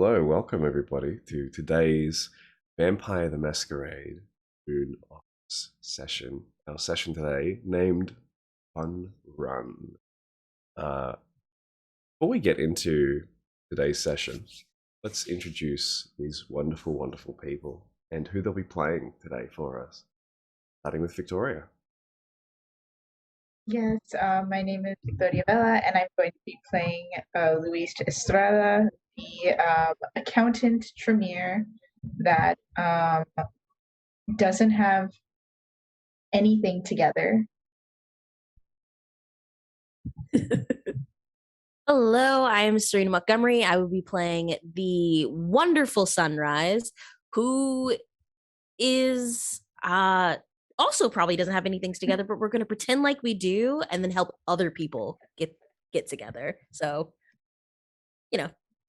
Hello, welcome everybody to today's Vampire the Masquerade Boon Office session. Our session today named Fun Run. Uh, Before we get into today's session, let's introduce these wonderful, wonderful people and who they'll be playing today for us. Starting with Victoria. Yes, my name is Victoria Vela, and I'm going to be playing Luis Estrada, the accountant Tremere that doesn't have anything together. Hello, I am Serena Montgomery. I will be playing the wonderful Sunrise, who is also probably doesn't have anything together, but we're going to pretend like we do and then help other people get together. So,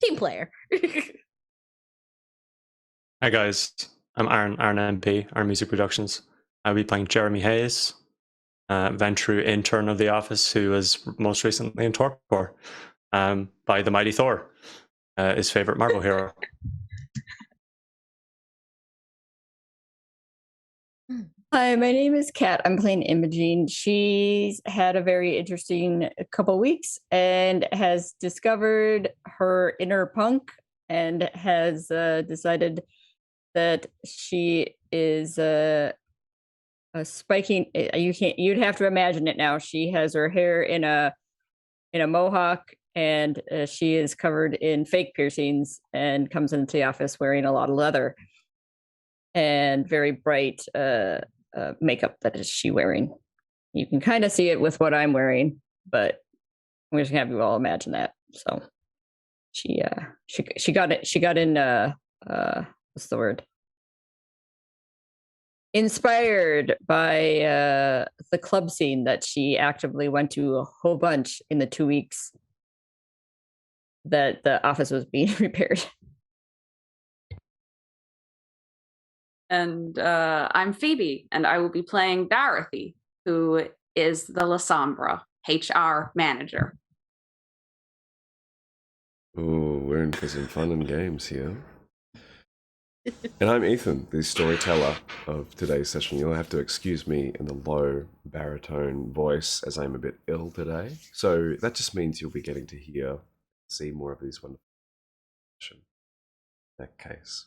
team player. Hi guys, I'm Aaron MP, Aaron Music Productions. I'll be playing Jeremy Hayes, Ventrue intern of the office, who was most recently in Torpor by the mighty Thor, his favorite Marvel hero. Hi, my name is Kat. I'm playing Imogene. She's had a very interesting couple weeks and has discovered her inner punk and has decided that she is a spiking. You'd have to imagine it now. She has her hair in a mohawk, and she is covered in fake piercings and comes into the office wearing a lot of leather and very bright makeup that is she wearing. You can kind of see it with what I'm wearing, but I'm just gonna have you all imagine that. So she got it. She got in. What's the word? Inspired by the club scene that she actively went to a whole bunch in the 2 weeks that the office was being repaired. And I'm Phoebe, and I will be playing Dorothy, who is the La Sombra HR manager. Oh, we're in for some fun and games here. And I'm Ethan, the storyteller of today's session. You'll have to excuse me in the low baritone voice as I'm a bit ill today. So that just means you'll be getting to see more of these wonderful in that case.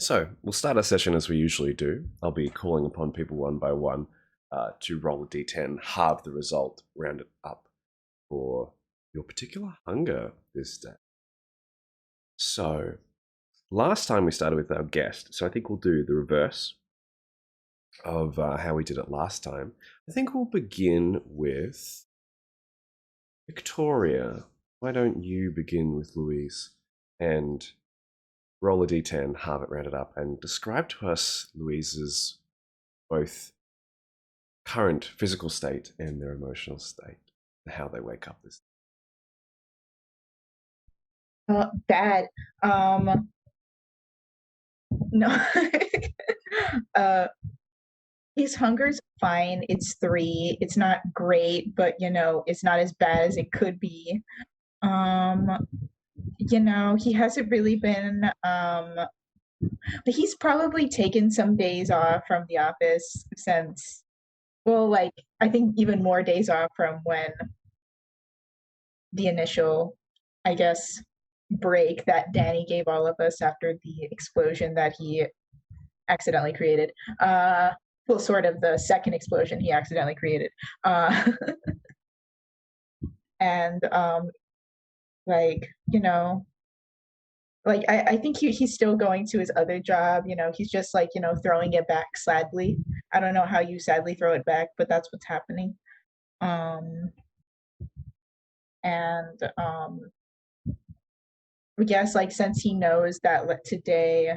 So we'll start our session as we usually do. I'll be calling upon people one by one to roll a d10, halve the result, round it up for your particular hunger this day. So last time we started with our guest, so I think we'll do the reverse of how we did it last time. I think we'll begin with Victoria. Why don't you begin with Louise and roll a d10, halve it, round it up, and describe to us Louise's both current physical state and their emotional state, and how they wake up this Bad. No. His hunger's fine. It's 3. It's not great, but it's not as bad as it could be. He hasn't really been he's probably taken some days off from the office since, well, like, I think even more days off from when the initial, I guess, break that Danny gave all of us after the explosion that he accidentally created. Well, sort of the second explosion he accidentally created. And like, like I think he's still going to his other job. He's just like, throwing it back sadly. I don't know how you sadly throw it back, but that's what's happening. And I guess, like, since he knows that today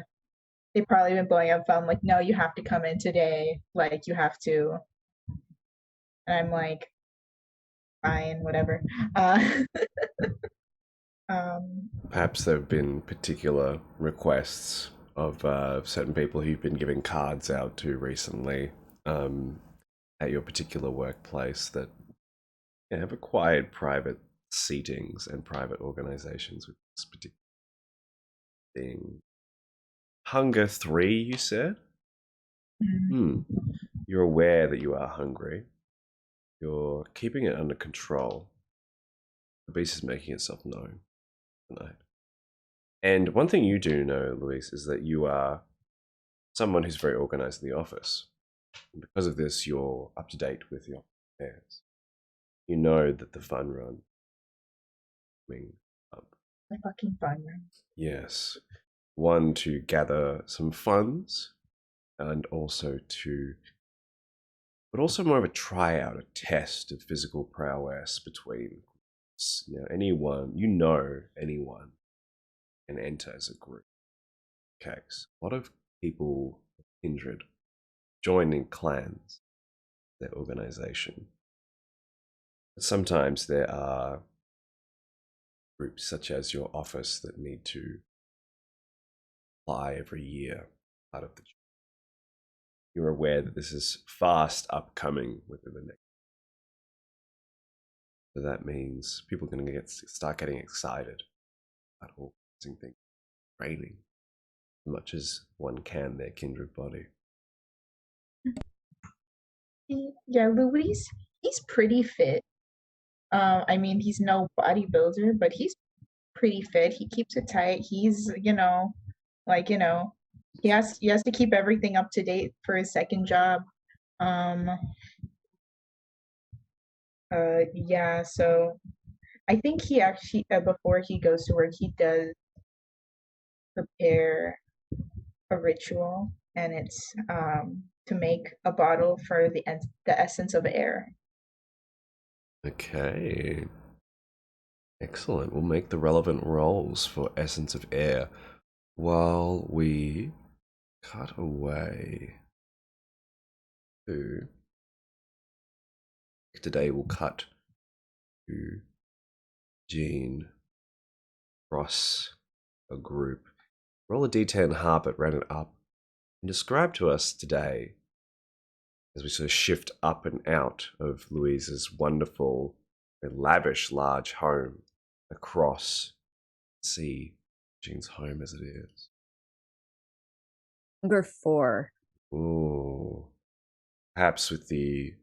they've probably been blowing up phone, like, no, you have to come in today, like, you have to. And I'm like, fine, whatever. Perhaps there have been particular requests of certain people who've been giving cards out to recently at your particular workplace that have acquired private seatings and private organizations with this particular. Thing. Hunger 3, you said? Mm. You're aware that you are hungry. You're keeping it under control. The beast is making itself known tonight. And one thing you do know, Luis, is that you are someone who's very organized in the office. And because of this, you're up to date with your affairs. You know that the fun run coming up. The fucking fun run. Yes. One, to gather some funds, and also but also more of a tryout, a test of physical prowess between anyone can enter as a group. Case. A lot of people of kindred join in clans, their organization. But sometimes there are groups such as your office that need to apply every year out of the. You're aware that this is fast upcoming within the next. So that means people are going to start getting excited about organizing things, training, as much as one can their kindred body. Yeah, Luis, he's pretty fit. I mean, he's no bodybuilder, but he's pretty fit. He keeps it tight. He's, he has to keep everything up to date for his second job. Yeah, so I think he actually before he goes to work, he does prepare a ritual, and it's to make a bottle for the essence of air. Okay. Excellent. We'll make the relevant rolls for essence of air while we cut away to. Today we'll cut to Jean across a group. Roll a d10 Harpet, ran it up, and describe to us today, as we sort of shift up and out of Louise's wonderful, lavish, large home across sea, Jean's home as it is. Hunger 4. Ooh. Perhaps with the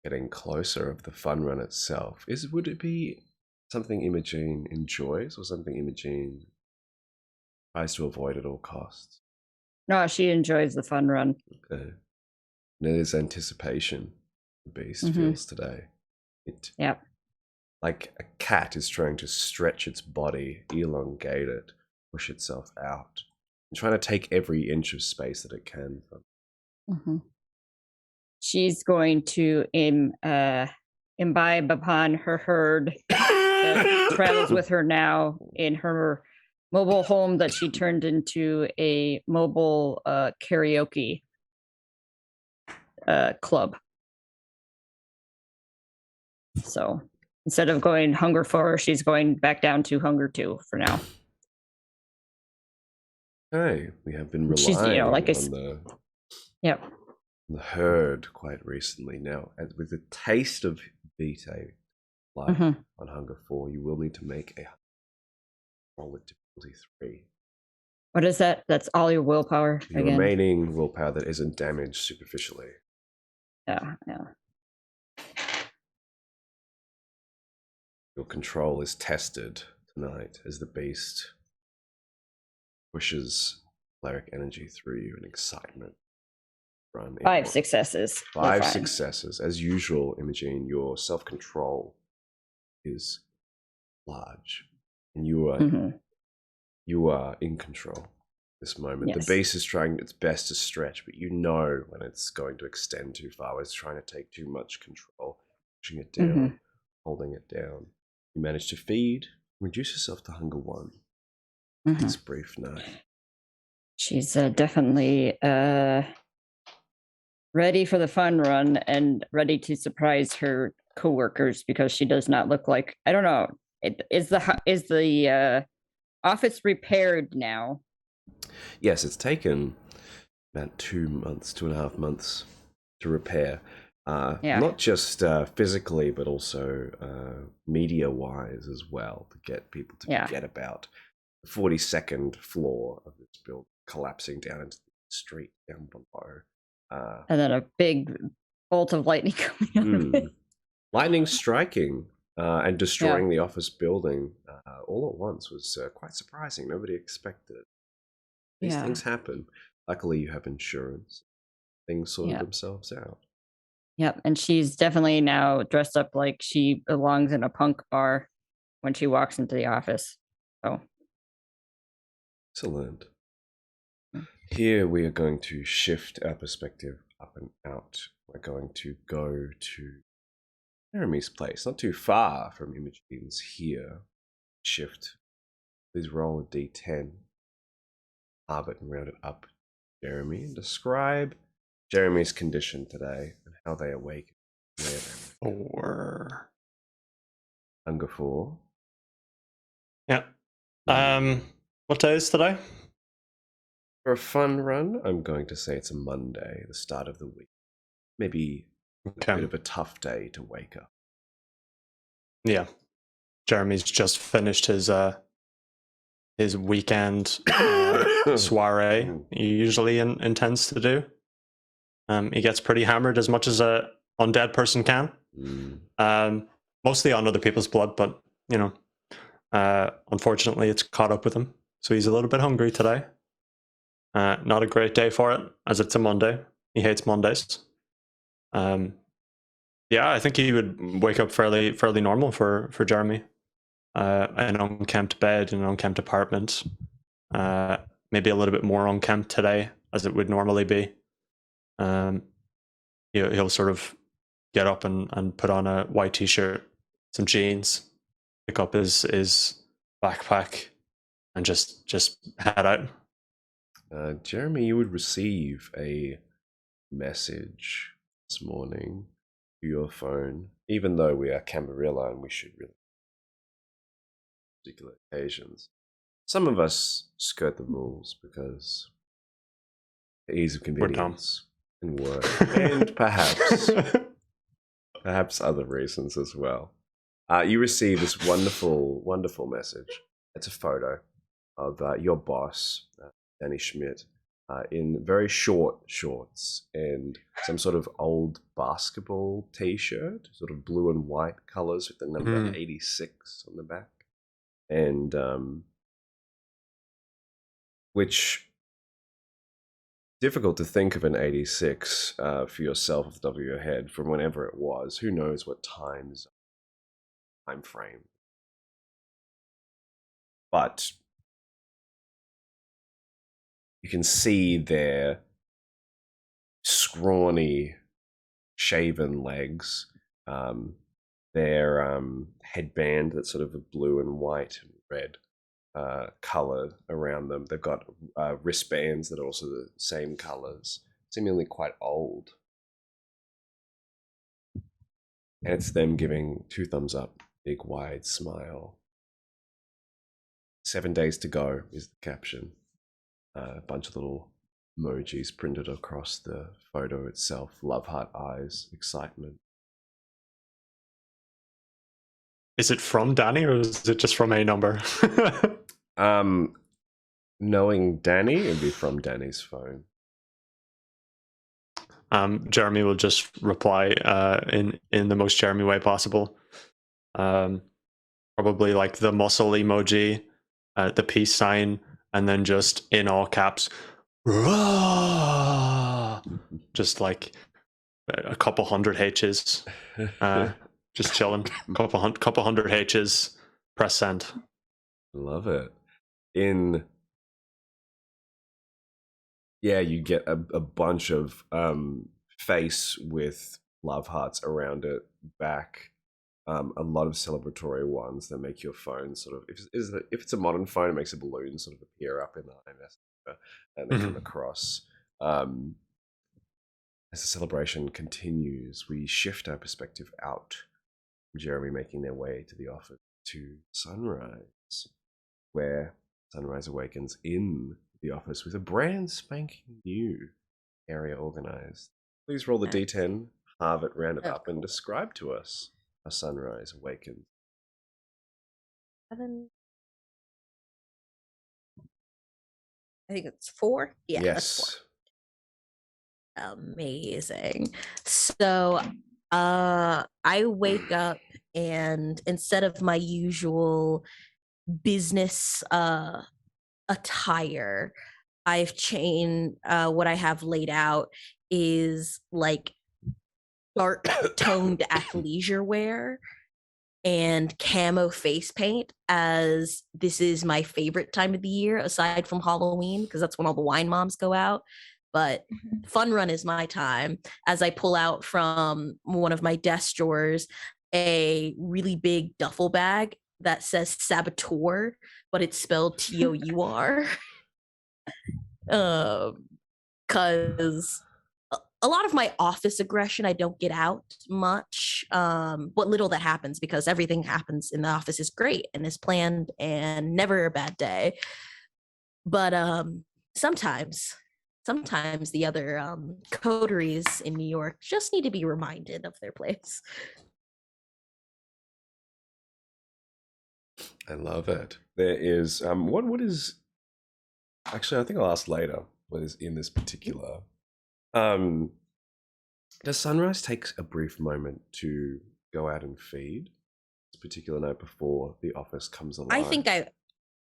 getting closer of the fun run itself. Would it be something Imogen enjoys or something Imogen tries to avoid at all costs? No, she enjoys the fun run. Okay. And it is anticipation the beast feels today. Yep. Like a cat is trying to stretch its body, elongate it, push itself out, and trying to take every inch of space that it can from. She's going to imbibe upon her herd that travels with her now in her mobile home that she turned into a mobile karaoke club. So instead of going Hunger 4, she's going back down to Hunger 2 for now. Okay, we have been She's, relying like on the herd quite recently. Now, with the taste of Vitae life on Hunger 4, you will need to make a roll at difficulty 3. What is that? That's all your willpower The again? remaining willpower that isn't damaged superficially. Yeah. Your control is tested tonight as the beast pushes cleric energy through you in excitement. Run 5 successes. 5 successes. As usual, Imogen, your self-control is large. And you are in control this moment. Yes. The beast is trying its best to stretch, but you know when it's going to extend too far, when it's trying to take too much control, pushing it down, holding it down. You manage to feed, reduce yourself to hunger 1. This brief night. She's definitely ready for the fun run and ready to surprise her coworkers because she does not look like, I don't know. Is the office repaired now? Yes, it's taken about 2.5 months to repair. Not just physically, but also media-wise as well, to get people to forget about the 42nd floor of this building collapsing down into the street down below. And then a big bolt of lightning coming out of it. Lightning striking and destroying the office building all at once was quite surprising. Nobody expected it. These things happen. Luckily, you have insurance. Things sorted themselves out. Yep, and she's definitely now dressed up like she belongs in a punk bar when she walks into the office. So excellent. Here we are going to shift our perspective up and out. We're going to go to Jeremy's place, not too far from Imogene's here. Shift. Please roll a d10. Halve it and round it up. Jeremy, and describe Jeremy's condition today and how they awaken. 4. Hunger 4. Yeah. What day is today? For a fun run, I'm going to say it's a Monday, the start of the week. Maybe a bit of a tough day to wake up. Yeah. Jeremy's just finished his weekend soiree he usually intends to do. He gets pretty hammered, as much as a undead person can. Mostly on other people's blood, but you know, unfortunately it's caught up with him. So he's a little bit hungry today. Not a great day for it, as it's a Monday. He hates Mondays. Yeah, I think he would wake up fairly normal for Jeremy. An unkempt bed, an unkempt apartment. Maybe a little bit more unkempt today, as it would normally be. He'll sort of get up and put on a white t-shirt, some jeans, pick up his backpack, and just head out. Jeremy, you would receive a message this morning to your phone, even though we are Camarilla and we should really particular occasions. Some of us skirt the rules because the ease of convenience and work, and perhaps other reasons as well. You receive this wonderful message. It's a photo of your boss, Danny Schmidt, in very short shorts and some sort of old basketball t-shirt, sort of blue and white colors with the number 86 on the back. And which difficult to think of an 86 for yourself off the top of your head from whenever it was. Who knows what time frame. But you can see their scrawny, shaven legs, their headband that's sort of a blue and white and red color around them. They've got wristbands that are also the same colors, seemingly quite old. And it's them giving 2 thumbs up, big wide smile. 7 days to go is the caption. A bunch of little emojis printed across the photo itself. Love heart eyes, excitement. Is it from Danny, or is it just from a number? Knowing Danny, it'd be from Danny's phone. Jeremy will just reply in the most Jeremy way possible. Probably like the muscle emoji, the peace sign, and then just in all caps, just like a couple hundred H's, just chilling. Couple hundred H's. Press send. Love it. You get a bunch of face with love hearts around it back. A lot of celebratory ones that make your phone sort of, if it's a modern phone, it makes a balloon sort of appear up in the iMessage and they come across. As the celebration continues, we shift our perspective out. Jeremy making their way to the office to Sunrise, where Sunrise awakens in the office with a brand spanking new area organized. Please roll the D10, halve it, round it up, and describe to us how Sunrise awakens. 7. I think it's 4. Yeah, that's 4. Yes. Amazing. So I wake up and instead of my usual business attire, I've changed what I have laid out is like dark toned athleisure wear and camo face paint, as this is my favorite time of the year aside from Halloween because that's when all the wine moms go out. But fun run is my time, as I pull out from one of my desk drawers a really big duffel bag that says Saboteur, but it's spelled Tour. Because a lot of my office aggression I don't get out much. What little that happens, because everything happens in the office is great and is planned and never a bad day. But sometimes the other coteries in New York just need to be reminded of their place. I love it. There is what is actually, I think I'll ask later what is in this particular. Does Sunrise take a brief moment to go out and feed this particular night before the office comes alive?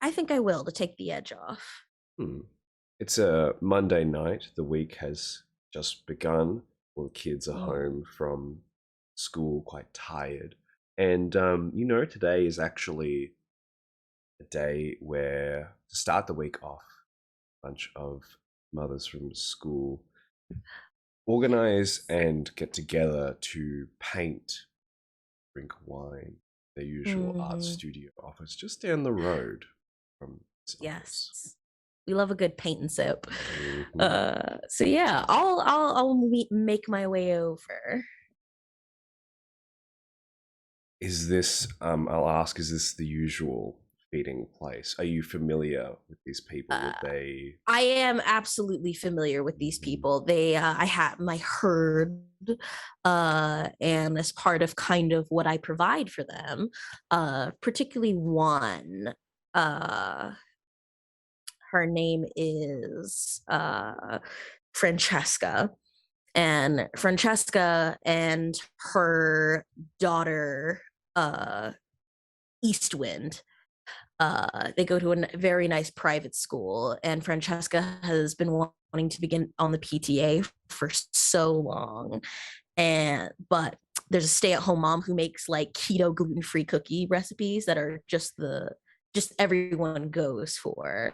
I think I will, to take the edge off. It's a Monday night. The week has just begun. All the kids are home from school, quite tired. And, today is actually a day where, to start the week off, a bunch of mothers from school organize and get together to paint, drink wine, their usual art studio office just down the road from this office. Yes, we love a good paint and sip. So yeah, I'll make my way over. Is this I'll ask, is this the usual feeding place? Are you familiar with these people? Would they I am absolutely familiar with these people. They I have my herd, and as part of kind of what I provide for them, particularly one, her name is Francesca. And Francesca and her daughter, Eastwind, they go to a very nice private school, and Francesca has been wanting to begin on the PTA for so long. But there's a stay-at-home mom who makes like keto gluten-free cookie recipes that are just everyone goes for.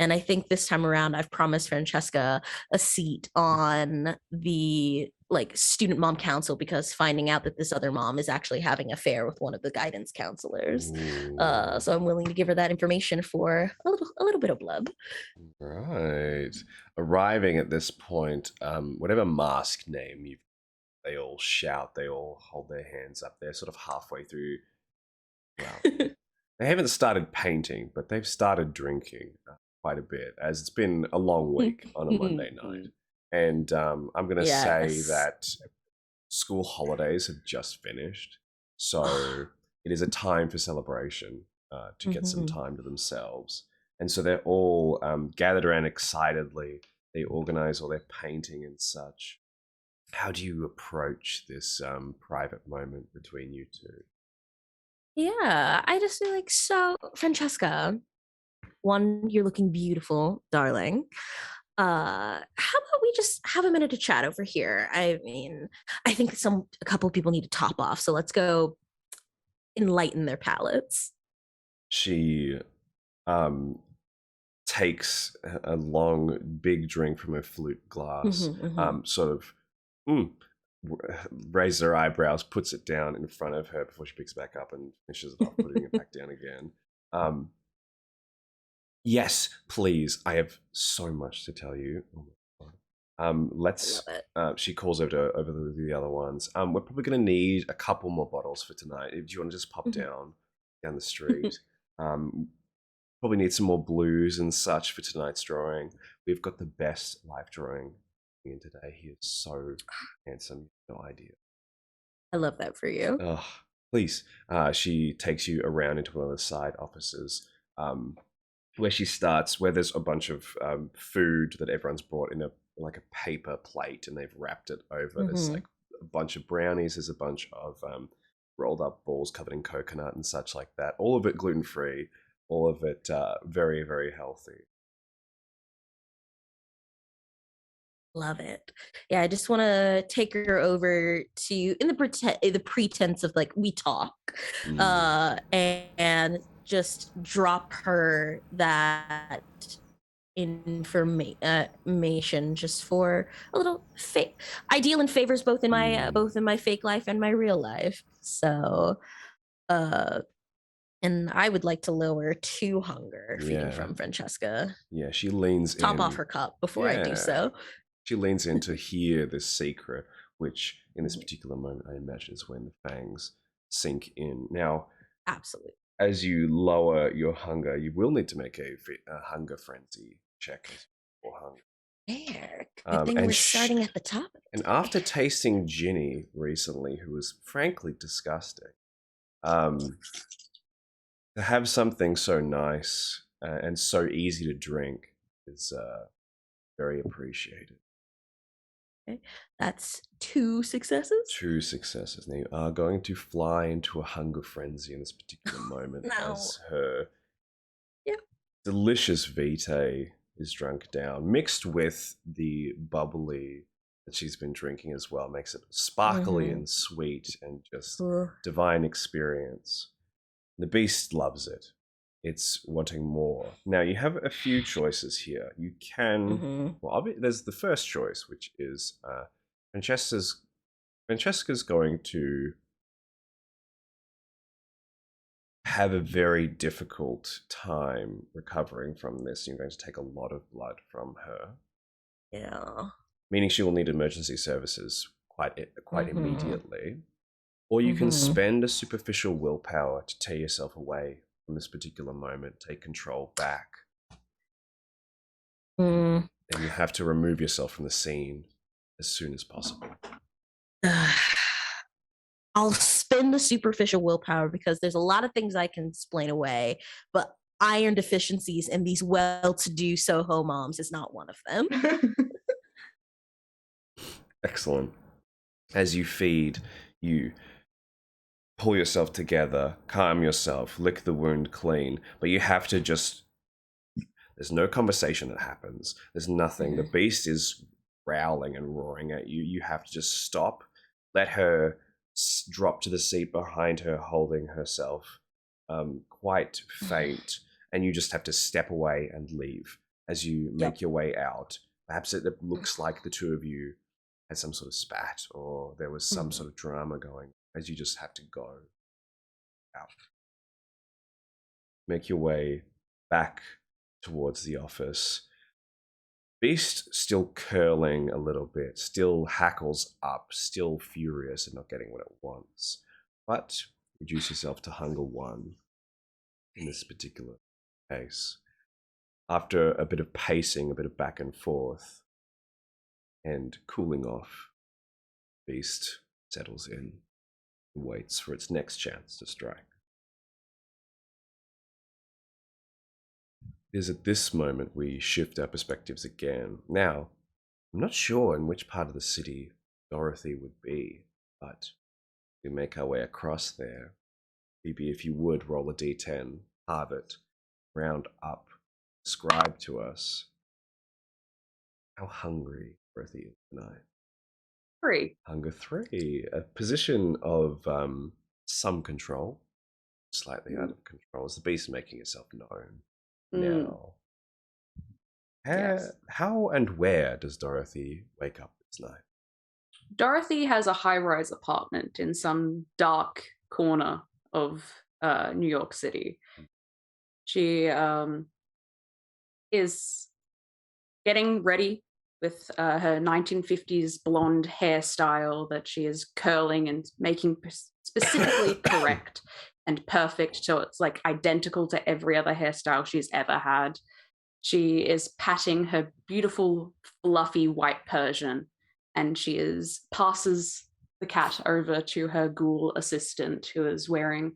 And I think this time around, I've promised Francesca a seat on the student mom council, because finding out that this other mom is actually having an affair with one of the guidance counselors. So I'm willing to give her that information for a little bit of blub. Right. Arriving at this point, whatever mask name they all shout, they all hold their hands up. They're sort of halfway through. Well, they haven't started painting, but they've started drinking quite a bit, as it's been a long week on a Monday night. And I'm going to say that school holidays have just finished. So it is a time for celebration, to get some time to themselves. And so they're all gathered around excitedly. They organize all their painting and such. How do you approach this private moment between you two? Yeah, I just feel like, so, Francesca, one, you're looking beautiful, darling. How about we just have a minute to chat over here? I mean, I think a couple of people need to top off, so let's go enlighten their palates. She takes a long, big drink from her flute glass, sort of raises her eyebrows, puts it down in front of her before she picks it back up and finishes it off, putting it back down again. Yes, please. I have so much to tell you. Let's. She calls over the other ones. We're probably going to need a couple more bottles for tonight. Do you want to just pop down the street? Probably need some more blues and such for tonight's drawing. We've got the best live drawing in today. He is so handsome. No idea. I love that for you. Please. She takes you around into one of the side offices. where she starts, where there's a bunch of food that everyone's brought in a paper plate, and they've wrapped it over. There's like a bunch of brownies. There's a bunch of rolled up balls covered in coconut and such like that. All of it gluten free. All of it very, very healthy. Love it. Yeah, I just want to take her over to in the pretense of like we talk, and just drop her that information just for a little ideal and favors both in my fake life and my real life. So, and I would like to lower 2 hunger feeding from Francesca. Yeah, she leans in. Top off her cup before I do so. She leans in to hear this secret, which in this particular moment I imagine is when the fangs sink in. Now, absolutely. As you lower your hunger, you will need to make a hunger frenzy check for hunger. Fair. Good thing we're starting at the top. And after tasting Ginny recently, who was frankly disgusting, to have something so nice and so easy to drink is very appreciated. Okay. That's 2 successes. 2 successes. Now you are going to fly into a hunger frenzy in this particular moment as her delicious vitae is drunk down, mixed with the bubbly that she's been drinking as well. Makes it sparkly and sweet and just divine experience. The beast loves it. It's wanting more. Now, you have a few choices here. You can... Well, there's the first choice, which is Francesca's going to have a very difficult time recovering from this. You're going to take a lot of blood from her. Yeah. Meaning she will need emergency services quite immediately. Or you can spend a superficial willpower to tear yourself away from this particular moment, take control back. And you have to remove yourself from the scene as soon as possible. I'll spend the superficial willpower because there's a lot of things I can explain away, but iron deficiencies in these well-to-do Soho moms is not one of them. Excellent. As you feed, you pull yourself together, calm yourself, lick the wound clean, but you have to just... There's no conversation that happens. There's nothing. The beast is growling and roaring at you. You have to just stop, let her drop to the seat behind her, holding herself, quite faint, and you just have to step away and leave as you make your way out. Perhaps it looks like the two of you had some sort of spat, or there was some sort of drama going, as you just have to go out. Make your way back towards the office. Beast still curling a little bit, still hackles up, still furious and not getting what it wants. But reduce yourself to hunger 1 in this particular case. After a bit of pacing, a bit of back and forth, and cooling off, Beast settles in and waits for its next chance to strike. It is at this moment we shift our perspectives again. Now, I'm not sure in which part of the city Dorothy would be, but we make our way across there. Phoebe, if you would, roll a d10, halve it, round up, describe to us how hungry Dorothy is tonight. 3. Hunger 3, a position of some control, slightly out of control. Is the beast making itself known now? How and where does Dorothy wake up this night? Dorothy has a high-rise apartment in some dark corner of New York City. She is getting ready with her 1950s blonde hairstyle that she is curling and making specifically correct and perfect, so it's like identical to every other hairstyle she's ever had. She is patting her beautiful, fluffy white Persian, and she passes the cat over to her ghoul assistant, who is wearing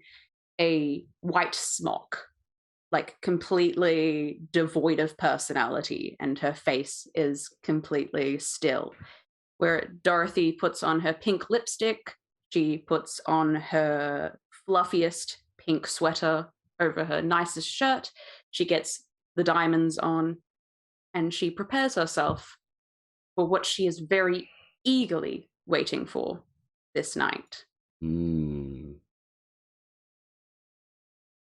a white smock like completely devoid of personality, and her face is completely still. Where Dorothy puts on her pink lipstick, she puts on her fluffiest pink sweater over her nicest shirt, she gets the diamonds on, and she prepares herself for what she is very eagerly waiting for this night.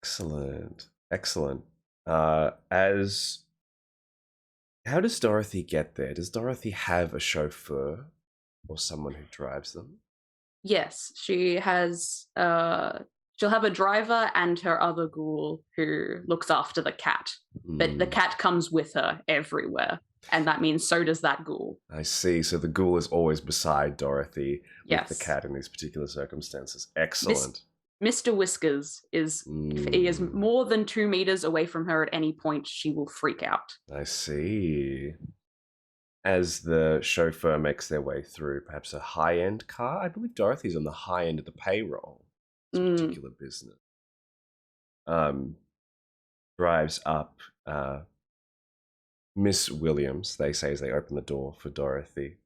Excellent. Excellent. As how does Dorothy get there? Does Dorothy have a chauffeur or someone who drives them? Yes, she has she'll have a driver and her other ghoul who looks after the cat. But the cat comes with her everywhere, and that means so does that ghoul. I see. So the ghoul is always beside Dorothy with Yes. the cat in these particular circumstances. Excellent. Mr. Whiskers is, if he is more than 2 meters away from her at any point, she will freak out. I see. As the chauffeur makes their way through perhaps a high-end car, I believe Dorothy's on the high end of the payroll. This particular business. Drives up. Miss Williams, they say as they open the door for Dorothy,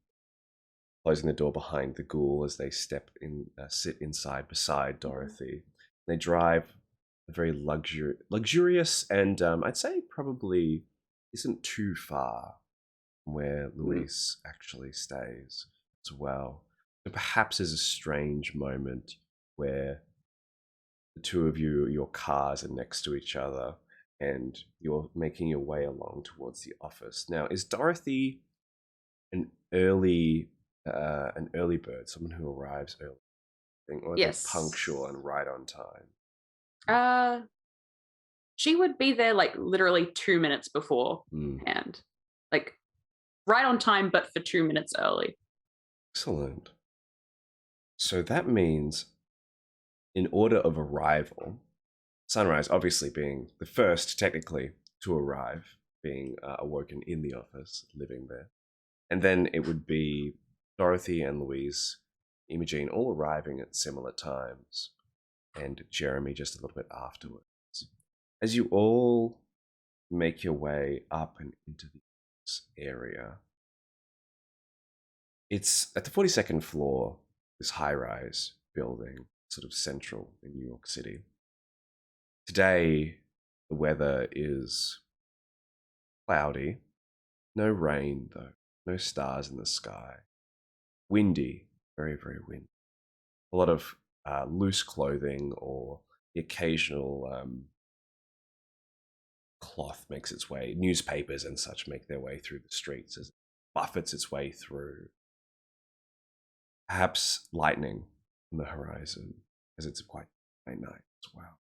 closing the door behind the ghoul as they step in, sit inside beside Dorothy. They drive a very luxurious, and I'd say probably isn't too far from where Louise actually stays as well. So perhaps there's a strange moment where the two of you, your cars are next to each other, and you're making your way along towards the office. Now, is Dorothy an early bird, someone who arrives early, or Yes. they're punctual and right on time? She would be there like literally 2 minutes beforehand, like right on time, but for 2 minutes early. Excellent. So that means, in order of arrival, Sunrise obviously being the first technically to arrive, being awoken in the office, living there. And then it would be Dorothy and Louise, Imogene all arriving at similar times, and Jeremy just a little bit afterwards. As you all make your way up and into this area, it's at the 42nd floor, this high-rise building, sort of central in New York City. Today, the weather is cloudy, no rain though, no stars in the sky, windy, very, very windy. A lot of loose clothing or the occasional cloth makes its way, newspapers and such make their way through the streets as it buffets its way through. Perhaps lightning on the horizon, as it's quite late night as well.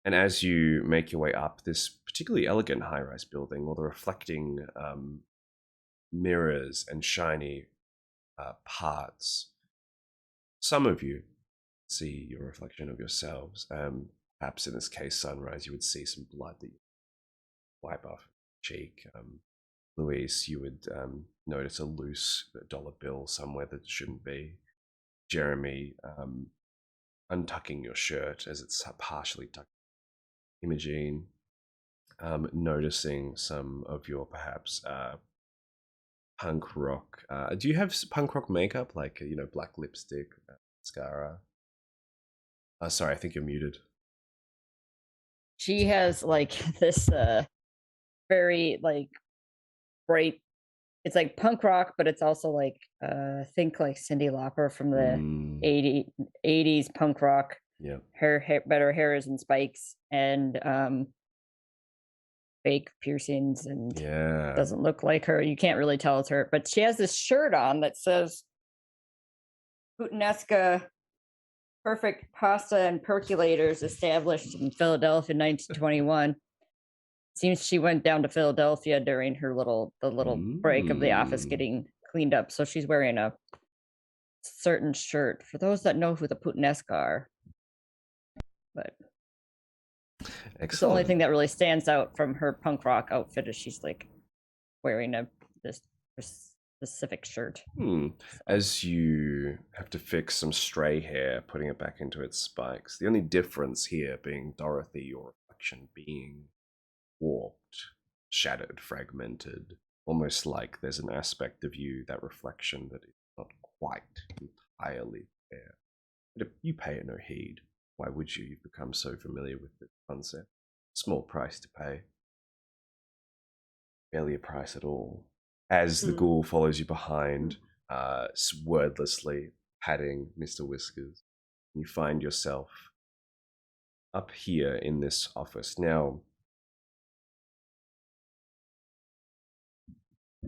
And as you make your way up this particularly elegant high-rise building, all the reflecting mirrors and shiny parts, some of you see your reflection of yourselves. Perhaps in this case, Sunrise, you would see some blood that you wipe off your cheek. Louise, you would notice a loose dollar bill somewhere that shouldn't be. Jeremy, untucking your shirt as it's partially tucked. Imogene, noticing some of your perhaps punk rock. Do you have punk rock makeup, like black lipstick, mascara? Sorry, I think you're muted. She has like this very like bright. It's like punk rock, but it's also like think like Cyndi Lauper from the 80s punk rock. Yeah. Her hair, better hairs and spikes, and fake piercings, and doesn't look like her. You can't really tell it's her, but she has this shirt on that says Puttanesca Perfect Pasta and Percolators, established in Philadelphia 1921. Seems she went down to Philadelphia during her little break of the office getting cleaned up. So she's wearing a certain shirt. For those that know who the Puttanesca are. But it's the only thing that really stands out from her punk rock outfit is she's like wearing this specific shirt. As you have to fix some stray hair, putting it back into its spikes. The only difference here being Dorothy, your reflection reflection being warped, shattered, fragmented, almost like there's an aspect of you, that reflection, that is not quite entirely there. But you pay it no heed. Why would you? You've become so familiar with this concept. Small price to pay. Barely a price at all. As the ghoul follows you behind, wordlessly patting Mr. Whiskers, you find yourself up here in this office. Now,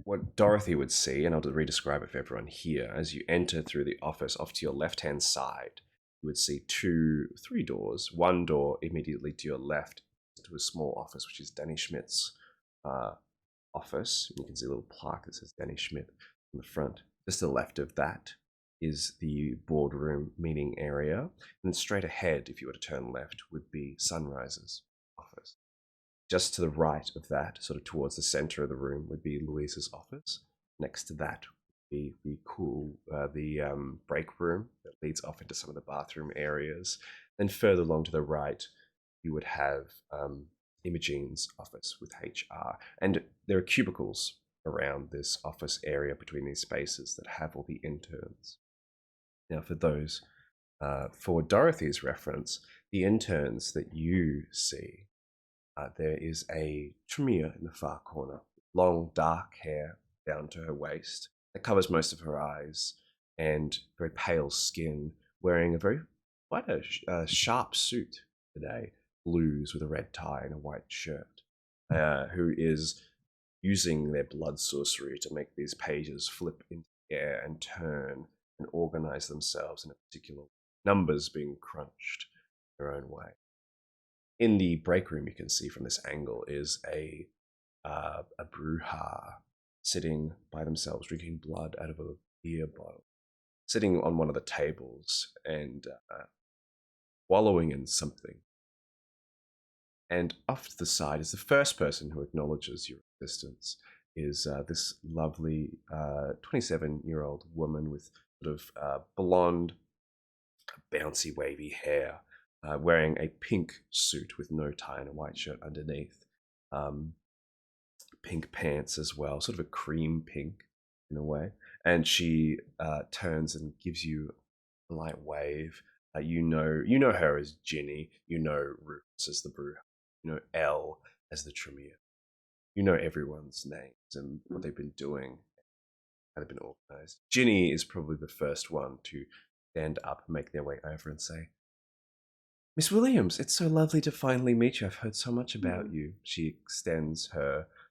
what Dorothy would see, and I'll re-describe it for everyone here, as you enter through the office, off to your left-hand side, you would see three doors. One door immediately to your left to a small office, which is Danny Schmidt's office. You can see a little plaque that says Danny Schmidt on the front. Just to the left of that is the boardroom meeting area. And then straight ahead, if you were to turn left, would be Sunrise's office. Just to the right of that, sort of towards the center of the room, would be Louise's office. Next to that would be the break room that leads off into some of the bathroom areas. Then further along to the right, you would have Imogene's office with HR. And there are cubicles around this office area between these spaces that have all the interns. Now, for Dorothy's reference, the interns that you see, there is a Tremere in the far corner, long dark hair down to her waist that covers most of her eyes, and very pale skin, wearing quite a sharp suit today, blues with a red tie and a white shirt, who is using their blood sorcery to make these pages flip into the air and turn and organize themselves in a particular numbers being crunched their own way. In the break room, you can see from this angle is a bruja sitting by themselves, drinking blood out of a beer bottle, sitting on one of the tables and wallowing in something. And off to the side is the first person who acknowledges your existence, is this lovely 27-year-old woman with sort of blonde, bouncy, wavy hair, wearing a pink suit with no tie and a white shirt underneath. Pink pants as well, sort of a cream pink in a way. And she turns and gives you a light wave. You know her as Ginny. You know Rufus as the Bruja. You know Elle as the Tremere. You know everyone's names and what they've been doing, how they've been organized. Ginny is probably the first one to stand up, make their way over and say, "Miss Williams, it's so lovely to finally meet you. I've heard so much about you." She extends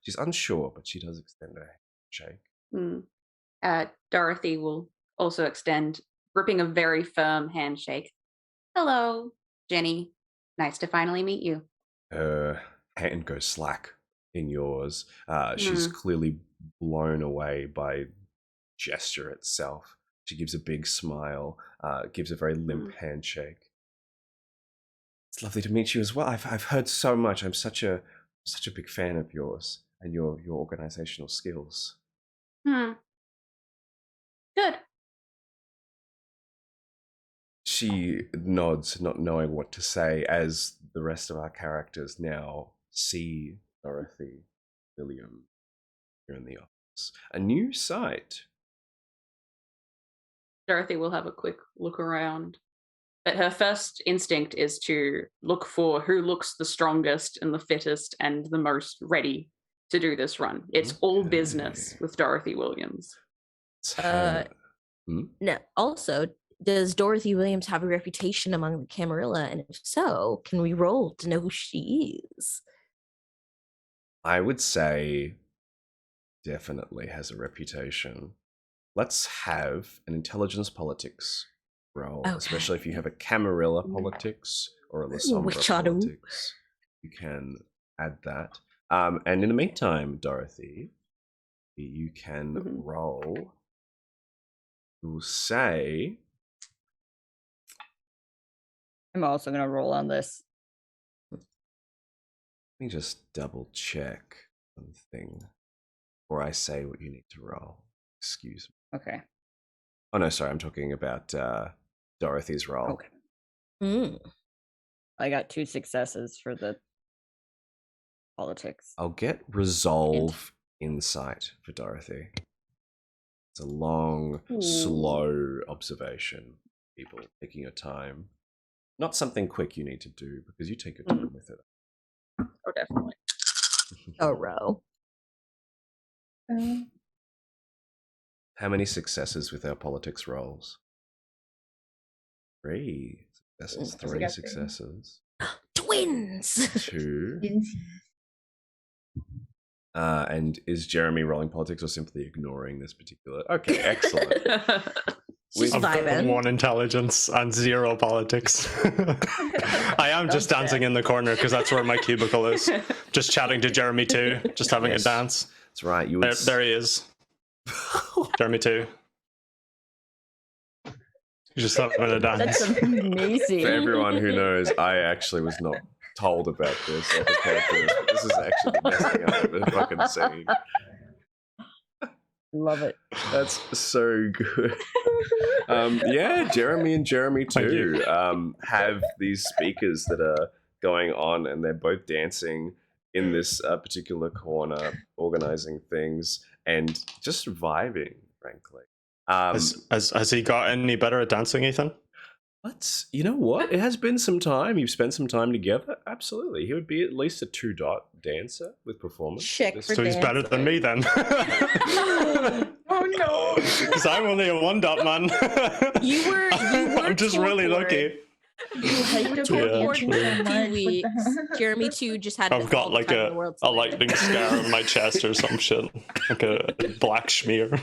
she's unsure, but she does extend her handshake. Dorothy will also extend, gripping a very firm handshake. "Hello, Jenny. Nice to finally meet you." Her hand goes slack in yours. She's clearly blown away by gesture itself. She gives a big smile, gives a very limp handshake. "It's lovely to meet you as well. I've heard so much. I'm such a big fan of yours and your organizational skills." Good. She nods, not knowing what to say, as the rest of our characters now see Dorothy Williams here in the office. A new sight. Dorothy will have a quick look around. But her first instinct is to look for who looks the strongest and the fittest and the most ready to do this run. It's all business with Dorothy Williams. No. Also, does Dorothy Williams have a reputation among the Camarilla? And if so, can we roll to know who she is? I would say definitely has a reputation. Let's have an intelligence politics roll, especially if you have a Camarilla politics or a La Sombra politics. You can add that. And in the meantime, Dorothy, you can roll. We'll say. I'm also going to roll on this. Let me just double check one thing before I say what you need to roll. Excuse me. Okay. Oh, no, sorry. I'm talking about Dorothy's roll. Okay. I got 2 successes for the politics. I'll get resolve insight for Dorothy. It's a long, slow observation. People taking your time. Not something quick you need to do because you take your time with it. Oh, definitely. A row. How many successes with our politics rolls? 3 successes. I 3 got successes. Twins. 2. And is Jeremy rolling politics or simply ignoring this particular? Okay, excellent. Just I've got vibing. 1 intelligence and 0 politics. I am just Don't dancing in the corner because that's where my cubicle is. Just chatting to Jeremy too, just having Yes. a dance. That's right. You would There he is. Jeremy too. He's just having a dance. That's amazing. For everyone who knows, I actually was not told about this or prepared for this, but this is actually the best thing I've ever fucking seen. Love it. That's so good. Yeah, Jeremy and Jeremy Thank you. too have these speakers that are going on, and they're both dancing in this particular corner, organizing things and just vibing, frankly. Has he got any better at dancing, Ethan? You know what? It has been some time. You've spent some time together. Absolutely. He would be at least a 2-dot dancer with performance. Check This- for So he's better than me then. Oh no! Because I'm only a 1-dot man. You were I'm just really torpor. lucky. You hyped up Yeah, Orchard true. so For much. a What few the weeks. heck? Jeremy too just had I've got all the like time in a the world to live. lightning scar on my chest or some shit. Like a black smear.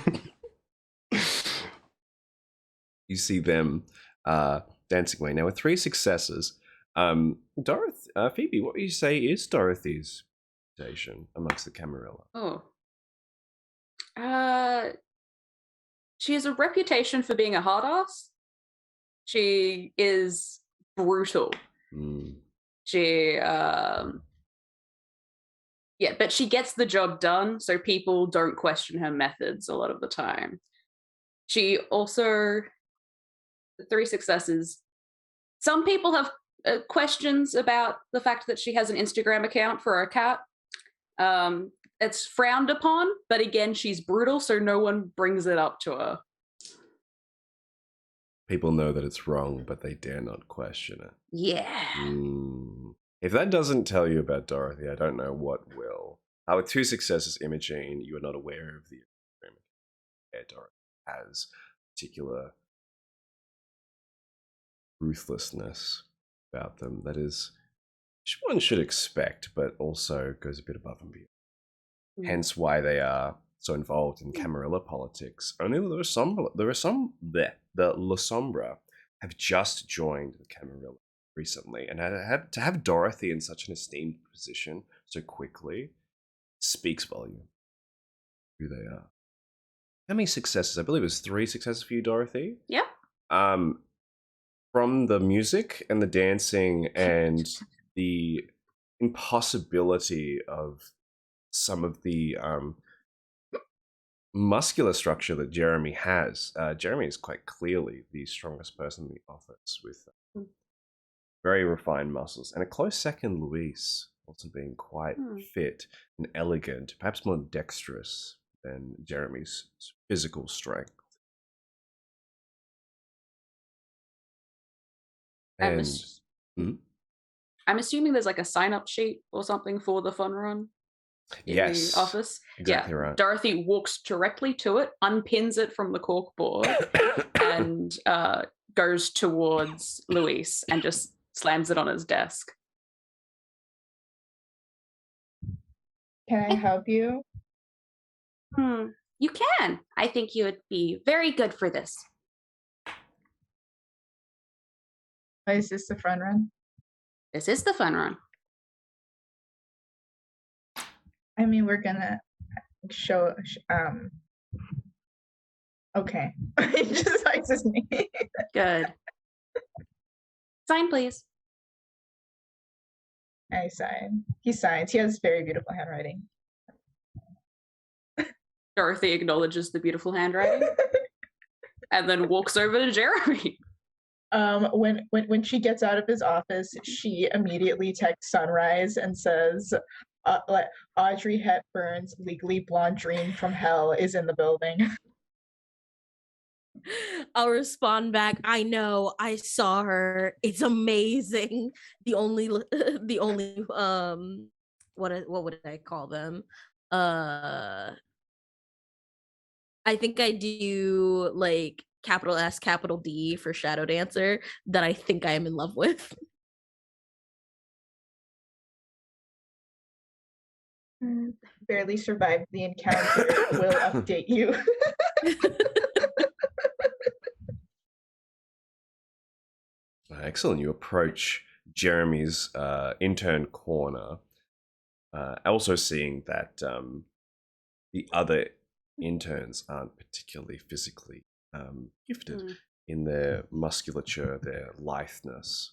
You see them dancing away. Now, with 3 successes, Phoebe, what would you say is Dorothy's reputation amongst the Camarilla? Oh. She has a reputation for being a hard ass. She is brutal. Mm. She yeah, but she gets the job done, so people don't question her methods a lot of the time. She also, the 3 successes, some people have questions about the fact that she has an Instagram account for her cat. It's frowned upon, but again, she's brutal, so no one brings it up to her. People know that it's wrong, but they dare not question it. Yeah. Mm. If that doesn't tell you about Dorothy, I don't know what will. With 2 successes, Imogene, you are not aware of the Instagram account. Dorothy has particular ruthlessness about them that is one should expect, but also goes a bit above and beyond. Hence why they are so involved in Camarilla politics. Only the La Sombra have just joined the Camarilla recently, and to have Dorothy in such an esteemed position so quickly speaks volume who they are. How many successes? I believe it was 3 successes for you, Dorothy. Yep. From the music and the dancing and the impossibility of some of the muscular structure that Jeremy has. Jeremy is quite clearly the strongest person in the office with very refined muscles. And a close second, Luis, also being quite fit and elegant, perhaps more dexterous than Jeremy's physical strength. I'm, And I'm assuming there's like a sign-up sheet or something for the fun run in yes, the office. exactly right. Dorothy walks directly to it, unpins it from the cork board, and goes towards Luis and just slams it on his desk. Can I help you? You can. I think you would be very good for this. Why is this the front run? This is the fun run. I mean, we're gonna show. Okay, he just likes his name. Good. Sign, please. I sign. He signs. He has very beautiful handwriting. Dorothy acknowledges the beautiful handwriting and then walks over to Jeremy. When she gets out of his office, she immediately texts Sunrise and says, like Audrey Hepburn's Legally Blonde Dream from Hell is in the building. I'll respond back. I know. I saw her. It's amazing. The only, the only, what would I call them? I think I do like capital S, capital D for Shadow Dancer that I think I am in love with. Barely survived the encounter. Will update you. Excellent. You approach Jeremy's intern corner, also seeing that the other interns aren't particularly physically gifted in their musculature, their litheness.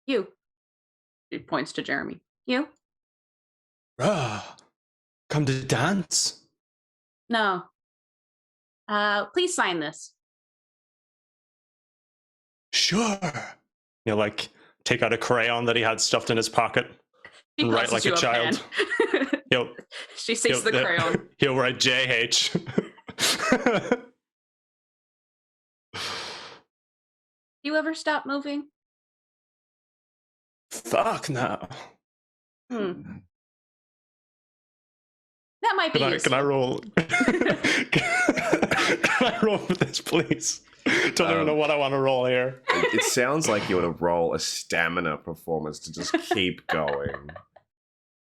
You. It points to Jeremy. You? Come to dance? No. Please sign this. Sure. He'll like take out a crayon that he had stuffed in his pocket She and write passes like you a child. pen. She sees the crayon. He'll write JH. You ever stop moving? Fuck no. That might be Can I roll? Can I roll for this, please? Don't even know what I want to roll here. It sounds like you want to roll a stamina performance to just keep going.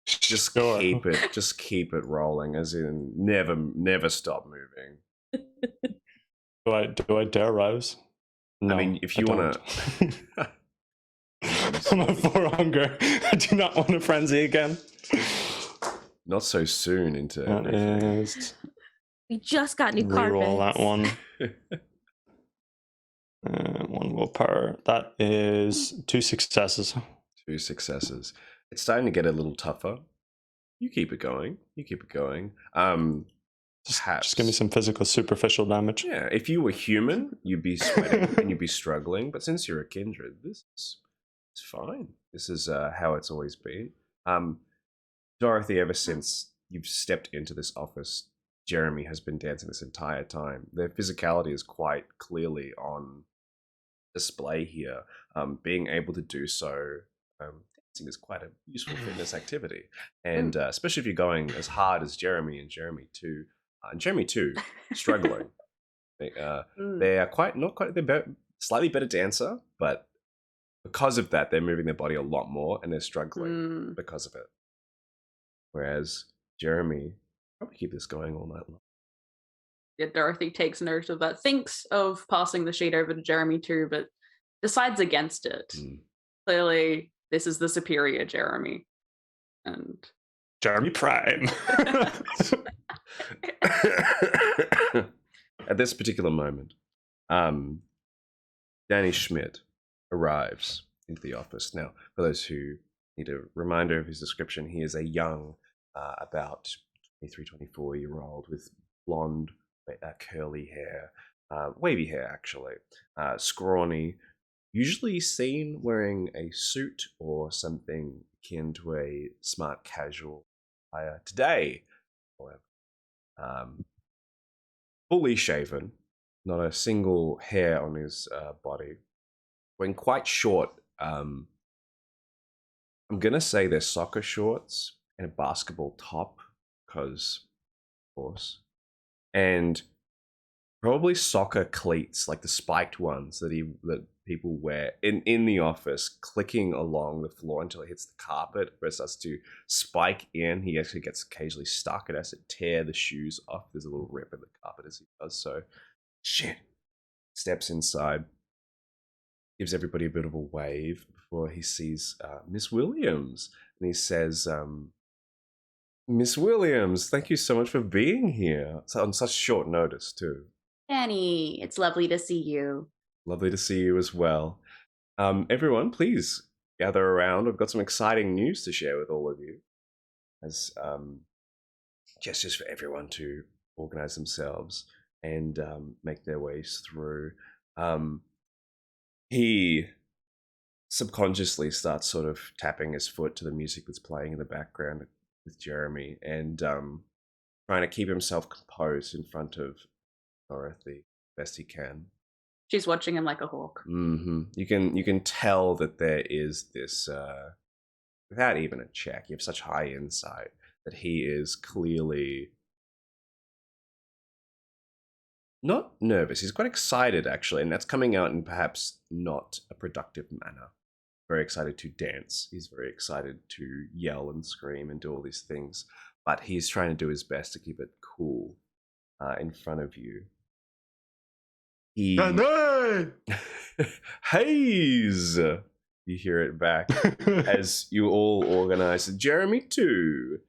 Just keep it rolling, as in never stop moving. Do I dare rouse? No, I mean, if you want to. I'm a 4 hunger. I do not want a frenzy again. Not so soon into That is... We just got new carpets. Reroll that one. One willpower. That is 2 successes. 2 successes. It's starting to get a little tougher. You keep it going. Just give me some physical superficial damage. Yeah, if you were human, you'd be sweating and you'd be struggling. But since you're a kindred, it's fine. This is how it's always been. Dorothy, ever since you've stepped into this office, Jeremy has been dancing this entire time. Their physicality is quite clearly on display here. Being able to do so, dancing is quite a useful fitness activity. And especially if you're going as hard as Jeremy and Jeremy too, struggling. They are they're slightly better dancer, but because of that, they're moving their body a lot more and they're struggling because of it. Whereas Jeremy probably keep this going all night long. Yeah, Dorothy takes note of that, thinks of passing the sheet over to Jeremy too, but decides against it. Clearly, this is the superior Jeremy. And Jeremy Prime. At this particular moment, Danny Schmidt arrives into the office. Now, for those who need a reminder of his description, he is a young, about 23, 24-year-old with blonde, curly hair, wavy hair actually, scrawny, usually seen wearing a suit or something akin to a smart casual attire. Today, however, fully shaven, not a single hair on his body, wearing quite short, I'm gonna say they're soccer shorts and a basketball top, because of course, and probably soccer cleats, like the spiked ones that people wear in the office, clicking along the floor until it hits the carpet, where it starts to spike in. He actually gets occasionally stuck. It has to tear the shoes off. There's a little rip in the carpet as he does so. Shit. Steps inside, gives everybody a bit of a wave before he sees Miss Williams. And he says, Miss Williams, thank you so much for being here. So on such short notice, too. Danny, it's lovely to see you. Lovely to see you as well. Everyone, please gather around. I've got some exciting news to share with all of you. As gestures for everyone to organize themselves and make their ways through. He subconsciously starts sort of tapping his foot to the music that's playing in the background with Jeremy, and trying to keep himself composed in front of Dorothy best he can. She's watching him like a hawk. You can tell that there is this, without even a check, you have such high insight that he is clearly not nervous. He's quite excited, actually, and that's coming out in perhaps not a productive manner. Very excited to dance. He's very excited to yell and scream and do all these things, but he's trying to do his best to keep it cool in front of you. He Haze. You hear it back as you all organize. Jeremy too.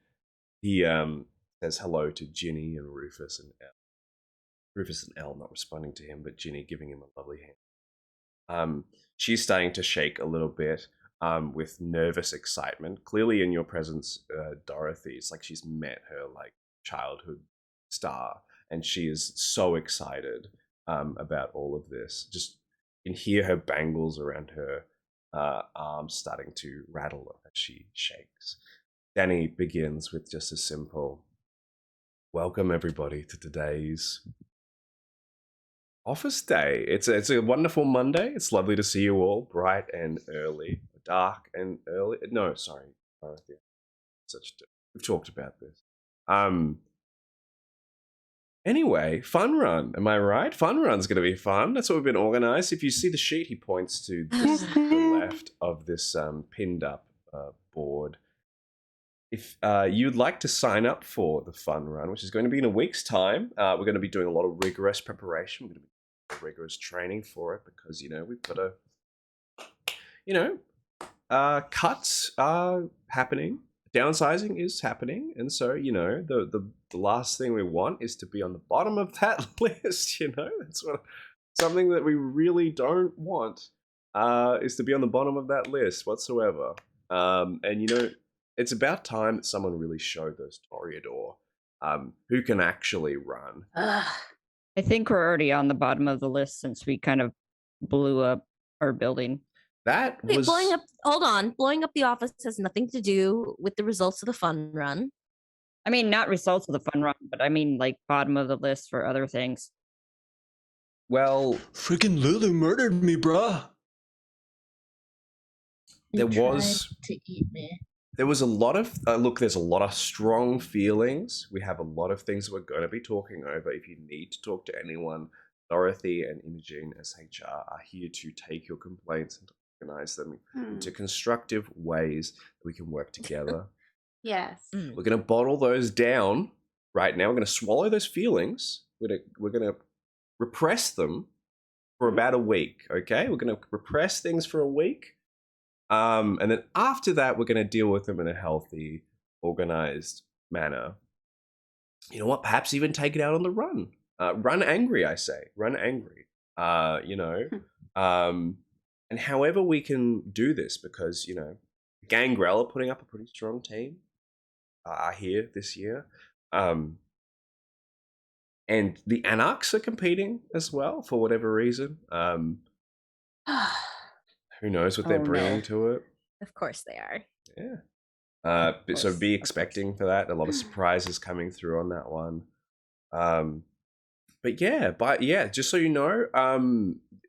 He says hello to Ginny and Rufus and Elle. Rufus and Elle not responding to him, but Ginny giving him a lovely hand. She's starting to shake a little bit with nervous excitement. Clearly in your presence, Dorothy, it's like she's met her like childhood star, and she is so excited about all of this. Just you can hear her bangles around her arms starting to rattle as she shakes. Danny begins with just a simple, welcome everybody to today's office day. It's a wonderful Monday. It's lovely to see you all bright and early, dark and early. No, sorry, we've talked about this. Anyway, fun run. Am I right? Fun run's going to be fun. That's what we've been organized. If you see the sheet, he points to the left of this pinned up board. If you'd like to sign up for the fun run, which is going to be in a week's time, we're going to be doing a lot of rigorous preparation. We're going to be doing rigorous training for it because, we've got to, cuts are happening. Downsizing is happening. And so, the last thing we want is to be on the bottom of that list, That's something that we really don't want is to be on the bottom of that list whatsoever. And, it's about time that someone really showed those Toreador who can actually run. I think we're already on the bottom of the list since we kind of blew up our building. That Wait, was blowing up the office has nothing to do with the results of the fun run. I mean, not results of the fun run, but I mean, like, bottom of the list for other things. Well, freaking Lulu murdered me, bruh. He tried to eat me. There was a lot of there's a lot of strong feelings. We have a lot of things we're going to be talking over. If you need to talk to anyone, Dorothy and Imogene as HR are here to take your complaints and organize them into constructive ways that we can work together. Yes. We're going to bottle those down right now. We're going to swallow those feelings. We're going to repress them for about a week, okay? We're going to repress things for a week. And then after that, we're going to deal with them in a healthy, organized manner. You know what? Perhaps even take it out on the run. Run angry, I say. Run angry. And however we can do this, because, Gangrel are putting up a pretty strong team here this year. And the Anarchs are competing as well for whatever reason. Who knows what they're bringing to it? Of course they are. Yeah. So be expecting for that. A lot of surprises coming through on that one. But yeah, just so you know,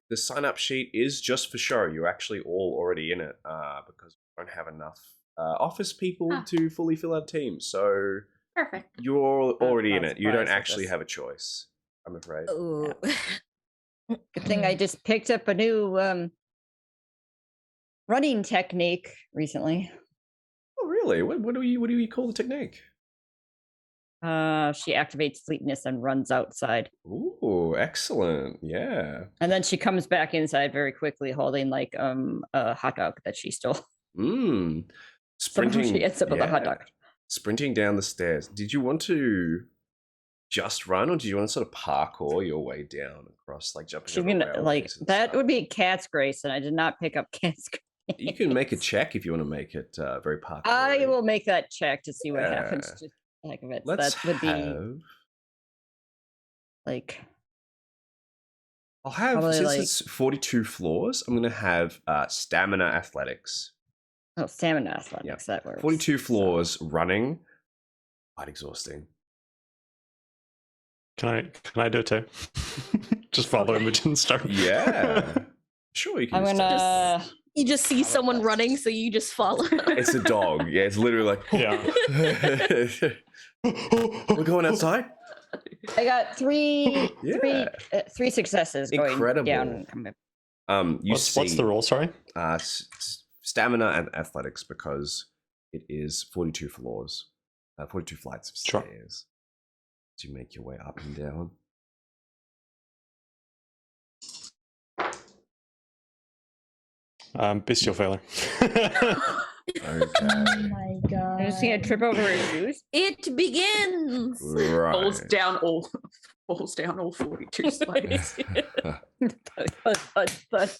the sign-up sheet is just for show. You're actually all already in it because we don't have enough office people to fully fill our team. So perfect. You're already in it. You don't actually have a choice, I'm afraid. Ooh. Good thing I just picked up a new running technique recently. Oh, really? What do you call the technique? She activates sleepiness and runs outside. Ooh, excellent. Yeah. And then she comes back inside very quickly holding like a hot dog that she stole. Sprinting. Somehow she ends up with a hot dog. Sprinting down the stairs. Did you want to just run, or do you want to sort of parkour your way down across, like jumping? She's gonna like that would be Cat's Grace, and I did not pick up Cat's Grace. You can make a check if you want to make it very parkour. I will make that check to see what happens. Just for the heck of it. Let's that would be like I'll have, Probably since like- it's 42 floors, I'm going to have stamina athletics. Oh, stamina athletics. That works. 42 So- floors running. Quite exhausting. Can I do it too? Just follow Imogen start. Yeah. Sure, you can I'm just gonna. You just see someone running, so you just follow. It's a dog. Yeah, it's literally like, Yeah. we're going outside? I got three successes going Incredible. down and coming. What's the roll? Sorry. Stamina and athletics, because it is 42 floors, 42 flights of Sure. stairs to make your way up and down. Bestial failure. Oh Okay. my god. I'm just gonna trip over his shoes. It begins. Falls Right. down all 42 spikes. But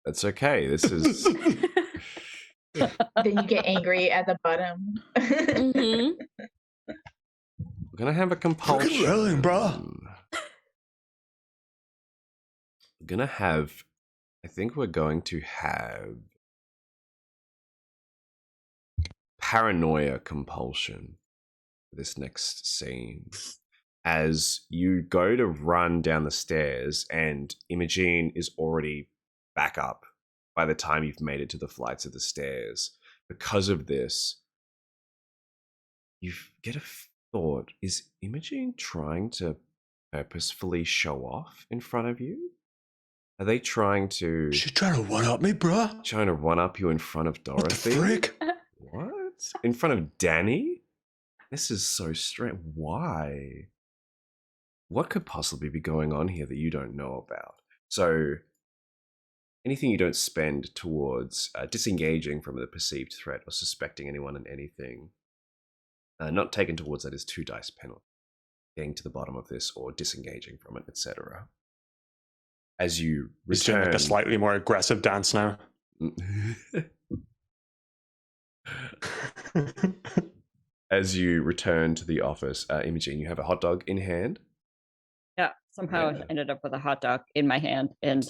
That's okay. This is Then you get angry at the bottom. Mhm. we're gonna have a compulsion. rolling, bro. We're gonna have. I think we're going to have paranoia compulsion for this next scene. As you go to run down the stairs, and Imogen is already back up by the time you've made it to the flights of the stairs. Because of this, you get a thought: is Imogen trying to purposefully show off in front of you? Are they trying to She's trying to one up me, bruh. one up you in front of What the Dorothy? frick? What? In front of Danny? This is so strange. Why? What could possibly be going on here that you don't know about? So, anything you don't spend towards disengaging from the perceived threat or suspecting anyone in anything, not taken towards that is 2 dice penalty. Getting to the bottom of this or disengaging from it, etc. As you He's doing return, like a slightly more aggressive dance now. as you return to the office, Imogen, you have a hot dog in hand. yeah, somehow Yeah. I ended up with a hot dog in my hand, and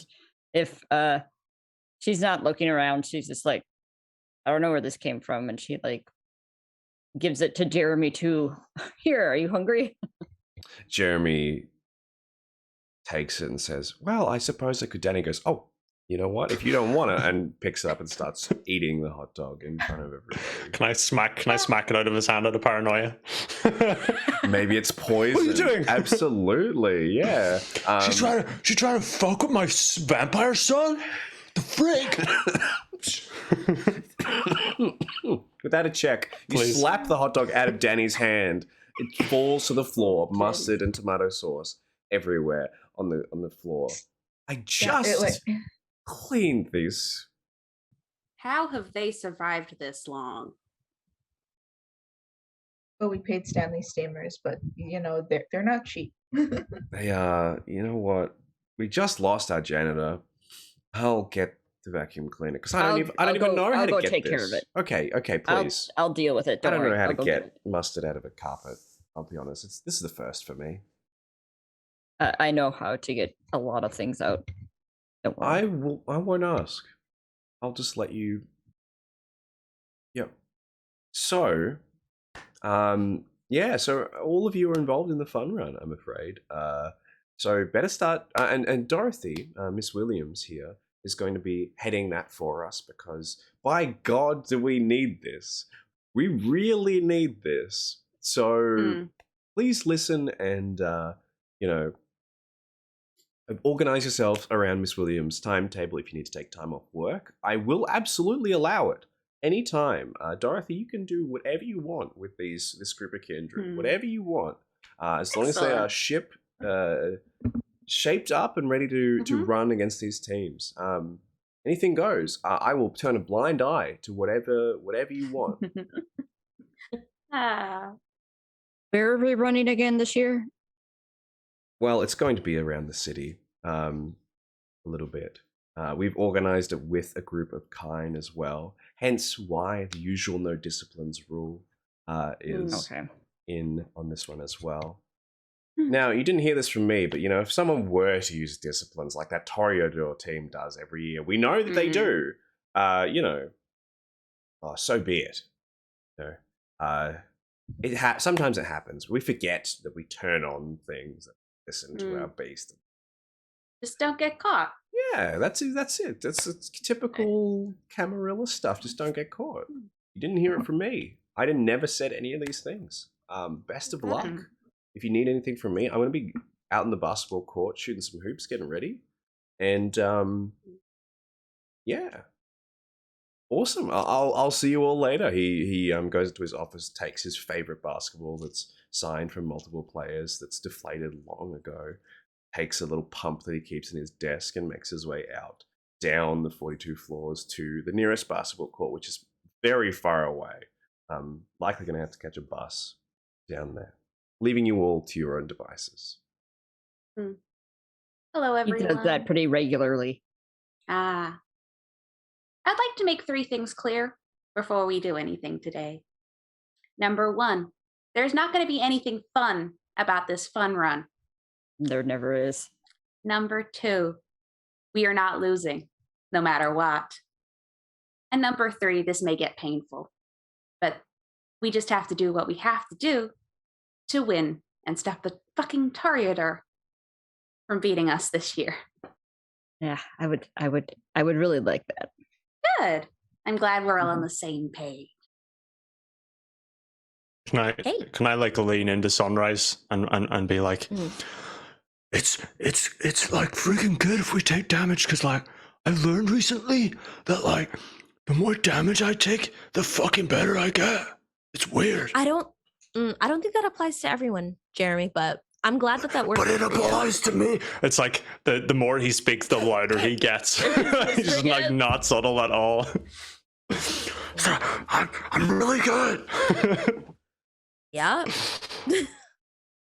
if she's not looking around, she's just like, I don't know where this came from, and she like gives it to Jeremy too. Here, are you hungry? Jeremy takes it and says, "Well, I suppose I could." Danny goes, "Oh, you know what? If you don't want it," and picks it up and starts eating the hot dog in front of everybody. Can I smack it out of his hand out of paranoia? Maybe it's poison. What are you doing? Absolutely, yeah. She's trying to fuck with my vampire son. The frick! Without a check, you Please. slap the hot dog out of Danny's hand. It falls to the floor, mustard and tomato sauce everywhere on the floor. I Yeah, just cleaned these. How have they survived this long? Well, we paid Stanley Stamers, but you know they're not cheap. They are. You know what? We just lost our janitor. I'll get the vacuum cleaner because I don't even know how to go get take this. care of it. Okay, please. I'll deal with it. I Don't don't know worry. how I'll to go get it. mustard out of a carpet. I'll be honest. This is the first for me. I know how to get a lot of things out. Don't worry. I won't ask. I'll just let you. Yep. So, yeah. So all of you are involved in the fun run, I'm afraid. So better start. And Dorothy, Miss Williams here, is going to be heading that for us because, by God, do we need this? We really need this. So please listen and organize yourself around Miss Williams' timetable if you need to take time off work. I will absolutely allow it anytime. Dorothy, you can do whatever you want with this group of kindred. Whatever you want. As long as they are shaped up and ready to run against these teams. Anything goes. I will turn a blind eye to whatever you want. Where are we running again this year? Well, it's going to be around the city a little bit. We've organized it with a group of Kine as well. Hence why the usual no disciplines rule is Okay. in on this one as well. Now, you didn't hear this from me, but, if someone were to use disciplines like that Toreador team does every year, we know that they do, so be it. Sometimes it happens. We forget that we turn on things that listen to our beast. Just don't get caught. Yeah, that's it. It's typical Camarilla stuff. Just don't get caught. You didn't hear it from me. I never said any of these things. Best of luck. If you need anything from me, I'm going to be out in the basketball court shooting some hoops, getting ready. And yeah. Awesome. I'll see you all later. He goes into his office, takes his favorite basketball that's signed from multiple players that's deflated long ago, takes a little pump that he keeps in his desk and makes his way out down the 42 floors to the nearest basketball court, which is very far away. Likely going to have to catch a bus down there, leaving you all to your own devices. Hello, everyone. He does that pretty regularly. I'd like to make 3 things clear before we do anything today. Number 1, there's not going to be anything fun about this fun run. There never is. Number 2, we are not losing, no matter what. And number 3, this may get painful, but we just have to do what we have to do to win and stop the fucking Toreador from beating us this year. Yeah, I would really like that. Good. I'm glad we're all on the same page. Can I like lean into Sunrise and be like, it's like freaking good if we take damage, because like I learned recently that like the more damage I take, the fucking better I get. It's weird. I don't think that applies to everyone, Jeremy, but I'm glad that works. But it applies to me. It's like the more he speaks, the louder he gets. He's just like not subtle at all. So, I'm really good. Yeah.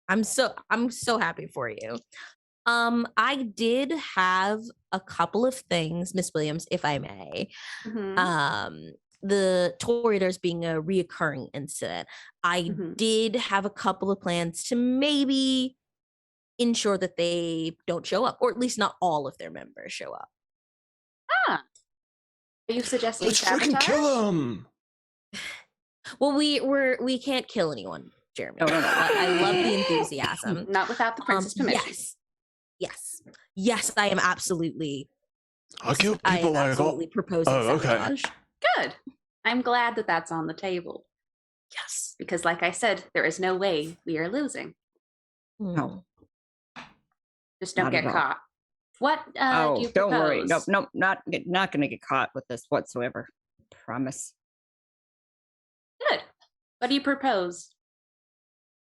I'm so happy for you. I did have a couple of things, Miss Williams, if I may. The Toreadors being a reoccurring incident. I did have a couple of plans to maybe ensure that they don't show up, or at least not all of their members show up. Are you suggesting Let's sabotage? freaking kill them. Well, we can't kill anyone, Jeremy. No. I love the enthusiasm. Not without the prince's permission. Yes. I am absolutely. I'll kill people like absolutely proposing sabotage. Good. I'm glad that that's on the table. Yes, because like I said, there is no way we are losing. No. Just don't Not get at all. caught. What do you propose? Don't worry. No, not going to get caught with this whatsoever. Promise. Good. What do you propose?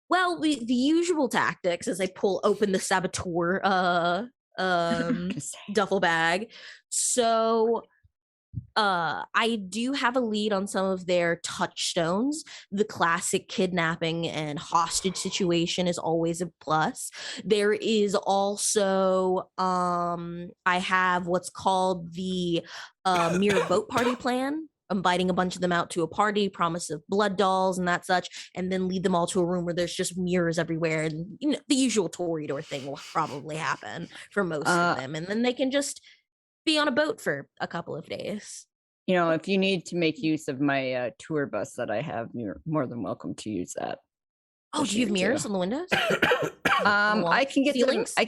Well, the usual tactics is I pull open the saboteur duffel bag. So I do have a lead on some of their touchstones. The classic kidnapping and hostage situation is always a plus. There is also I have what's called the mirror boat party plan. Inviting a bunch of them out to a party, promise of blood dolls and that such, and then lead them all to a room where there's just mirrors everywhere, and the usual Toreador thing will probably happen for most of them, and then they can just be on a boat for a couple of days. If you need to make use of my tour bus that I have, you're more than welcome to use that. Oh, do you have mirrors on the windows? I can get ceilings? I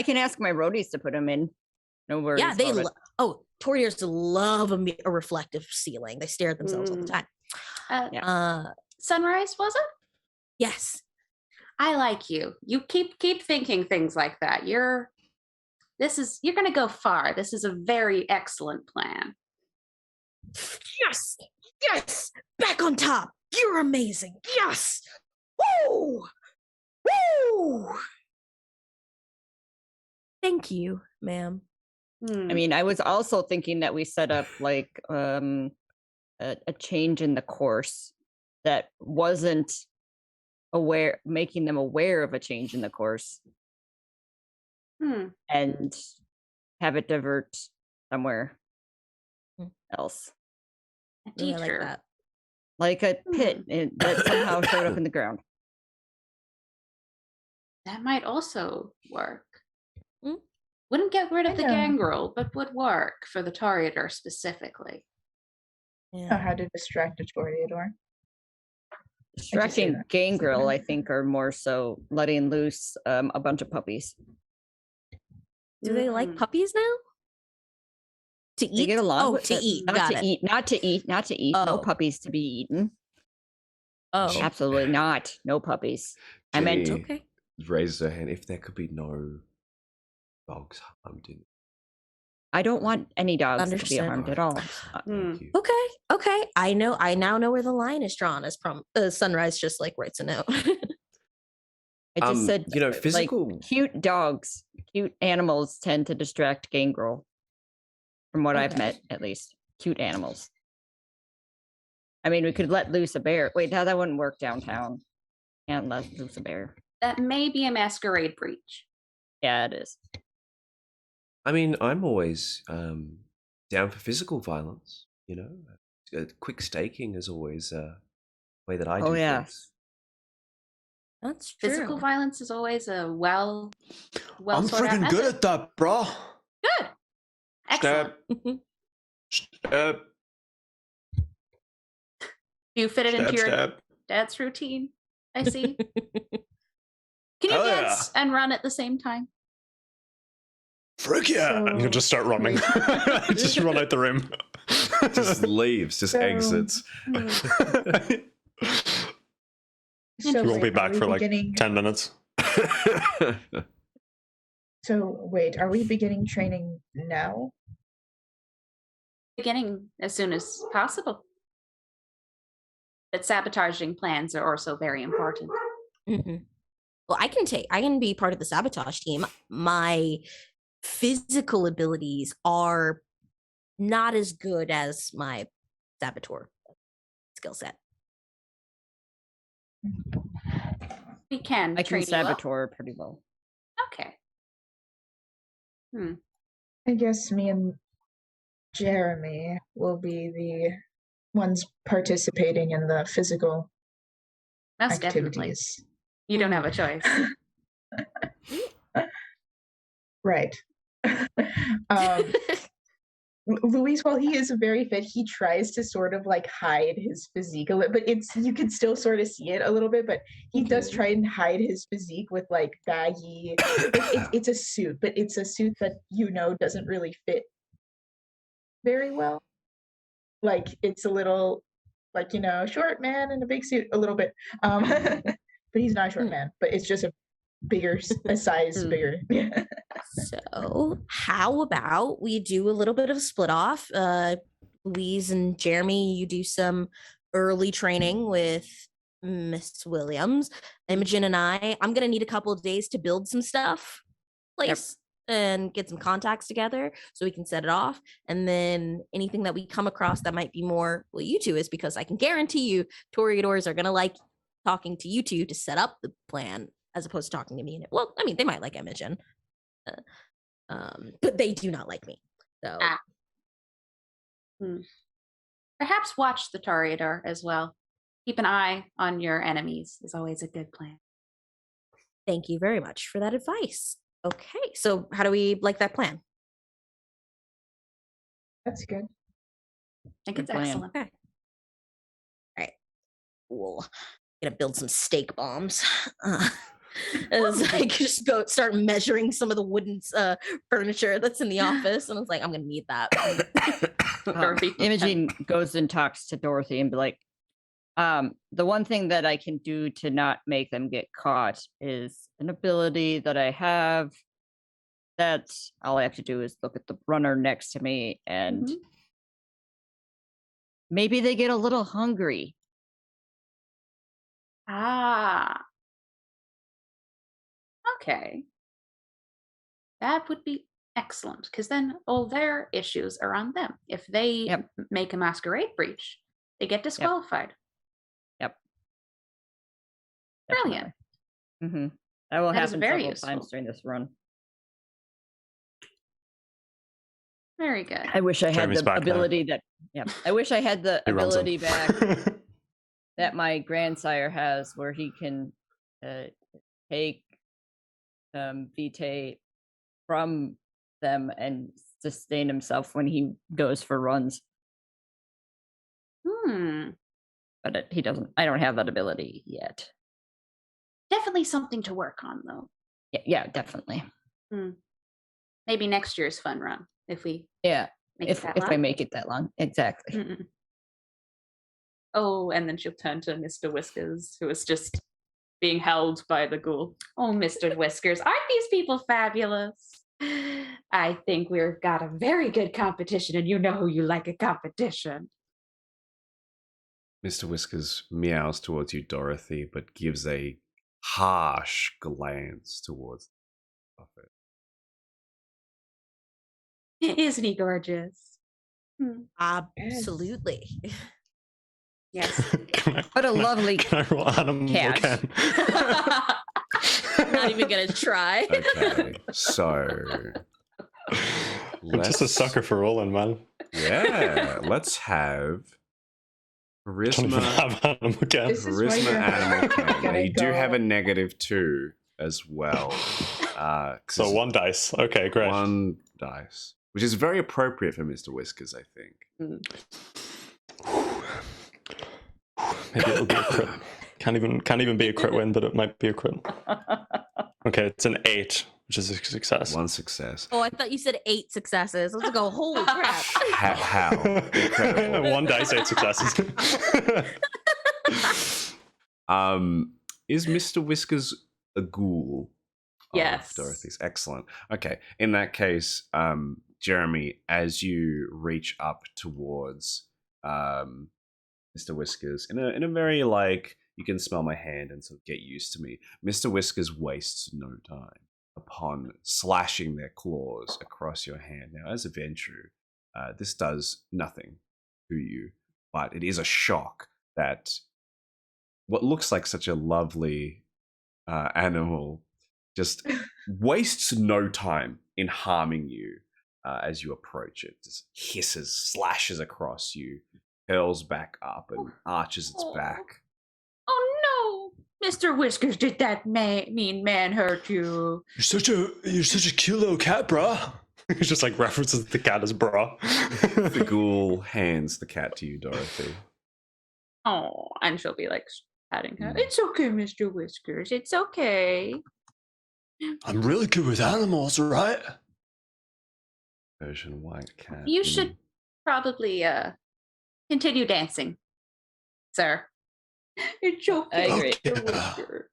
can ask my roadies to put them in. No worries. Yeah, they Toreadors love a reflective ceiling. They stare at themselves all the time. Sunrise, was it? Yes. I like you. You keep thinking things like that. You're going to go far. This is a very excellent plan. Yes, back on top. You're amazing. Yes. Woo. Thank you, ma'am. I mean, I was also thinking that we set up like a change in the course that wasn't making them aware of a change in the course, and have it divert somewhere else. A teacher, yeah, like a pit that somehow showed up in the ground. That might also work. Hmm? Wouldn't get rid of the I know. gangrel, but would work for the Toreador specifically. Yeah. How to distract a Toreador. Distracting that. gangrel, I think, are more so letting loose a bunch of puppies. Do they like puppies now? To They eat? get along Oh, with to it. eat. Not Got to it. eat. Not to eat. Not to eat. No Oh. puppies to be eaten. Oh, Absolutely not. No puppies. I meant Jenny okay. raises her hand. If there could be no dogs harmed in. I don't want any dogs to be Understood. harmed at all. Thank you. Okay. I now know where the line is drawn. As Sunrise just like writes a note. I just said, physical. like, cute dogs, cute animals tend to distract gangrel. From what I've Okay. met, at least, cute animals. I mean, we could let loose a bear. Wait, no, that wouldn't work downtown. Can't let loose a bear. That may be a masquerade breach. Yeah, it is. I mean, I'm always down for physical violence. Quick staking is always a way that I do things. That's true. Physical violence is always a well I'm sorted out freaking good method. at that, bro. Good. Excellent. Stab. You fit it into your Stab. dad's routine. I see. Can you Hell yeah. dance and run at the same time? Frick yeah! And you'll just start running. Just run out the room. Just leaves, just So- exits. You You won't be wait, are back we for like beginning- 10 minutes. So wait, are we beginning training now? Beginning as soon as possible. But sabotaging plans are also very important. Mhm. Well, I can be part of the sabotage team. My physical abilities are not as good as my saboteur skill set. We can I train can you up. saboteur pretty well. Okay. I guess me and Jeremy will be the ones participating in the physical Most definitely. activities. You don't have a choice. Right. Luis, while he is very fit, he tries to sort of like hide his physique a little, but you can still sort of see it a little bit, but he does try and hide his physique with like baggy, it's a suit, but it's a suit that doesn't really fit very well. Like it's a little like, short man in a big suit a little bit. But he's not a short man, but it's just a size bigger. So, how about we do a little bit of a split off? Louise and Jeremy, you do some early training with Miss Williams. Imogen and I'm going to need a couple of days to build some stuff, and get some contacts together so we can set it off. And then anything that we come across that might be more, well, you two is because I can guarantee you Toreadors are going to like talking to you two to set up the plan as opposed to talking to me. Well, I mean, they might like Imogen. But they do not like me. So Perhaps watch the Toreador as well. Keep an eye on your enemies is always a good plan. thank you very much for that advice. Okay, so how do we like that plan? That's good. I think Good it's plan. excellent. Okay. All right. Cool. Gonna build some steak bombs. As I just start measuring some of the wooden furniture that's in the office, and I was like, I'm gonna need that. Dorothy. Imogen goes and talks to Dorothy and be like, the one thing that I can do to not make them get caught is an ability that I have that all I have to do is look at the runner next to me and Mhm. maybe they get a little hungry. Ah. Okay. That would be excellent because then all their issues are on them. If they Yep. make a masquerade breach, they get disqualified. Yep. Brilliant. Mm-hmm. That will That is happen very several useful. times during this run. Very good. I wish I had Jeremy's the back now. ability that. Yeah, I wish I had the He runs them. ability back that my grandsire has, where he can take Vitae from them and sustain himself when he goes for runs. But he doesn't. I don't have that ability yet. Definitely something to work on, though. Yeah, definitely. Maybe next year's fun run if we Yeah, make if it that I long. make it that long, exactly. Mm-mm. Oh, and then she'll turn to Mr. Whiskers, who is just being held by the ghoul. Oh, Mr. Whiskers, aren't these people fabulous? I think we've got a very good competition, and you know who you like a competition. Mr. Whiskers meows towards you, Dorothy, but gives a harsh glance towards the office. Isn't he gorgeous? Absolutely. Yes. What a lovely Can I roll animal cat. again? Not even gonna try. Okay, so I'm just a sucker for rolling, man. Yeah, let's have Don't even charisma. have animal again. This is why Charisma you're animal can. Now gonna you do have a go- -2 as well. So 1 dice. Okay, great. 1 dice, which is very appropriate for Mr. Whiskers, I think. Maybe it'll be a crit. Can't even be a crit win, but it might be a crit. Okay, it's an 8, which is a success. 1 success. Oh, I thought you said 8 successes. Let's go. Holy crap. How? Incredible. 1 dice, 8 successes. Is Mr. Whiskers a ghoul? Yes. Dorothy's. Excellent. Okay. In that case, Jeremy, as you reach up towards Mr. Whiskers in a very like, you can smell my hand and sort of get used to me. Mr. Whiskers wastes no time upon slashing their claws across your hand. Now, as a Ventrue, this does nothing to you, but it is a shock that what looks like such a lovely animal just wastes no time in harming you as you approach it. Just hisses, slashes across you, curls back up, and arches its back. Oh no, Mr. Whiskers, did that mean man hurt you? You're such a cute little cat, brah. He just like references the cat as bra. The ghoul hands the cat to you, Dorothy. Oh, and she'll be like patting her. It's okay, Mr. Whiskers. It's okay. I'm really good with animals, right? Persian white cat. You should probably continue dancing, sir. It's okay. I agree. Mr. Whiskers.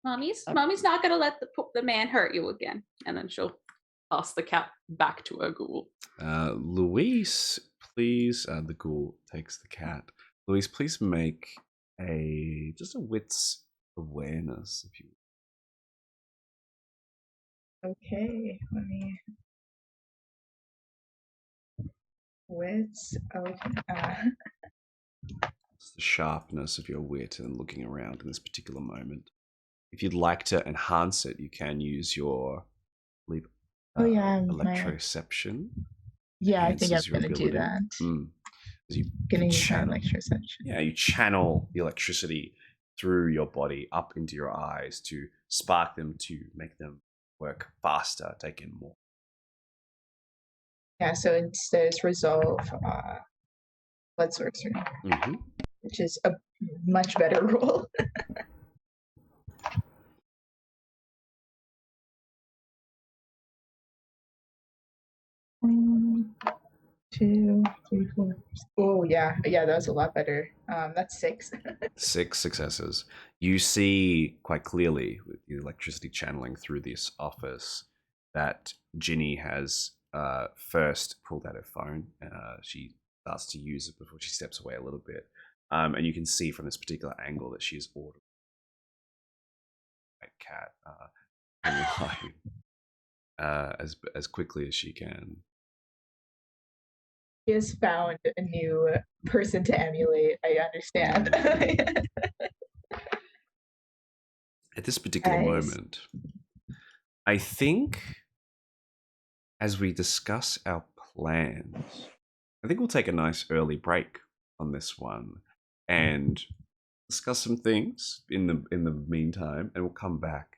Mommy's not gonna let the man hurt you again. And then she'll toss the cat back to her ghoul. Luis, please. The ghoul takes the cat. Luis, please make just a wits awareness, if you. Okay, let me. Wits. Okay. It's the sharpness of your wit and looking around in this particular moment. If you'd like to enhance it, you can use your Oh yeah, electroception. Yeah, I think I'm Enhances your gonna do ability. that. You Gonna use my channel- electroception. Yeah, you channel the electricity through your body up into your eyes to spark them, to make them work faster, take in more. Yeah, so it says resolve blood sorcery, Mm-hmm. which is a much better roll. One, 2, 3, 4. Oh yeah, that was a lot better. That's 6. 6 successes. You see quite clearly with the electricity channeling through this office that Ginny has first pulled out her phone. She starts to use it before she steps away a little bit. And you can see from this particular angle that she's ordered a cat online as quickly as she can. He has found a new person to emulate. I understand. At this particular Nice. moment, I think as we discuss our plans, I think we'll take a nice early break on this one and discuss some things in the meantime, and we'll come back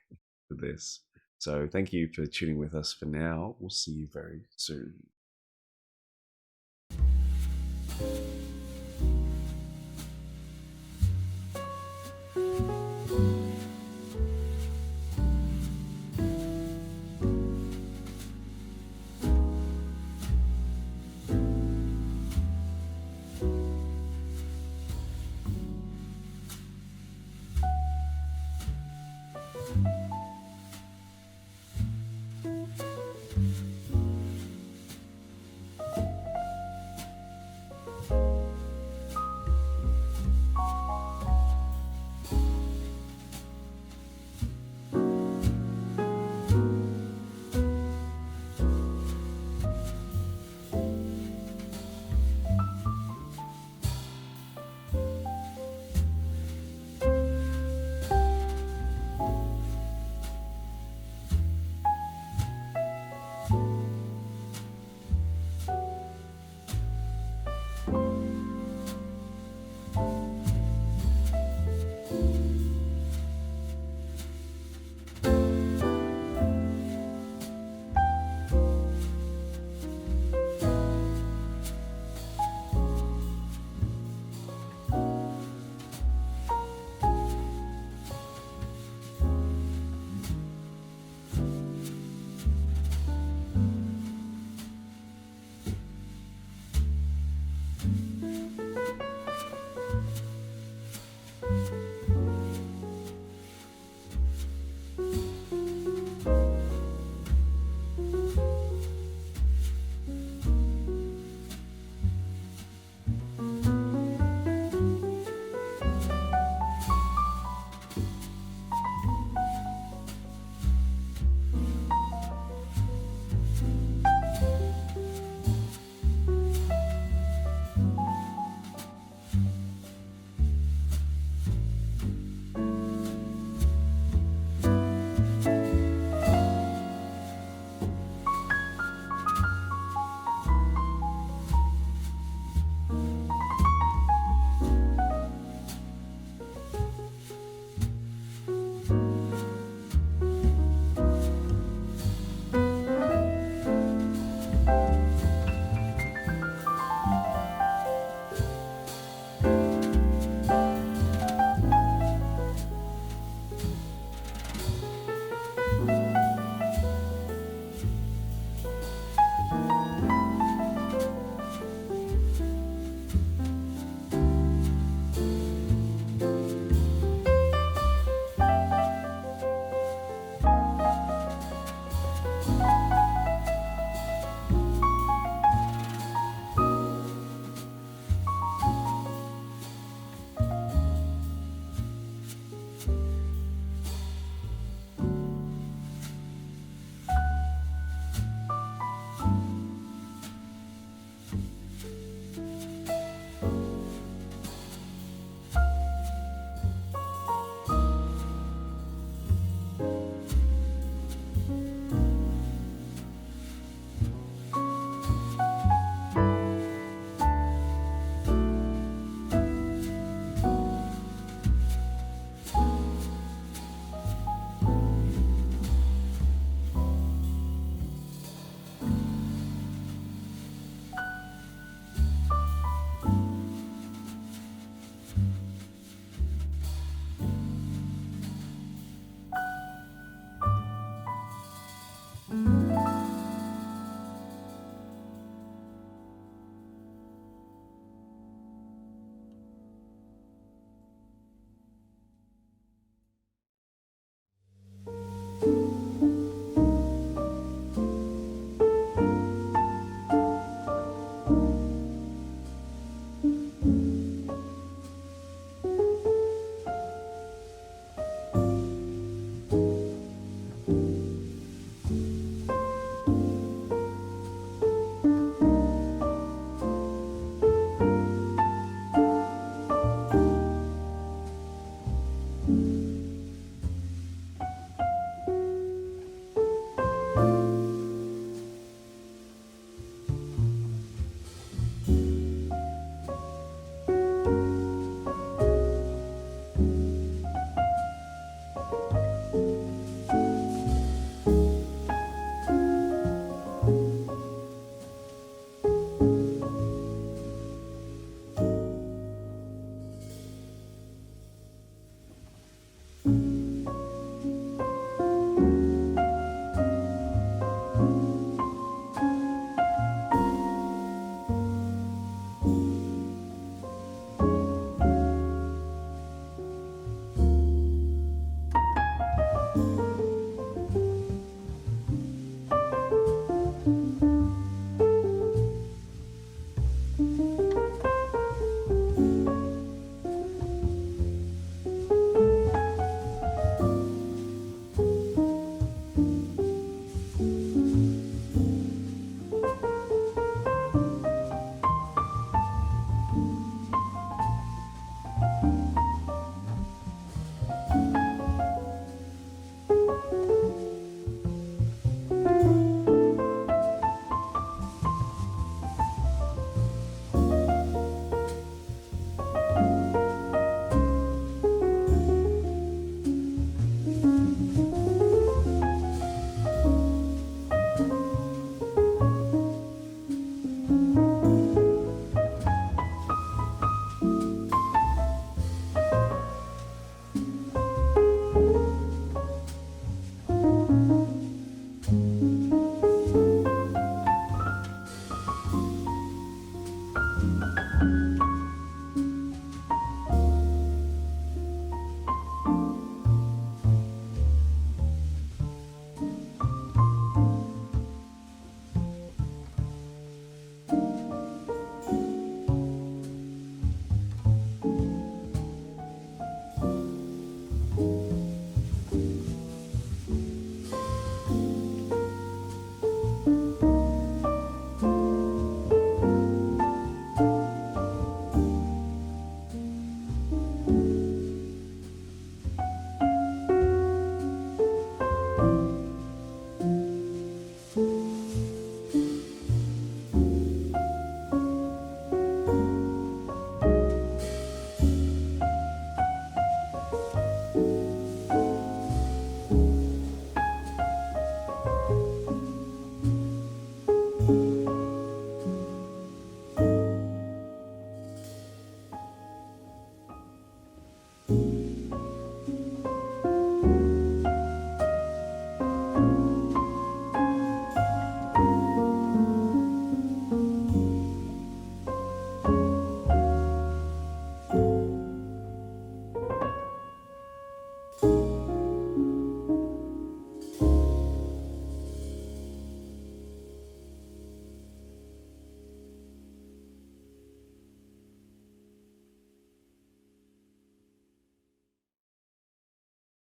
for this. So thank you for tuning with us for now. We'll see you very soon.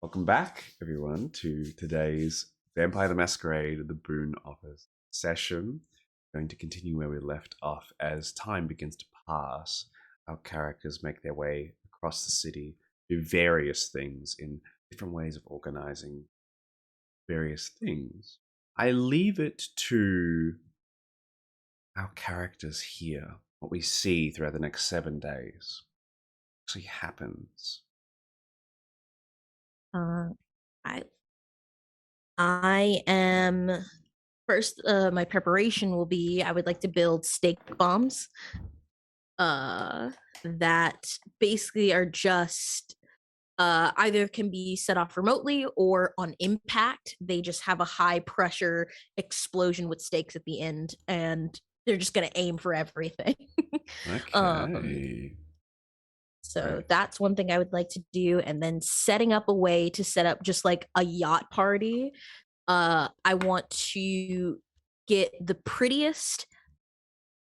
Welcome back, everyone, to today's Vampire the Masquerade, the Boon Office session. Going to continue where we left off. As time begins to pass, our characters make their way across the city, do various things in different ways of organizing various things. I leave it to our characters here, what we see throughout the next 7 days actually happens. I am first. My preparation will be I would like to build stake bombs. That basically are just either can be set off remotely or on impact. They just have a high pressure explosion with stakes at the end, and they're just gonna aim for everything. Okay. So Right. that's one thing I would like to do. And then setting up a way to set up just like a yacht party. I want to get the prettiest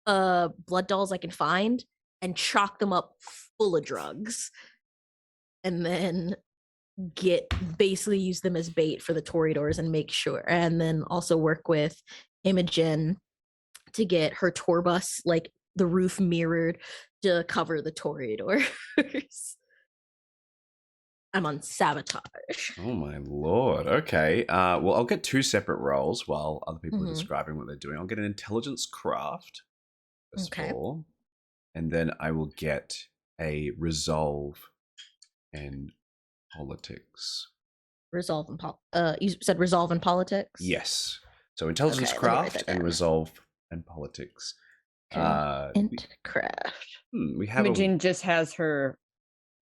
blood dolls I can find and chalk them up full of drugs. And then basically use them as bait for the Toreadors and make sure. And then also work with Imogen to get her tour bus, like the roof mirrored to cover the Toreadors. I'm on sabotage. Oh my lord. Okay. Well, I'll get 2 separate roles while other people are describing what they're doing. I'll get an intelligence craft first of all, and then I will get a resolve and politics. Resolve and you said resolve and politics? Yes. So intelligence Okay, let me write craft that and down. resolve and politics. Int craft. We have Imogen just has her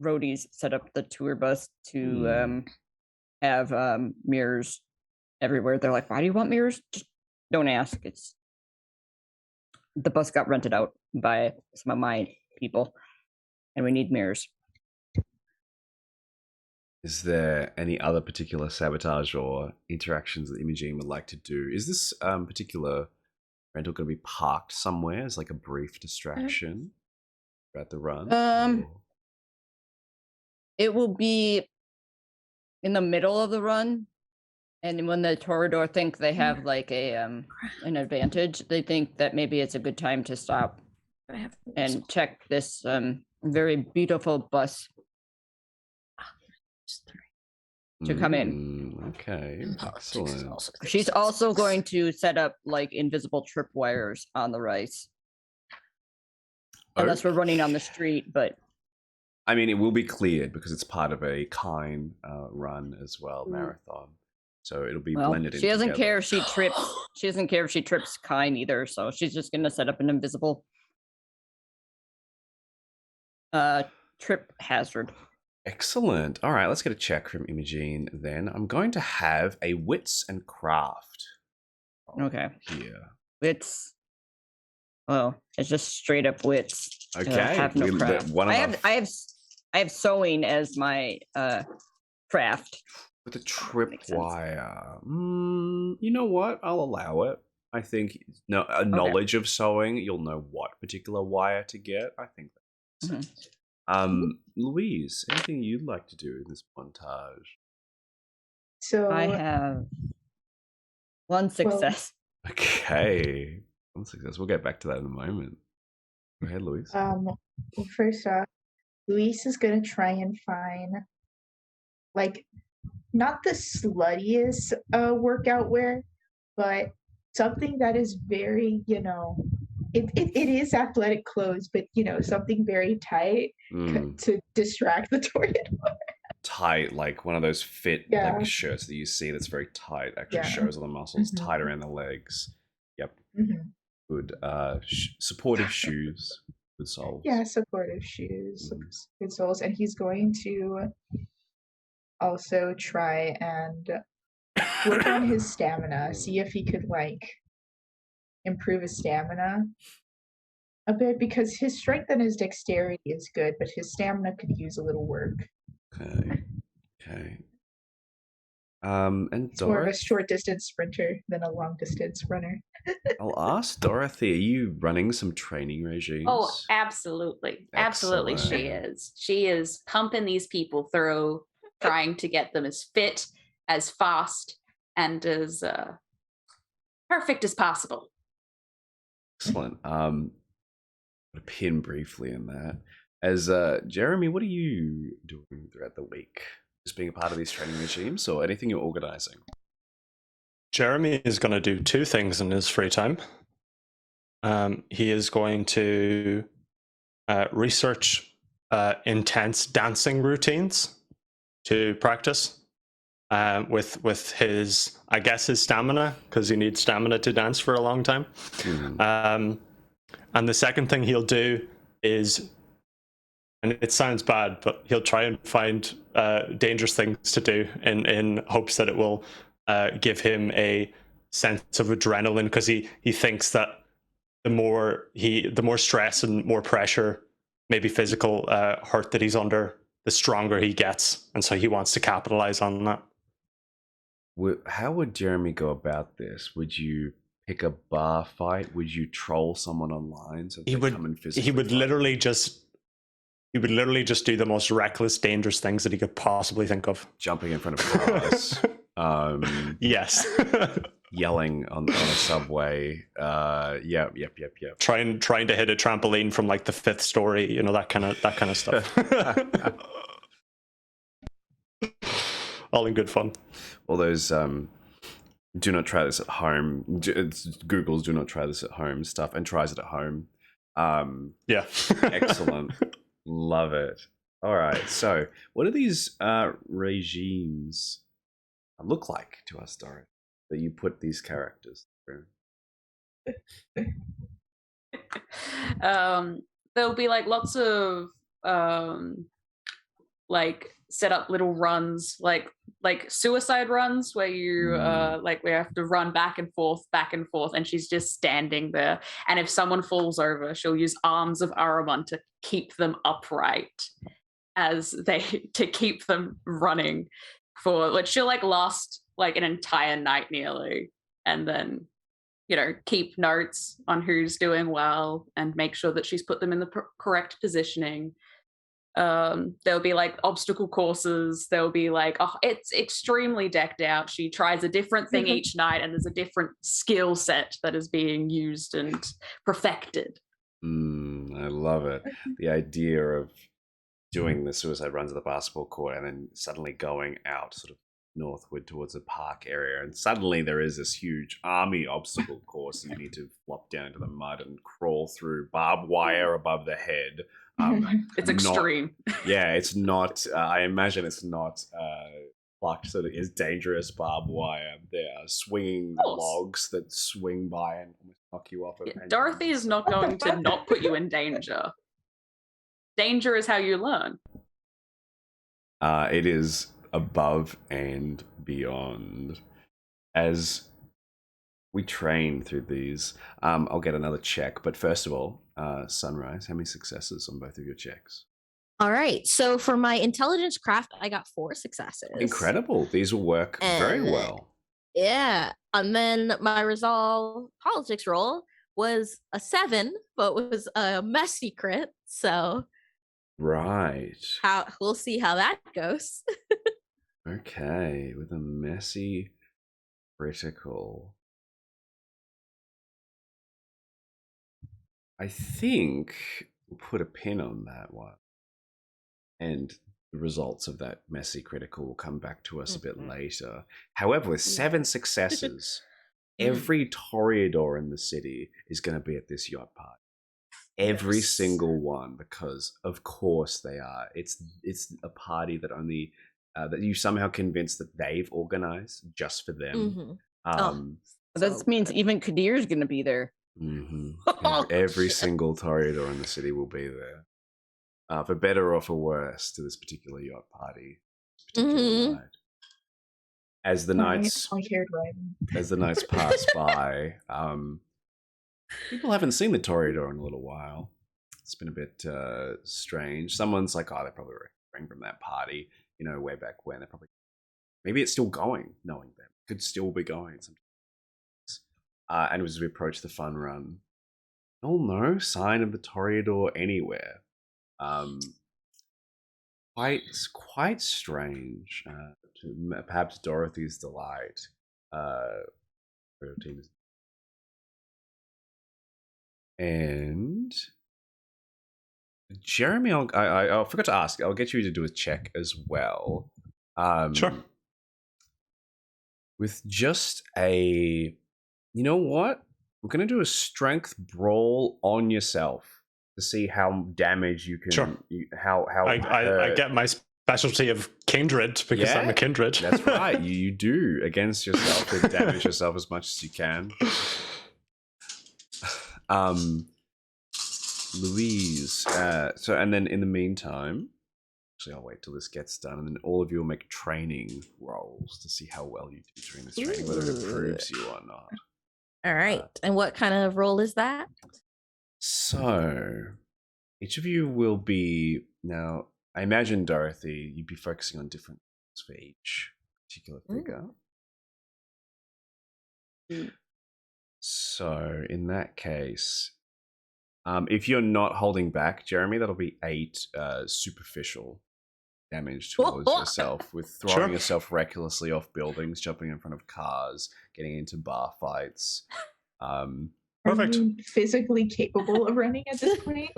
roadies set up the tour bus to have mirrors everywhere. They're like, why do you want mirrors? Just don't ask. It's the bus got rented out by some of my people, and we need mirrors. Is there any other particular sabotage or interactions that Imogen would like to do? Is this particular rental going to be parked somewhere as like a brief distraction throughout the run? It will be in the middle of the run, and when the Toreador think they have like a an advantage, they think that maybe it's a good time to stop and check this very beautiful bus to come in. Okay, excellent. She's also going to set up like invisible tripwires on the rice. Unless we're running on the street, but I mean, it will be cleared because it's part of a Kine run as well, marathon. So it'll be blended in. She doesn't care if she trips. She doesn't care if she trips Kine either. So she's just going to set up an invisible trip hazard. Excellent. All right, let's get a check from Imogen then. I'm going to have a wits and craft. Okay. Here. Wits. Well, it's just straight up wits. Okay. I have no craft. I have sewing as my craft. With a tripwire. You know what? I'll allow it. I think knowledge of sewing, you'll know what particular wire to get. I think that makes sense. Louise, anything you'd like to do in this montage? So I have 1 success. Okay. 1 success. We'll get back to that in a moment. Go ahead, Louise. Well, first off, Luis is gonna try and find like not the sluttiest workout wear, but something that is very, it is athletic clothes, but something very tight to distract the Toreador. Tight, like one of those fit like shirts that you see that's very tight, actually shows all the muscles, tight around the legs. Yep. Good. Supportive shoes. Good soles. Yeah, supportive shoes, good soles. And he's going to also try and work on his stamina, see if he could improve his stamina a bit, because his strength and his dexterity is good, but his stamina could use a little work. Okay. And He's more of a short distance sprinter than a long distance runner. I'll ask Dorothy, are you running some training regimes? Oh, absolutely. Absolutely she is. She is pumping these people through trying to get them as fit, as fast, and as perfect as possible. Excellent. Put a pin briefly in that. As Jeremy, what are you doing throughout the week? Just being a part of these training regimes or anything you're organizing? Jeremy is going to do two things in his free time. He is going to research intense dancing routines to practice with his, I guess, his stamina, because you need stamina to dance for a long time. And the second thing he'll do is, and it sounds bad, but he'll try and find dangerous things to do in hopes that it will give him a sense of adrenaline, because he thinks that the more stress and more pressure, maybe physical hurt that he's under, the stronger he gets, and so he wants to capitalize on that. How would Jeremy go about this? Would you pick a bar fight? Would you troll someone online so they come and physically he would fight? literally just do the most reckless, dangerous things that he could possibly think of. Jumping in front of cars. Yes. Yelling on a subway. Yep. Trying to hit a trampoline from like the 5th story, you know, that kind of stuff. All in good fun. All those do not try this at home. Google's do not try this at home stuff, and tries it at home. Yeah. Excellent. Love it. All right. So what do these regimes look like to us, Dorothy, that you put these characters through? There'll be like lots of like set up little runs, like suicide runs where you like we have to run back and forth, and she's just standing there. And if someone falls over, she'll use arms of Araman to keep them upright to keep them running for like she'll like last like an entire night nearly, and then keep notes on who's doing well and make sure that she's put them in the correct positioning. There'll be like obstacle courses. There'll be like, it's extremely decked out. She tries a different thing each night, and there's a different skill set that is being used and perfected. I love it. The idea of doing the suicide runs at the basketball court and then suddenly going out sort of northward towards a park area, and suddenly there is this huge army obstacle course and you need to flop down to the mud and crawl through barbed wire above the head. It's extreme. It's not I imagine it's not plucked so that it's dangerous barbed wire. There are swinging logs that swing by and almost knock you off. Dorothy is not going to not put you in danger. Danger is how you learn. It is above and beyond. As we train through these, I'll get another check. But first of all, Sunrise, how many successes on both of your checks? All right. So for my intelligence craft, I got 4 successes. Incredible. These will work very well. Yeah. And then my resolve politics roll was a 7, but was a messy crit. So right. We'll see how that goes. Okay, with a messy critical. I think we'll put a pin on that one. And the results of that messy critical will come back to us a bit later. However, with 7 successes, every Toreador in the city is going to be at this yacht party. Every single one, because of course they are. It's a party that only that you somehow convinced that they've organized just for them. That means even Kadir's going to be there. Every single Toreador in the city will be there, for better or for worse, to this particular yacht party. Night. As the nights pass by, people haven't seen the Toreador in a little while. It's been a bit strange. Someone's like, "Oh, they're probably recovering from that party, way back when." They're probably, maybe it's still going. Knowing them, it could still be going. And as we approach the fun run, no sign of the Toreador anywhere. quite strange. To perhaps Dorothy's delight. Routines. And Jeremy, I forgot to ask. I'll get you to do a check as well. Sure. With just a, you know what? We're gonna do a strength brawl on yourself to see how damage you can. Sure. How I get my specialty of kindred because I'm a kindred. That's right. You do against yourself to damage yourself as much as you can. Louise. So, and then in the meantime, actually, I'll wait till this gets done, and then all of you will make training rolls to see how well you do during this training, whether it improves you or not. All right. And what kind of role is that? So, each of you will be now. I imagine Dorothy, you'd be focusing on different things for each particular figure. So, in that case, if you're not holding back, Jeremy, that'll be 8 superficial damage towards yourself with throwing yourself recklessly off buildings, jumping in front of cars, getting into bar fights. Perfect. Are you physically capable of running at this point?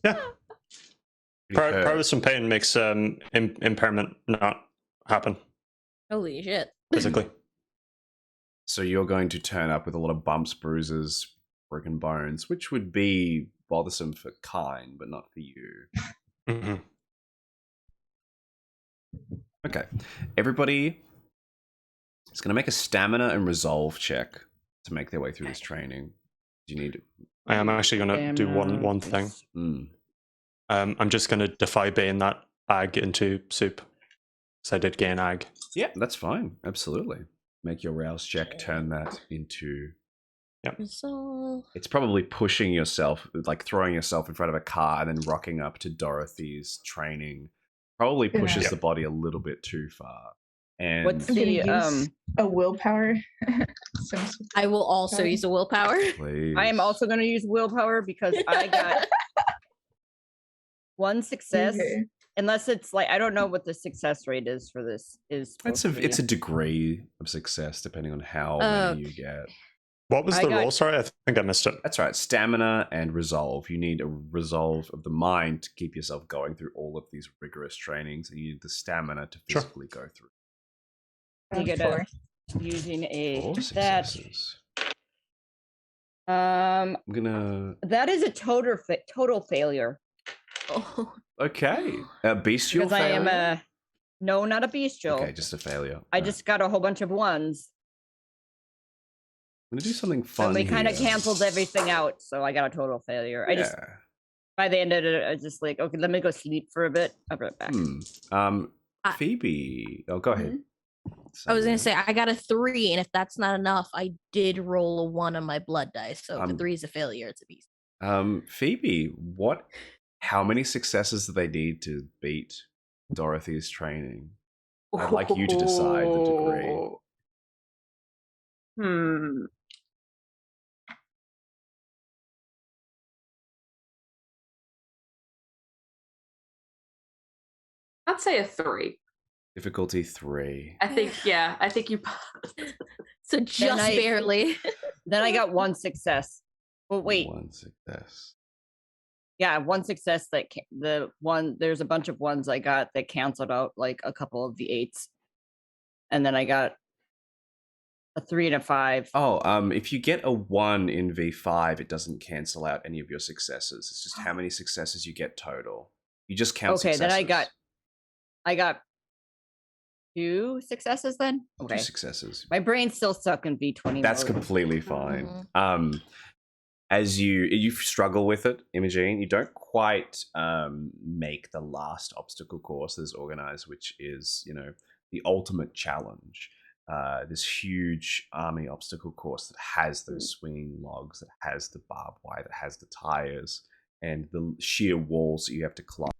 Yeah. Probably some pain makes impairment not happen Holy shit. physically. So you're going to turn up with a lot of bumps, bruises, broken bones, which would be bothersome for Kine, but not for you. Mm-hmm. Okay. Everybody is going to make a stamina and resolve check to make their way through this training. Do you need... I am actually going to do one thing. I'm just going to defy Bane that ag into soup. So I did gain ag. Yeah, that's fine. Absolutely. Make your rouse check, turn that into... So It's probably pushing yourself, like throwing yourself in front of a car and then rocking up to Dorothy's training. Probably pushes the body a little bit too far. And What's I'm gonna the use a willpower. I will also use a willpower. please. I am also going to use willpower because I got one success. Okay. Unless it's like, I don't know what the success rate is for this. It's a degree of success depending on how many you get. What was the roll? Sorry, I think I missed it. That's right. Stamina and resolve. You need a resolve of the mind to keep yourself going through all of these rigorous trainings, and you need the stamina to physically go through. You get a, using a 4 that. successes. I'm gonna. That is a total failure. Oh. Okay, a bestial Because I failure? am no, not a bestial. Okay, just a failure. I just got a whole bunch of ones. I'm gonna do something fun. So we kind of here. canceled everything out, so I got a total failure. I just by the end of it, I was just like, okay, let me go sleep for a bit. I'll be right back. Phoebe. Oh, go ahead. I was gonna say I got a 3, and if that's not enough, I did roll a 1 on my blood dice. So if a 3 is a failure, it's a beast. Phoebe, how many successes do they need to beat Dorothy's training? I'd like you to decide the degree. I'd say a 3. Difficulty 3. I think you So just barely. Then I got 1 success. Well, wait. 1 success. Yeah, 1 success. There's a bunch of ones I got that canceled out like a couple of the 8s, and then I got a 3 and a 5. Oh, if you get a 1 in V5, it doesn't cancel out any of your successes. It's just how many successes you get total. You just count. Okay, successes. then I got 2 successes. Then 2 successes. My brain's still stuck in V20. That's mode. completely fine. As you struggle with it, Imogene, you don't quite make the last obstacle course as organized, which is, the ultimate challenge. This huge army obstacle course that has those swinging logs, that has the barbed wire, that has the tires, and the sheer walls that you have to climb.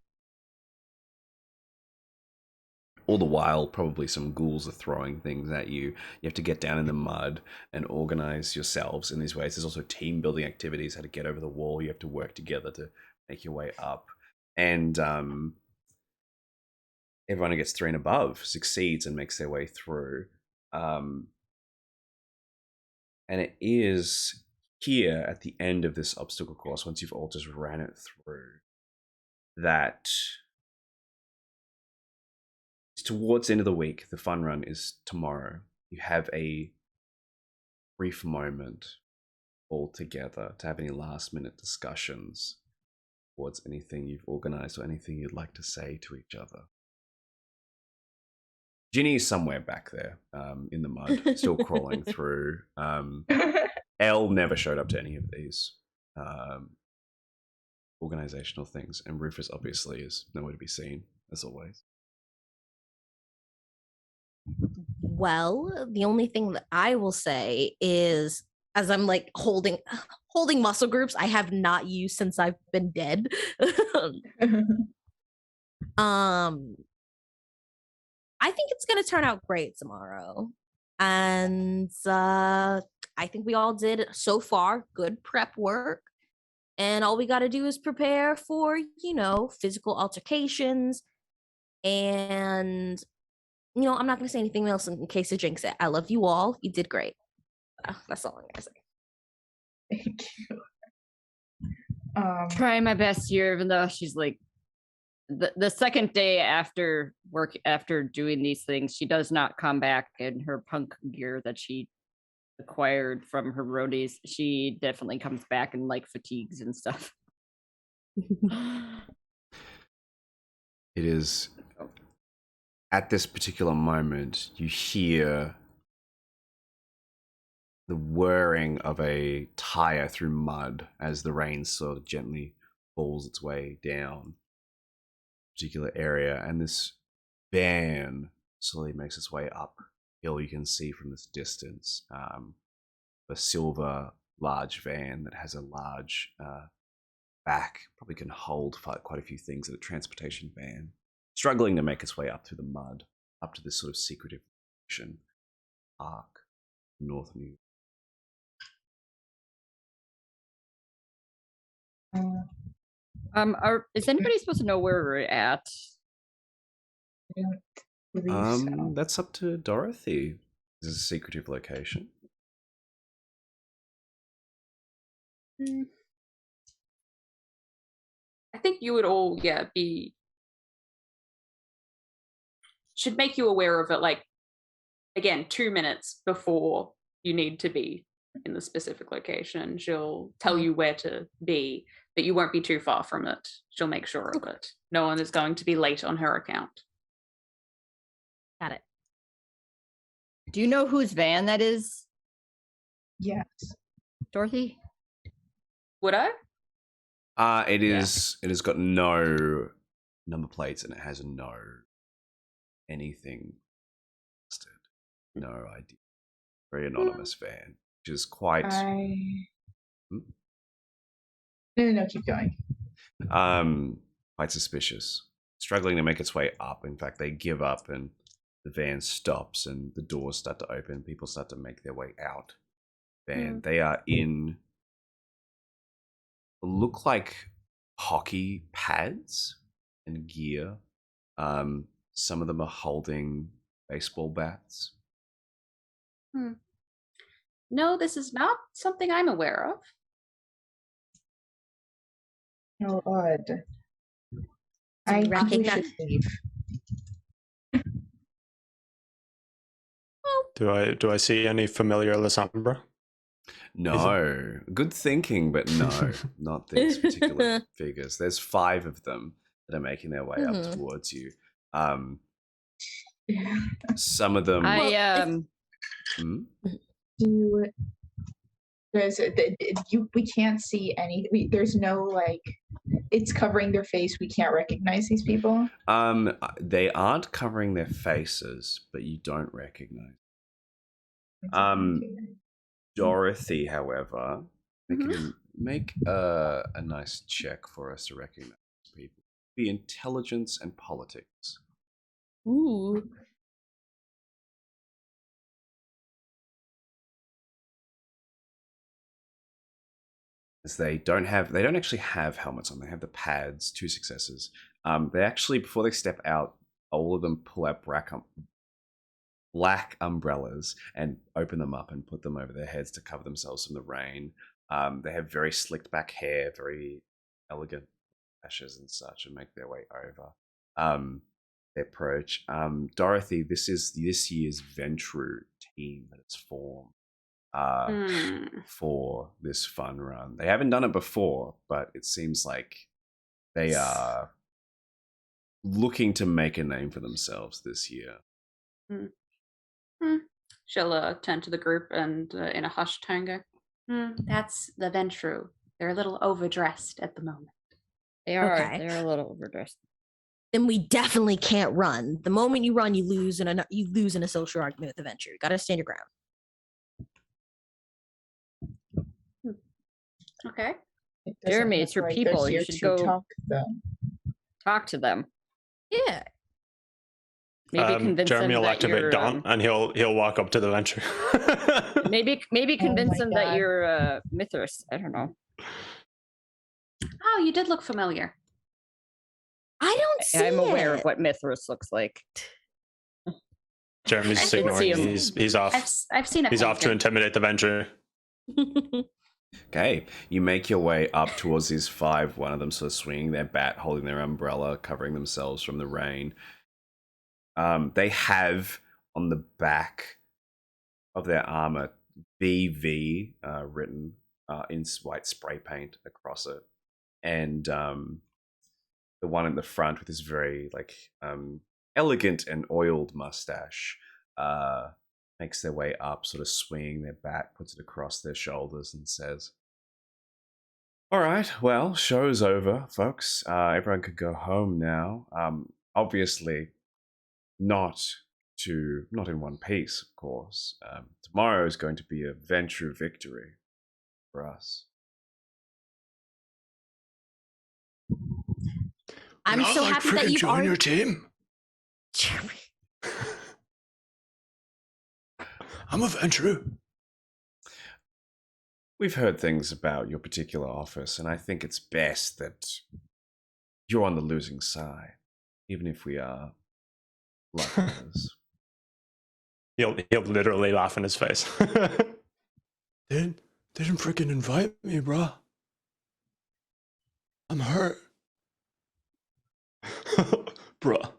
All the while, probably some ghouls are throwing things at you. You have to get down in the mud and organize yourselves in these ways. There's also team building activities, how to get over the wall. You have to work together to make your way up. and everyone who gets 3 and above succeeds and makes their way through. And it is here at the end of this obstacle course, once you've all just ran it through, that towards the end of the week, the fun run is tomorrow. You have a brief moment all together to have any last minute discussions towards anything you've organized or anything you'd like to say to each other. Ginny's somewhere back there in the mud, still crawling through. Elle never showed up to any of these organizational things, and Rufus obviously is nowhere to be seen, as always. Well, the only thing that I will say is, as I'm like holding muscle groups I have not used since I've been dead. I think it's gonna turn out great tomorrow. And I think we all did so far good prep work. And all we gotta do is prepare for, physical altercations. And I'm not gonna say anything else in case I jinx it. I love you all. You did great. That's all I'm gonna say. Thank you. Trying my best here, even though she's like the second day after work, after doing these things, she does not come back in her punk gear that she acquired from her roadies. She definitely comes back in like fatigues and stuff. It is at this particular moment you hear the whirring of a tire through mud as the rain sort of gently falls its way down a particular area, and this van slowly makes its way up hill. You can see from this distance a silver large van that has a large back, probably can hold quite a few things, at a transportation van, struggling to make its way up through the mud up to this sort of secretive location, park, North New York. Is anybody supposed to know where we're at? I don't believe so. That's up to Dorothy. This is a secretive location. I think you would all, should make you aware of it, like, again, 2 minutes before you need to be in the specific location. She'll tell you where to be, but you won't be too far from it. She'll make sure of it. No one is going to be late on her account. Got it. Do you know whose van that is, Yes. Dorothy? Would I? It is. It has got no number plates and it has no anything listed. No idea. Very anonymous van, which is quite. No, keep going. Quite suspicious. Struggling to make its way up. In fact, they give up and the van stops and the doors start to open. People start to make their way out. Van. They are in look like hockey pads and gear. Some of them are holding baseball bats. No, this is not something I'm aware of. How odd. I think we should leave. Do I see any familiar Lysambra? No. Good thinking, but no, not these particular figures. There's 5 of them that are making their way up towards you. Some of them. We can't see any. There's no like. It's covering their face. We can't recognize these people. They aren't covering their faces, but you don't recognize. Dorothy, however, can make a nice check for us to recognize people. Be intelligence and politics. Ooh. as they don't actually have helmets on. They have the pads, 2 successes. They actually, before they step out, all of them pull out black umbrellas and open them up and put them over their heads to cover themselves from the rain. They have very slicked back hair, very elegant lashes and such, and make their way over. They approach. Dorothy, this is this year's Ventru team that it's formed for this fun run. They haven't done it before, but it seems like they are looking to make a name for themselves this year. She'll turn to the group and in a hushed tone go, that's the Ventru. They're a little overdressed at the moment. They are. Okay. They're a little overdressed. Then we definitely can't run. The moment you run, you lose in a social argument with the venture. You gotta stand your ground. Okay. It doesn't Jeremy, look it's your like people. they're You here should to go talk to them. talk to them. Yeah. Maybe convince Jeremy them will that activate you're. Dawn, and he'll walk up to the venture. Maybe convince my them that God. you're Mithras. I don't know. Oh, you did look familiar. I don't see I'm aware it. of what Mithras looks like. Jeremy's just I didn't see ignoring. him. He's off. I've seen it. He's off to intimidate the venture. Okay, you make your way up towards these 5, one of them sort of swinging their bat, holding their umbrella, covering themselves from the rain. They have on the back of their armor BV written in white spray paint across it. And the one in the front with his very elegant and oiled mustache makes their way up, sort of swinging their bat, puts it across their shoulders and says, all right, well, show's over, folks. Everyone could go home now. Obviously, not in one piece, of course. Tomorrow is going to be a venture victory for us. I'm so happy that you've already. your team. Jeremy. I'm a venture. We've heard things about your particular office, and I think it's best that you're on the losing side, even if we are like others. He'll literally laugh in his face. They didn't freaking invite me, bruh. I'm hurt. Bruh.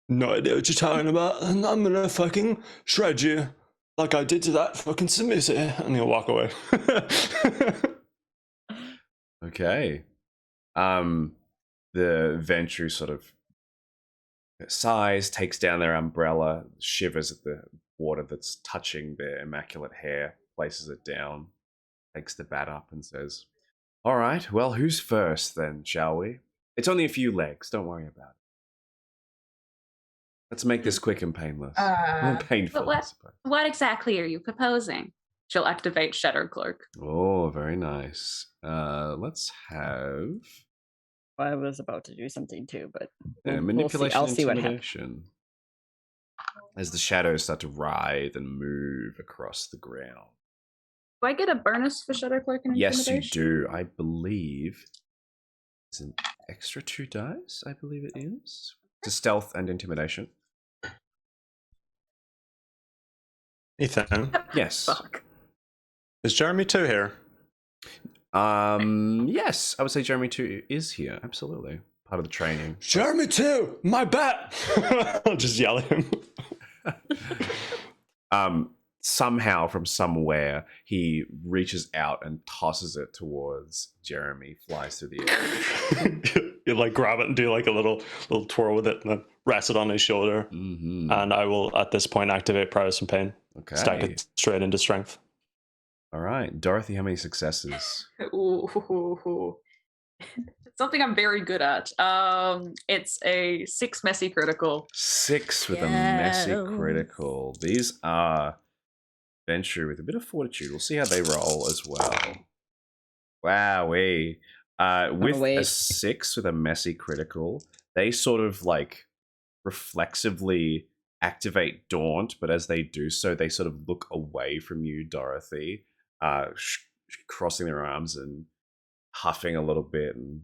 No idea what you're talking about, and I'm gonna fucking shred you like I did to that fucking submissive. And he'll walk away. Okay. The Ventru sort of sighs, takes down their umbrella, shivers at the water that's touching their immaculate hair, places it down, takes the bat up and says, all right, well, who's first then, shall we? It's only a few legs, don't worry about it. Let's make this quick and painless. Painful, but I suppose. What exactly are you proposing? She'll activate Shadow Cloak. Oh, very nice. Let's have I was about to do something too, but manipulation, I'll see what happens. intimidation. As the shadows start to writhe and move across the ground. Do I get a bonus for Shadow Cloak and Yes, you Intimidation? do. I believe it's an extra 2 dice, I believe it is. To stealth and intimidation. Ethan, Yes. Fuck. is Jeremy 2 here? Yes, I would say Jeremy 2 is here. Absolutely. Part of the training. Jeremy 2, my bat! I'll just yell at him. Somehow from somewhere he reaches out and tosses it towards Jeremy, flies through the air. You like grab it and do like a little twirl with it and then rest it on his shoulder. Mm-hmm. And I will at this point activate Prowess and Pain. Okay. Stack it straight into strength. All right. Dorothy, how many successes? Ooh. Something I'm very good at. It's a 6 messy critical. 6 with a messy Yes. critical. These are Venture with a bit of fortitude. We'll see how they roll as well. Wowee. With a wait. 6 with a messy critical, they sort of like reflexively activate Daunt, but as they do so, they sort of look away from you, Dorothy, crossing their arms and huffing a little bit, and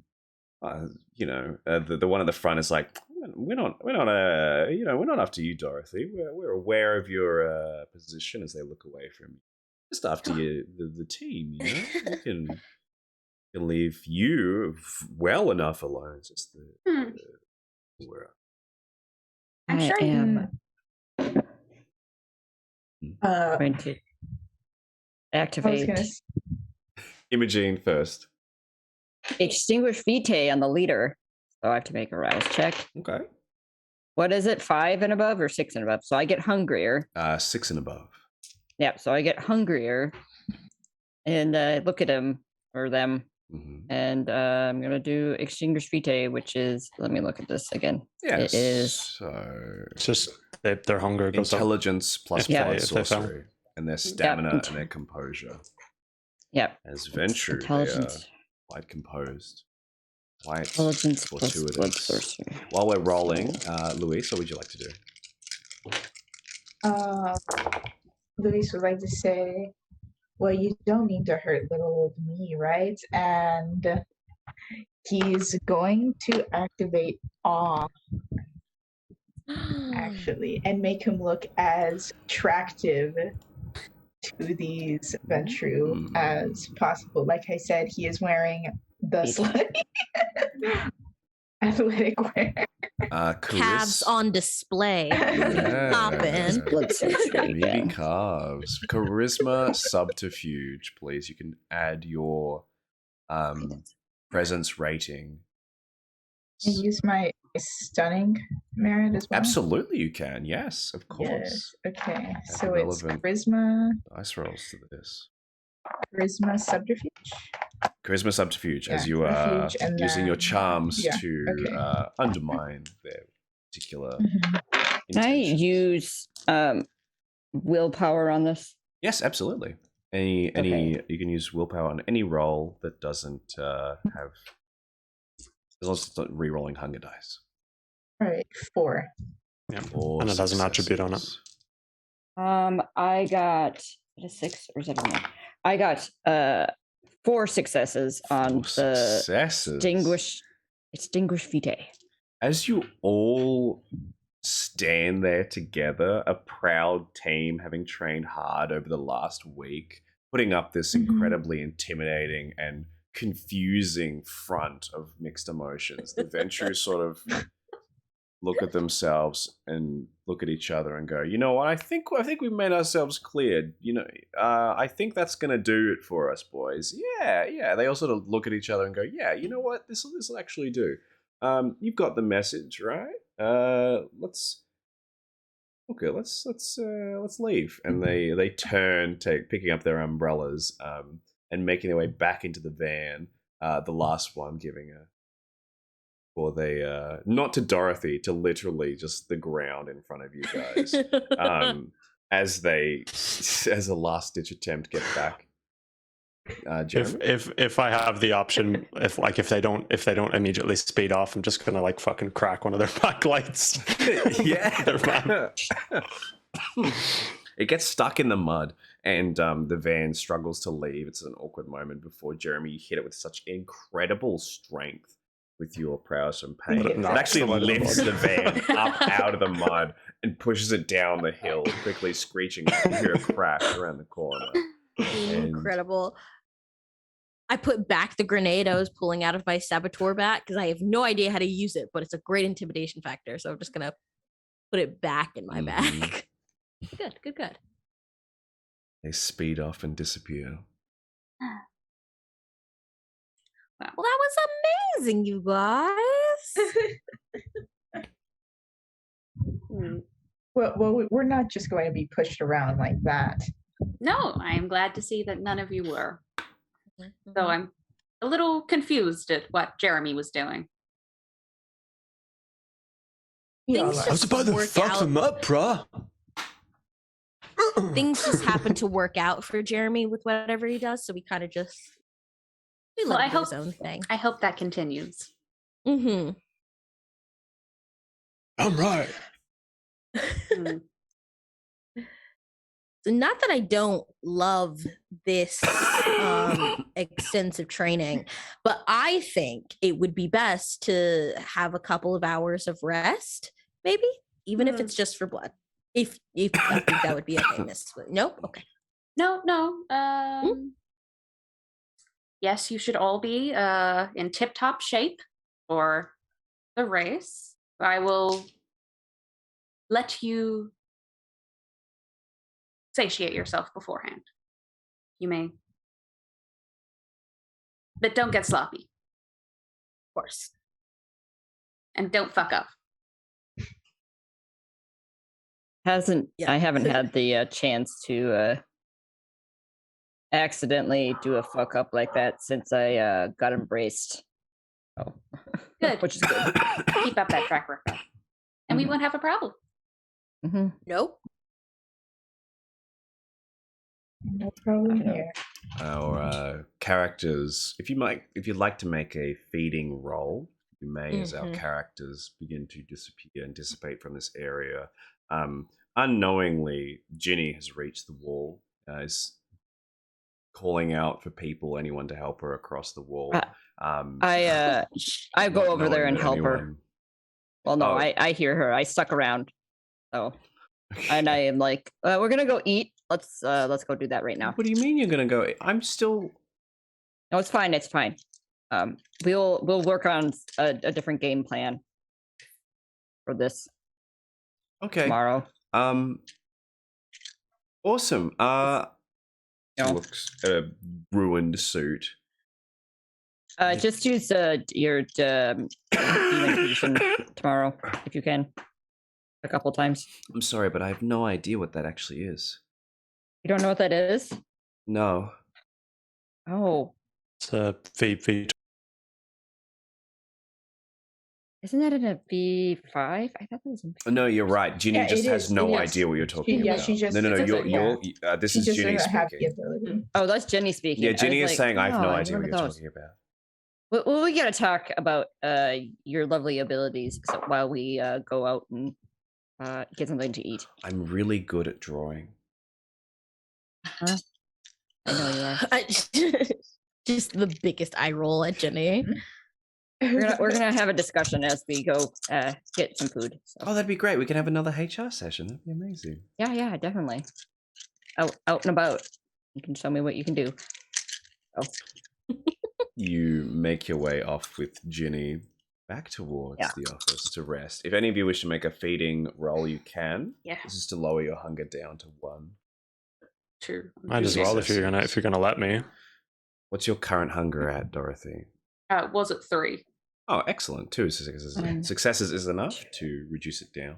the one at the front is like, we're not after you, Dorothy. We're aware of your position as they look away from you. Just after you, the team. We can leave you well enough alone. It's just we're I'm I sure. am Uh, going to I was activate gonna. Imogene first. extinguish vitae on the leader. So I have to make a rise check. Okay. What is it? 5 and above or 6 and above? So I get hungrier. 6 and above. Yep. So I get hungrier, and look at him or them, and I'm gonna do extinguish vitae, which is, let me look at this again. Yes. It is So It's just their hunger goes up. intelligence plus Yeah, plus if they fail. sorcery, and their stamina and their composure. Yep. As Venture, they are Intelligence. quite composed, quite Intelligence plus blood fortuitous. sorcery. While we're rolling, Luis, what would you like to do? Luis would like to say, well, you don't need to hurt little old me, right? And he's going to activate awe, actually, and make him look as attractive to these Ventru as possible. Like I said, he is wearing the slutty athletic wear. Calves on display. Yeah. Poppin'. Blood sorcery. Meaty again. calves. Charisma subterfuge, please. You can add your presence rating. I use my stunning merit as well. Absolutely, you can. Yes, of course. Yes. Okay. Add So the it's relevant charisma, dice rolls to this. subterfuge. Charisma subterfuge, as Yeah, you are subterfuge, and using your then- charms yeah, to okay. undermine their particular Mhm. Can I intentions. use willpower on this? Yes, absolutely. Any you can use willpower on any roll that doesn't have, as long as it's not re-rolling hunger dice. All right, 4. Yeah. Or And it has an attribute on it. successes. I got a 6 or 7. I got 4 successes on 4 successes. extinguish vitae. As you all stand there together, a proud team having trained hard over the last week, putting up this incredibly intimidating and confusing front of mixed emotions. The Ventures sort of look at themselves and look at each other and go, you know what, I think we've made ourselves clear. I think that's gonna do it for us, boys. Yeah. They all sort of look at each other and go, yeah, you know what, this will actually do. You've got the message, right? Let's leave. And they turn, picking up their umbrellas, and making their way back into the van. The last one giving not to Dorothy, to literally just the ground in front of you guys. As a last ditch attempt, get back. Jeremy? If I have the option, if they don't immediately speed off, I'm just gonna like fucking crack one of their backlights. Yeah. It gets stuck in the mud, and the van struggles to leave. It's an awkward moment before Jeremy, you hit it with such incredible strength with your prowess and pain. But It knocks actually the mud in the lifts mud. the van up out of the mud and pushes it down the hill, quickly screeching. You hear a crash around the corner. And- Incredible. I put back the grenade I was pulling out of my saboteur bat because I have no idea how to use it, but it's a great intimidation factor. So I'm just gonna put it back in my bag. Good. They speed off and disappear. Well, that was amazing, you guys. Well, we're not just going to be pushed around like that. No, I'm glad to see that none of you were. Mm-hmm. Though I'm a little confused at what Jeremy was doing. Things just work out. up, bruh. Things just happen to work out for Jeremy with whatever he does, so we kind of just Well, let him do his own thing. I hope that continues. Mm-hmm. I'm right. Hmm. not that I don't love this extensive training, but I think it would be best to have a couple of hours of rest, maybe, even if it's just for blood. If I think that would be okay, Miss. Nope. Okay. No. Yes, you should all be in tip-top shape for the race. I will let you satiate yourself beforehand. You may. But don't get sloppy. Of course. And don't fuck up. I haven't had the chance to accidentally do a fuck up like that since I got embraced. Oh, Good. Which is good. Keep up that track record. And we won't have a problem. Mm-hmm. Nope. No problem here. Our characters, if you'd like to make a feeding roll, you may, as our characters begin to disappear and dissipate from this area. Unknowingly, Ginny has reached the wall, is calling out for people, anyone to help her across the wall. I go over there and help her. Well, no, I hear her. I stuck around. So, and I am like, we're gonna go eat. Let's go do that right now. What do you mean you're gonna go? I'm still. No, it's fine. It's fine. We'll work on a different game plan for this. Okay. Tomorrow. Awesome. Looks a ruined suit. Just use your demonstration tomorrow if you can, a couple times. I'm sorry, but I have no idea what that actually is. You don't know what that is? No. Oh, It's a V. isn't that in a V5? I thought that was in. No, you're right. Ginny Yeah, just it has is, no it is. idea what you're talking about. She just no. doesn't- You're this She is just Ginny doesn't have the speaking. ability. Oh, that's Jenny speaking. Yeah, I Ginny was is like, saying I have no "Oh, idea what one you're of those." talking about. Well, we gotta talk about your lovely abilities while we go out and get something to eat. I'm really good at drawing. I know you are. Just the biggest eye roll at Jenny. We're gonna have a discussion as we go get some food. So. Oh, that'd be great. We can have another HR session. That'd be amazing. Yeah, definitely. Out and about. You can show me what you can do. Oh. You make your way off with Ginny back towards the office to rest. If any of you wish to make a feeding roll, you can. Yeah. This is to lower your hunger down to 1. 2. Might as well if you're gonna let me. What's your current hunger at, Dorothy? Was it 3? Oh, excellent. 2 successes is enough to reduce it down.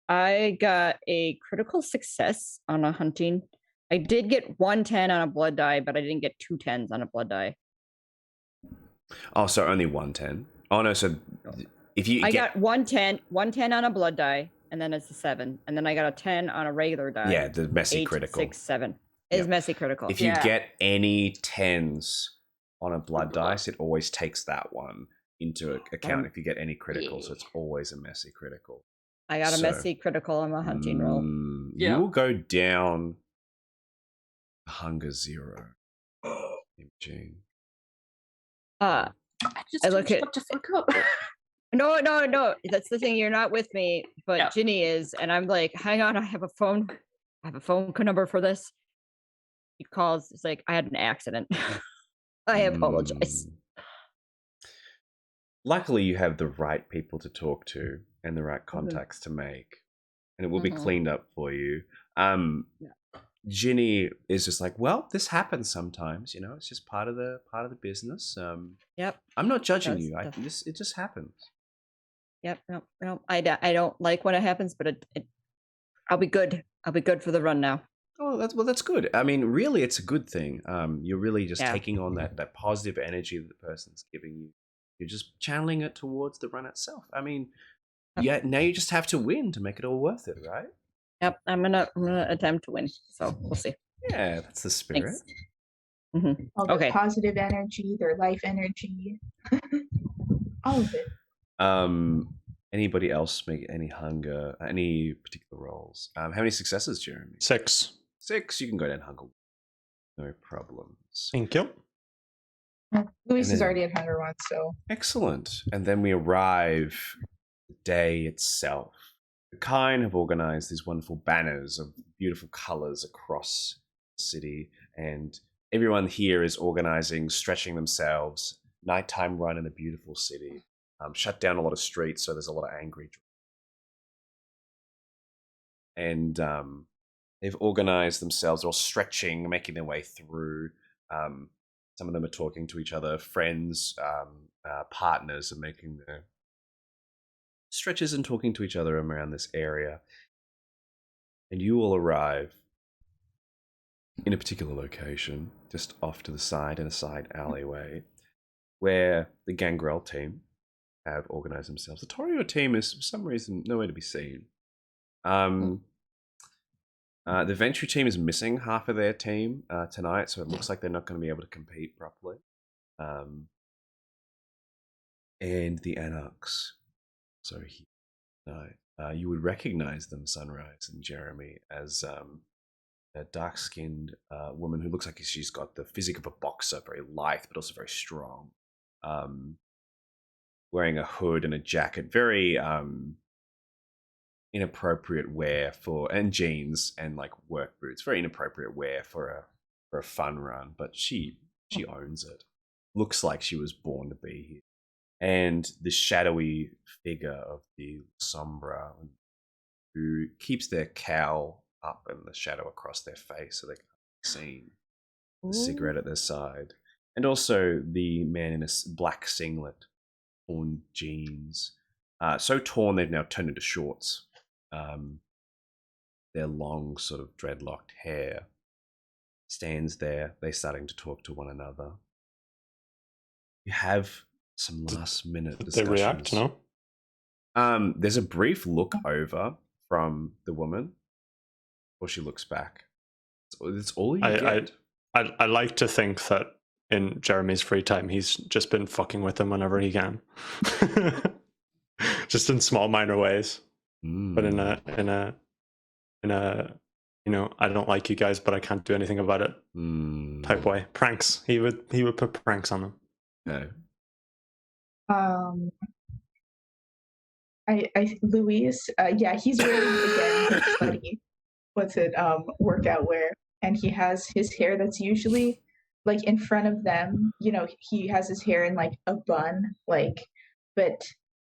I got a critical success on a hunting. I did get 110 on a blood die, but I didn't get 2 10s on a blood die. Oh, so only 110. Oh no, so if you got 110 on a blood die, and then it's a 7, and then I got a 10 on a regular die. Yeah, the messy 8, critical. 6, 7. It is messy critical. If you get any 10s on a blood dice, it always takes that one into account if you get any critical, so it's always a messy critical. I got a messy critical on my hunting roll. You will go down hunger 0. Imaging. I look at what to fuck up. No. That's the thing. You're not with me, but Ginny is, and I'm like, hang on, I have a phone number for this. He calls. It's like, I had an accident. I apologize. Luckily, you have the right people to talk to and the right contacts to make, and it will be cleaned up for you. Ginny is just like, well, this happens sometimes, it's just part of the business. Yep. I'm not judging you. It just happens. Yep. No. I don't like when it happens, but I'll be good. I'll be good for the run now. Oh, that's good. I mean, really, it's a good thing. You're really just taking on that positive energy that the person's giving you. You're just channeling it towards the run itself. I mean, now you just have to win to make it all worth it, right? Yep, I'm gonna attempt to win. So we'll see. Yeah, that's the spirit. All the positive energy, their life energy, all of it. Anybody else make any hunger, any particular rolls? How many successes, Jeremy? 6. 6. You can go down hunger. No problems. Thank you. Luis is then- already at hunger once, so Excellent. And then we arrive the day itself. The Kine have organized these wonderful banners of beautiful colors across the city, and everyone here is organizing, stretching themselves, nighttime run in a beautiful city. Shut down a lot of streets, so there's a lot of angry. And they've organized themselves, they're all stretching, making their way through. Some of them are talking to each other, friends, partners are making their stretches and talking to each other around this area. And you all arrive in a particular location, just off to the side in a side alleyway, where the Gangrel team have organized themselves. The Torio team is, for some reason, nowhere to be seen. The Ventry team is missing half of their team tonight, so it looks like they're not going to be able to compete properly. And the Anarchs. So here tonight, you would recognize them, Sunrise and Jeremy, as a dark-skinned woman who looks like she's got the physique of a boxer, very lithe but also very strong. Wearing a hood and a jacket, very inappropriate wear for, and jeans and like work boots, very inappropriate wear for a fun run, but she owns it. Looks like she was born to be here. And the shadowy figure of the Sombra, who keeps their cowl up and the shadow across their face so they can't be seen. The cigarette at their side. And also the man in a black singlet, torn jeans. So torn they've now turned into shorts. Their long sort of dreadlocked hair stands there. They're starting to talk to one another. You have some last minute Did they discussions. react? No. There's a brief look over from the woman before she looks back. It's all you get. I like to think that in Jeremy's free time, he's just been fucking with them whenever he can, just in small minor ways. But in a you know, I don't like you guys, but I can't do anything about it type way. Pranks. He would put pranks on them. No. Luis, yeah, he's wearing again his slutty, workout wear, and he has his hair that's usually like in front of them. You know, he has his hair in like a bun, like, but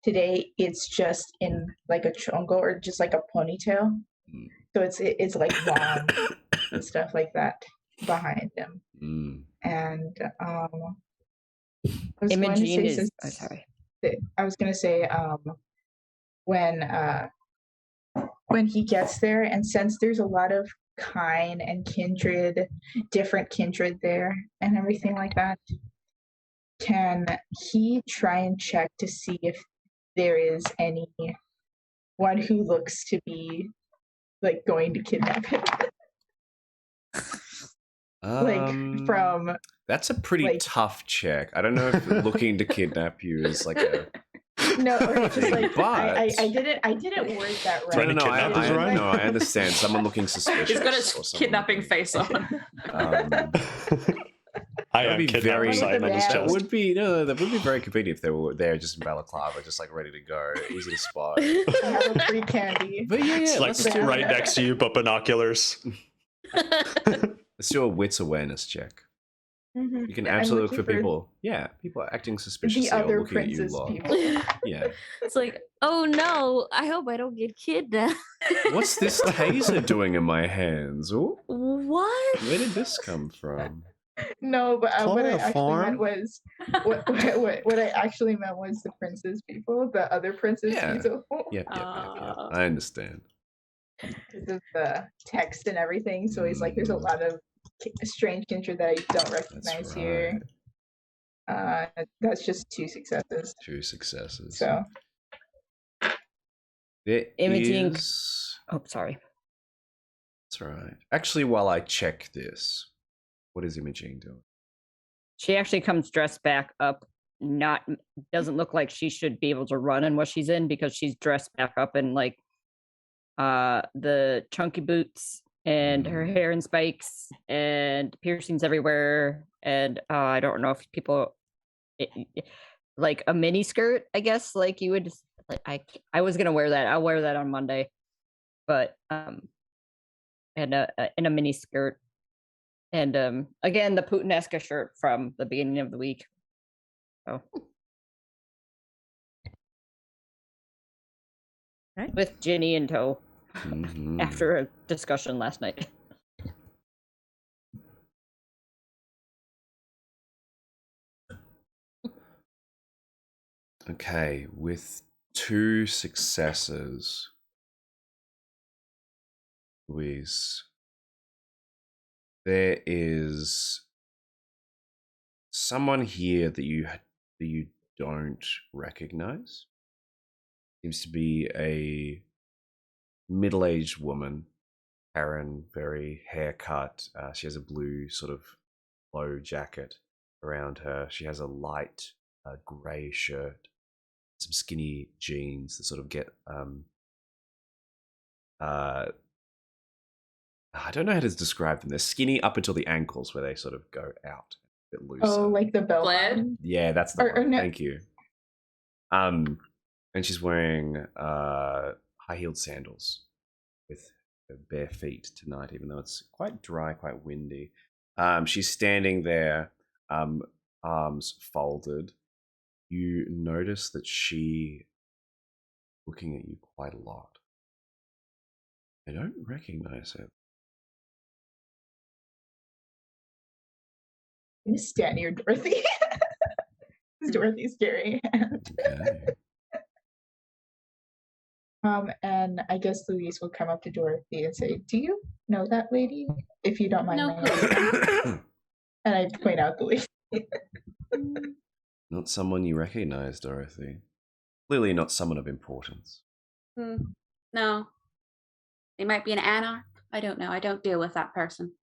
today it's just in like a chongo or just like a ponytail. So it's like long and stuff like that behind him. And I was going to Imogene say, is. Oh, sorry. I was going to say when he gets there, and since there's a lot of Kine and kindred, different kindred there and everything like that, can he try and check to see if there is anyone who looks to be like going to kidnap him? Like from that's a pretty like, tough check. I don't know if looking to kidnap you is like a no, or just like but I didn't word that right. Trying to kidnap us, right? No, I understand. Someone looking suspicious. He's got or his someone kidnapping looking- face on. I That'd am be kidnapped very- sign on his That That chest. would be that would be very convenient if they were there just in balaclava, just like ready to go, easy to spot. I have a free candy. But yeah, It's like let's do- right next to you, but binoculars. let's do a wits awareness check. You can Yeah, I'm absolutely look looking for people. Yeah, people are acting suspiciously the or other looking at you princess lot. people. Yeah. It's like, oh no, I hope I don't get kidnapped. What's this taser doing in my hands? Ooh, What? where did this come from? No, but what I actually Chloroform? meant was what I actually meant was the princess people, the other princess Yeah. people. Yep. I understand. Because of the text and everything. So he's like, there's a lot of strange kindred that I don't That's recognize right. here. That's just 2 successes. 2 successes. So There Imaging- is- Oh, sorry. That's right. Actually, while I check this, what is Imogene doing? She actually comes dressed back up doesn't look like she should be able to run in what she's in, because she's dressed back up in like the chunky boots, and her hair in spikes and piercings everywhere, and I don't know if people like a mini skirt, I guess, like you would like, I was gonna wear that. I'll wear that on Monday, but and in a mini skirt, and again the Putinesca shirt from the beginning of the week. So Right. with Ginny in tow, Mhm. after a discussion last night. Okay, with 2 successes, Louise, there is someone here that you don't recognize. Seems to be a middle-aged woman, Karen, very haircut. She has a blue sort of low jacket around her. She has a light grey shirt, some skinny jeans that sort of get I don't know how to describe them. They're skinny up until the ankles, where they sort of go out a bit looser. Oh, like the belt. Flared? Yeah, that's the Or one. no- Thank you. And she's wearing high-heeled sandals with her bare feet tonight, even though it's quite dry, quite windy. She's standing there, arms folded. You notice that she looking at you quite a lot. I don't recognize her. I'm gonna stand near Dorothy. Dorothy's scary. Okay. And I guess Louise will come up to Dorothy and say, "Do you know that lady? If you don't mind No. my asking." And I point out the lady. Not someone you recognize, Dorothy. Clearly not someone of importance. No. They might be an anarch. I don't know. I don't deal with that person.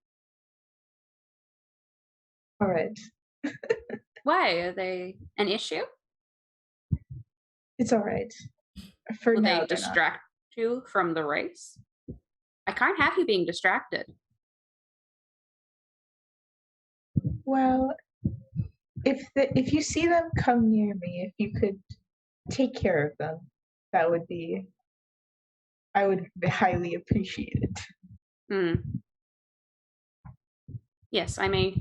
All right, Why? Are they an issue? it's all right. For Will now, they they're not. distract you from the race? I can't have you being distracted. Well, if you see them come near me, if you could take care of them, that would be. I would highly appreciate it. Hmm. Yes, I may.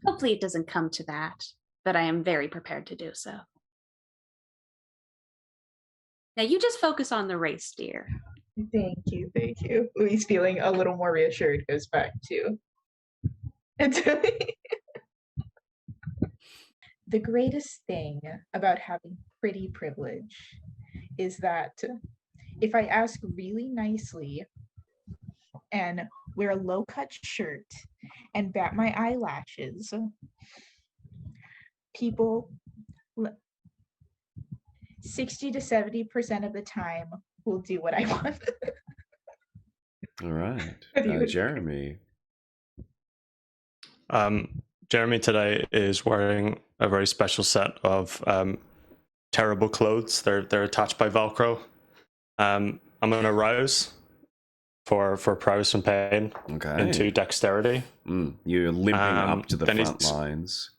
Hopefully it doesn't come to that, but I am very prepared to do so. Now you just focus on the race, dear. Thank you, thank you. Louise, feeling a little more reassured, goes back to. The greatest thing about having pretty privilege is that if I ask really nicely and wear a low-cut shirt and bat my eyelashes, people 60 to 70% of the time will do what I want. All right. You would- Jeremy. Jeremy today is wearing a very special set of terrible clothes. They're attached by Velcro. I'm gonna rouse for prowess and pain Okay. into dexterity. You're limping up to the then front lines,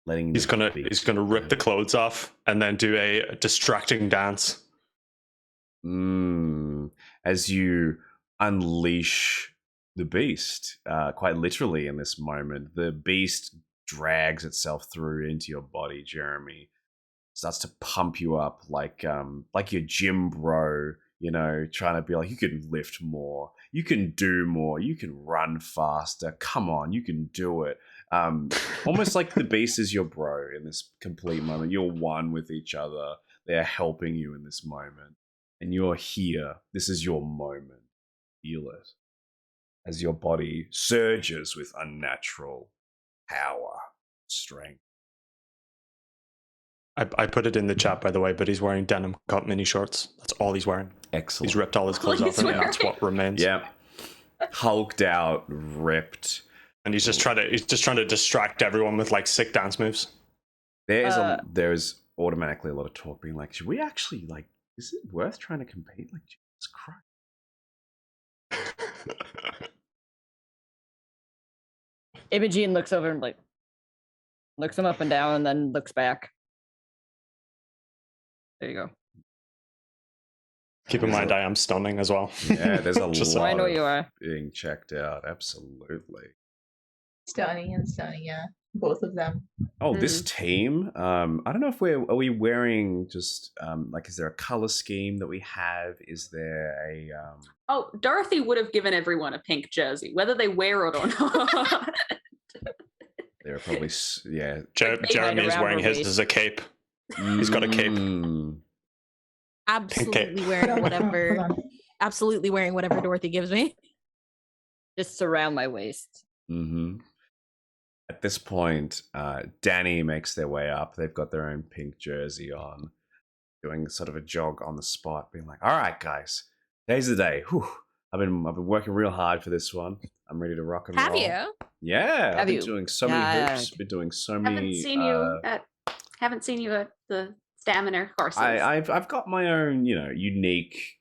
letting He's the gonna beast rip the clothes off and then do a distracting dance. As you unleash the beast, quite literally in this moment, the beast drags itself through into your body, Jeremy. Starts to pump you up like your gym bro, you know, trying to be like, you can lift more, you can do more, you can run faster. Come on, you can do it. Almost like the beast is your bro in this complete moment. You're one with each other. They're helping you in this moment. And you're here. This is your moment. Feel it. As your body surges with unnatural power, strength. I put it in the chat, by the way, but he's wearing denim cut mini shorts. That's all he's wearing. Excellent. He's ripped all his clothes He's off, and that's what remains. Yeah. Hulked out, ripped. And he's just trying to distract everyone with like sick dance moves. There's automatically a lot of talk being like, should we actually like? Is it worth trying to compete? Like, Jesus Christ! Imogene looks over and like looks him up and down, and then looks back. There you go. Keep in mind, I am stunning as well. Yeah, there's a Just lot I know of you are. being checked out. Absolutely. Stunning and stunning, yeah. Both of them. Oh, this team. I don't know if are we wearing just like, is there a color scheme that we have? Is there a Oh, Dorothy would have given everyone a pink jersey, whether they wear it or not. there are probably yeah. Jeremy is around wearing her his waist. as a cape. He's got a cape. Absolutely Okay. wearing Hold whatever. on. Absolutely wearing whatever Dorothy gives me. Just surround my waist. Mm-hmm. At this point, Danny makes their way up. They've got their own pink jersey on, doing sort of a jog on the spot, being like, "All right, guys, today's the day. Whew. I've been working real hard for this one. I'm ready to rock and Have roll." you? Yeah, Have I've been you? doing so many hoops. God. Been doing so haven't many. seen you at the stamina courses. I've got my own, unique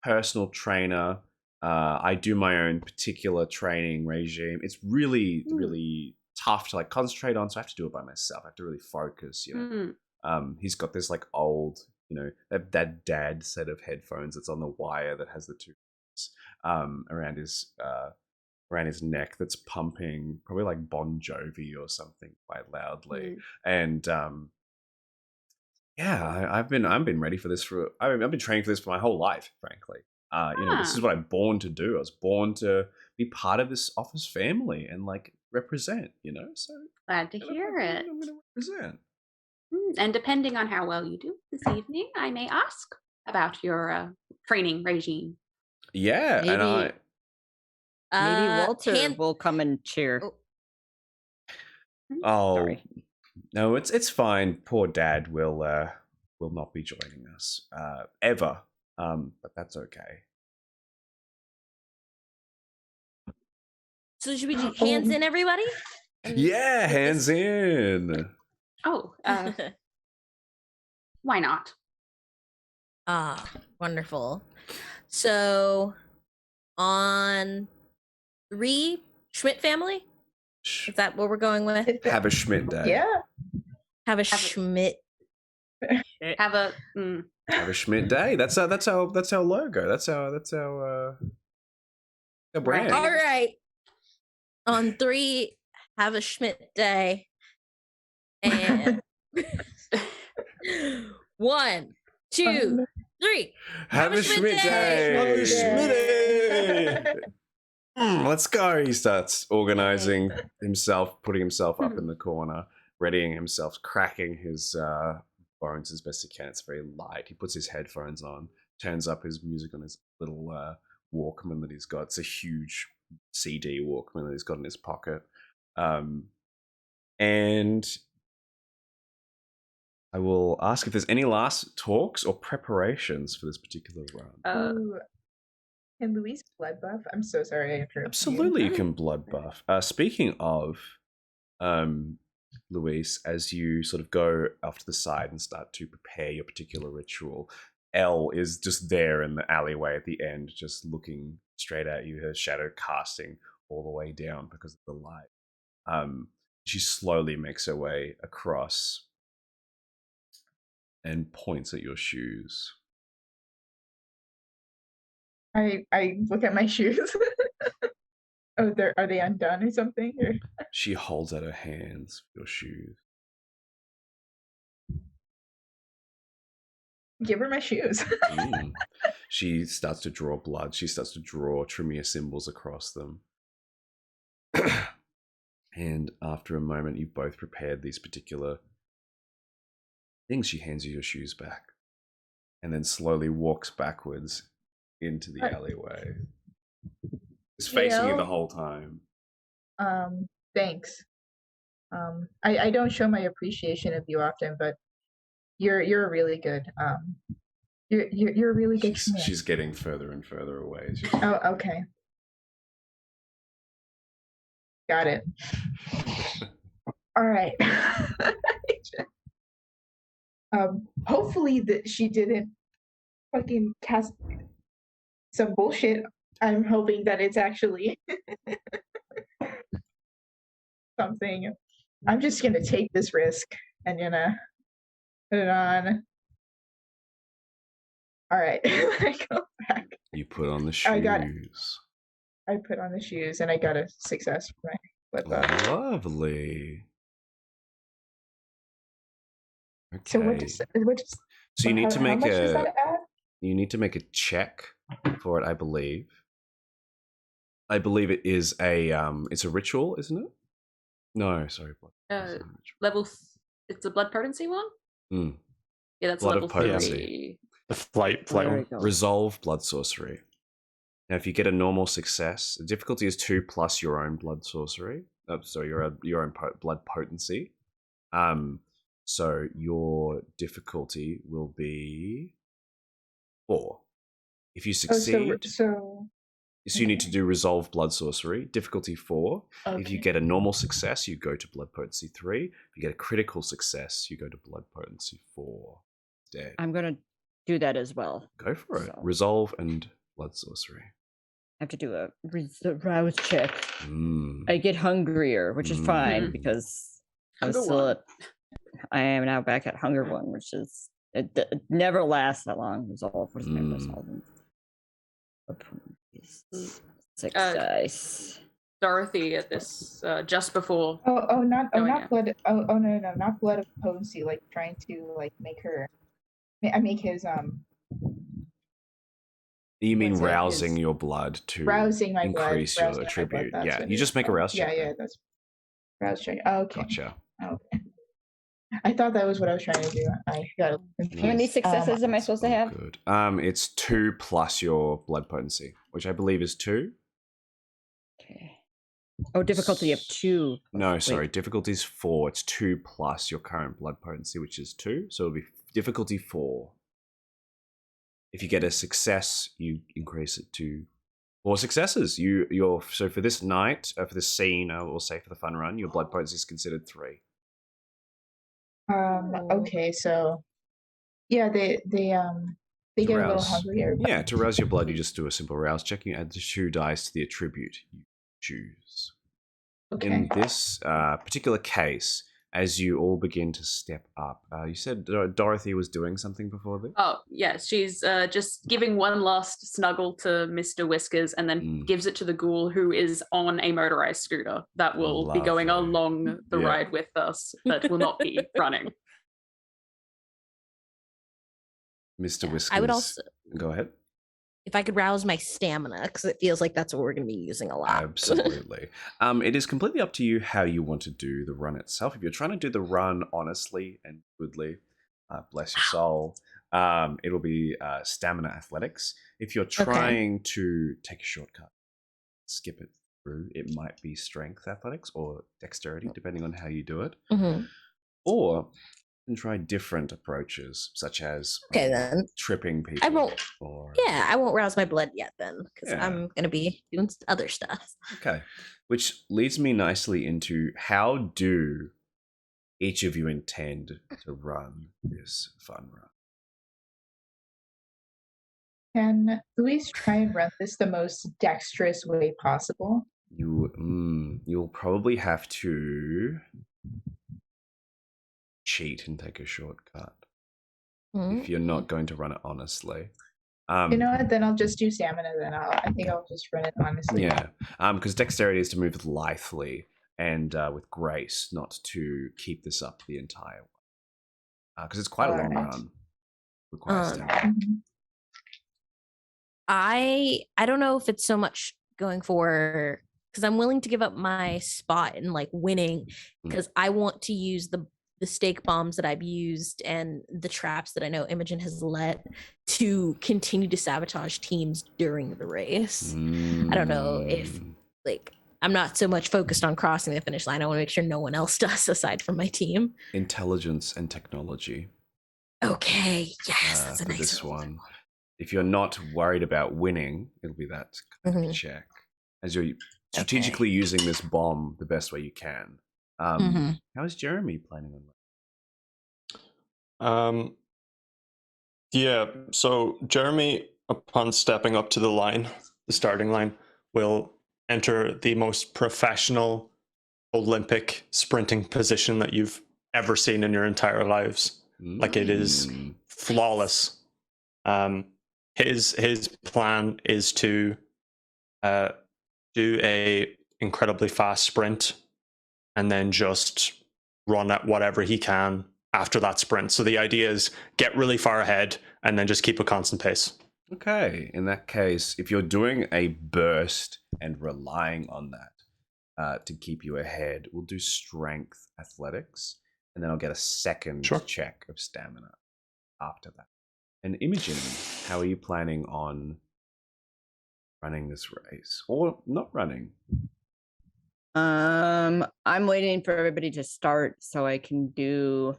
personal trainer. I do my own particular training regime. It's really, really tough to like concentrate on, so I have to do it by myself. I have to really focus. He's got this like old, that dad set of headphones that's on the wire that has the two around his neck that's pumping probably like Bon Jovi or something quite loudly. And yeah, I've been ready for this I've been training for this for my whole life, frankly. This is what I'm born to do. I was born to be part of this office family and like represent, so Glad to hear it. I'm gonna represent. And depending on how well you do this evening, I may ask about your training regime. Yeah, Maybe- and Maybe Walter will come and cheer. Sorry. No, it's fine. Poor Dad will not be joining us ever. But that's okay. So should we do hands in, everybody? Yeah, hands in. Oh, why not? Ah, wonderful. So on 3, Schmidt family? Is that what we're going with? Have a Schmidt day. Yeah. Have a Schmidt. Have a Have a Schmidt day. That's our logo. That's our brand. All right. On 3, have a Schmidt day. And 1, 2, 3. Have a Schmidt day. Have a Schmidt day. Let's go. He starts organizing himself, putting himself up in the corner, readying himself, cracking his bones as best he can. It's very light. He puts his headphones on, turns up his music on his little Walkman that he's got. It's a huge CD Walkman that he's got in his pocket. And I will ask if there's any last talks or preparations for this particular run. Ooh. Can Louise blood buff? I'm so sorry I interrupted Absolutely, you can blood buff. Speaking of Luis, as you sort of go off to the side and start to prepare your particular ritual, Elle is just there in the alleyway at the end, just looking straight at you, her shadow casting all the way down because of the light. She slowly makes her way across and points at your shoes. I look at my shoes. Oh, are they undone or something? Or... She holds out her hands for your shoes. Give her my shoes. She starts to draw blood. She starts to draw Tremere symbols across them. And after a moment, you've both prepared these particular things. She hands you your shoes back and then slowly walks backwards into the alleyway. It's facing you the whole time. Thanks. I don't show my appreciation of you often, but you're really good. You're a really good. She's getting further and further away. Oh, okay. Got it. All right. Hopefully that she didn't fucking cast some bullshit. I'm hoping that it's actually something. I'm just gonna take this risk and gonna put it on. All right. I go back. You put on the I got it. shoes. I put on the shoes and I got a success for my flip up. Lovely. Okay. So what does So you need to how make much does that add? you need to make a check for it, I believe. I believe it is a it's a ritual, isn't it? No, sorry. Level. It's a blood potency one. Mm. Yeah, that's Blood level of potency. 3. The flight There we one. go. Resolve blood sorcery. Now, if you get a normal success, the difficulty is 2 plus your own blood sorcery. Oh, sorry, your own blood potency. So your difficulty will be 4. If you succeed, so you need to do resolve blood sorcery. Difficulty 4. Okay. If you get a normal success, you go to blood potency 3. If you get a critical success, you go to blood potency 4. Dead. I'm gonna do that as well. Go for it. So- Resolve and blood sorcery. I have to do a rouse check. Mm. I get hungrier, which is fine because I was Hunger still one. at. I am now back at hunger 1, which is it never lasts that long. Resolve. What is my resolve? Six dice. Dorothy at this just before. not going in. blood. No, not blood of potency. Like trying to like make her. I make his You mean what's it, rousing his- your blood to rousing my blood. increase your rousing my blood, attribute? that's Yeah, what you it just is. make a rouse check. Yeah, then. that's rouse check. Okay. Gotcha. Okay. I thought that was what I was trying to do. I got confused. How many successes am I supposed to Oh, have? good. It's 2 plus your blood potency, which I believe is 2. Okay. Oh, difficulty of 2. No, Wait. sorry, difficulty is 4. It's 2 plus your current blood potency, which is 2. So it'll be difficulty 4. If you get a success, you increase it to 4 successes. You're so for this night, for this scene, or say for the fun run, your blood potency is considered 3. Okay, so yeah, they get a little rouse. hungrier. Yeah, to rouse your blood, you just do a simple rouse check. You add the 2 dice to the attribute you choose. Okay. In this particular case, as you all begin to step up, you said Dorothy was doing something before this? Oh, yeah, she's just giving one last snuggle to Mr. Whiskers and then gives it to the ghoul who is on a motorized scooter that will be going Lovely. along the Yeah. ride with us, but will not be running. Mr. Whiskers. I would also, Go ahead. if I could rouse my stamina, because it feels like that's what we're going to be using a lot. Absolutely. It is completely up to you how you want to do the run itself. If you're trying to do the run honestly and goodly, bless your soul, it'll be stamina athletics. If you're trying to take a shortcut, skip it through, it might be strength athletics or dexterity, depending on how you do it. Mhm. Or you can try different approaches, such as Okay, then. tripping people. I won't. Or, Yeah, I won't rouse my blood yet then, because Yeah. I'm going to be doing other stuff. Okay. Which leads me nicely into how do each of you intend to run this fun run? Can Louise try and run this the most dexterous way possible? You'll probably have to cheat and take a shortcut if you're not going to run it honestly. You know what? Then I'll just do stamina. Then I think I'll just run it honestly. Yeah, because dexterity is to move lithely and with grace, not to keep this up the entire way. Because it's quite a long Alright. run. Requires stamina. Mhm. I don't know if it's so much going for, because I'm willing to give up my spot in like winning, because I want to use the stake bombs that I've used and the traps that I know Imogen has let to continue to sabotage teams during the race. I don't know if like I'm not so much focused on crossing the finish line. I want to make sure no one else does aside from my team. Intelligence and technology. Okay, yes, that's a for nice this roll. one. If you're not worried about winning, it'll be that kind of Mhm. check. As you're strategically using this bomb the best way you can. How is Jeremy planning on that? Yeah, so Jeremy, upon stepping up to the line, the starting line, will enter the most professional Olympic sprinting position that you've ever seen in your entire lives. Like, it is flawless. His plan is to do a incredibly fast sprint and then just run at whatever he can after that sprint. So the idea is get really far ahead and then just keep a constant pace. Okay, in that case, if you're doing a burst and relying on that to keep you ahead, we'll do strength athletics, and then I'll get a second check of stamina after that. And Imogen, how are you planning on running this race, or not running? I'm waiting for everybody to start so I can do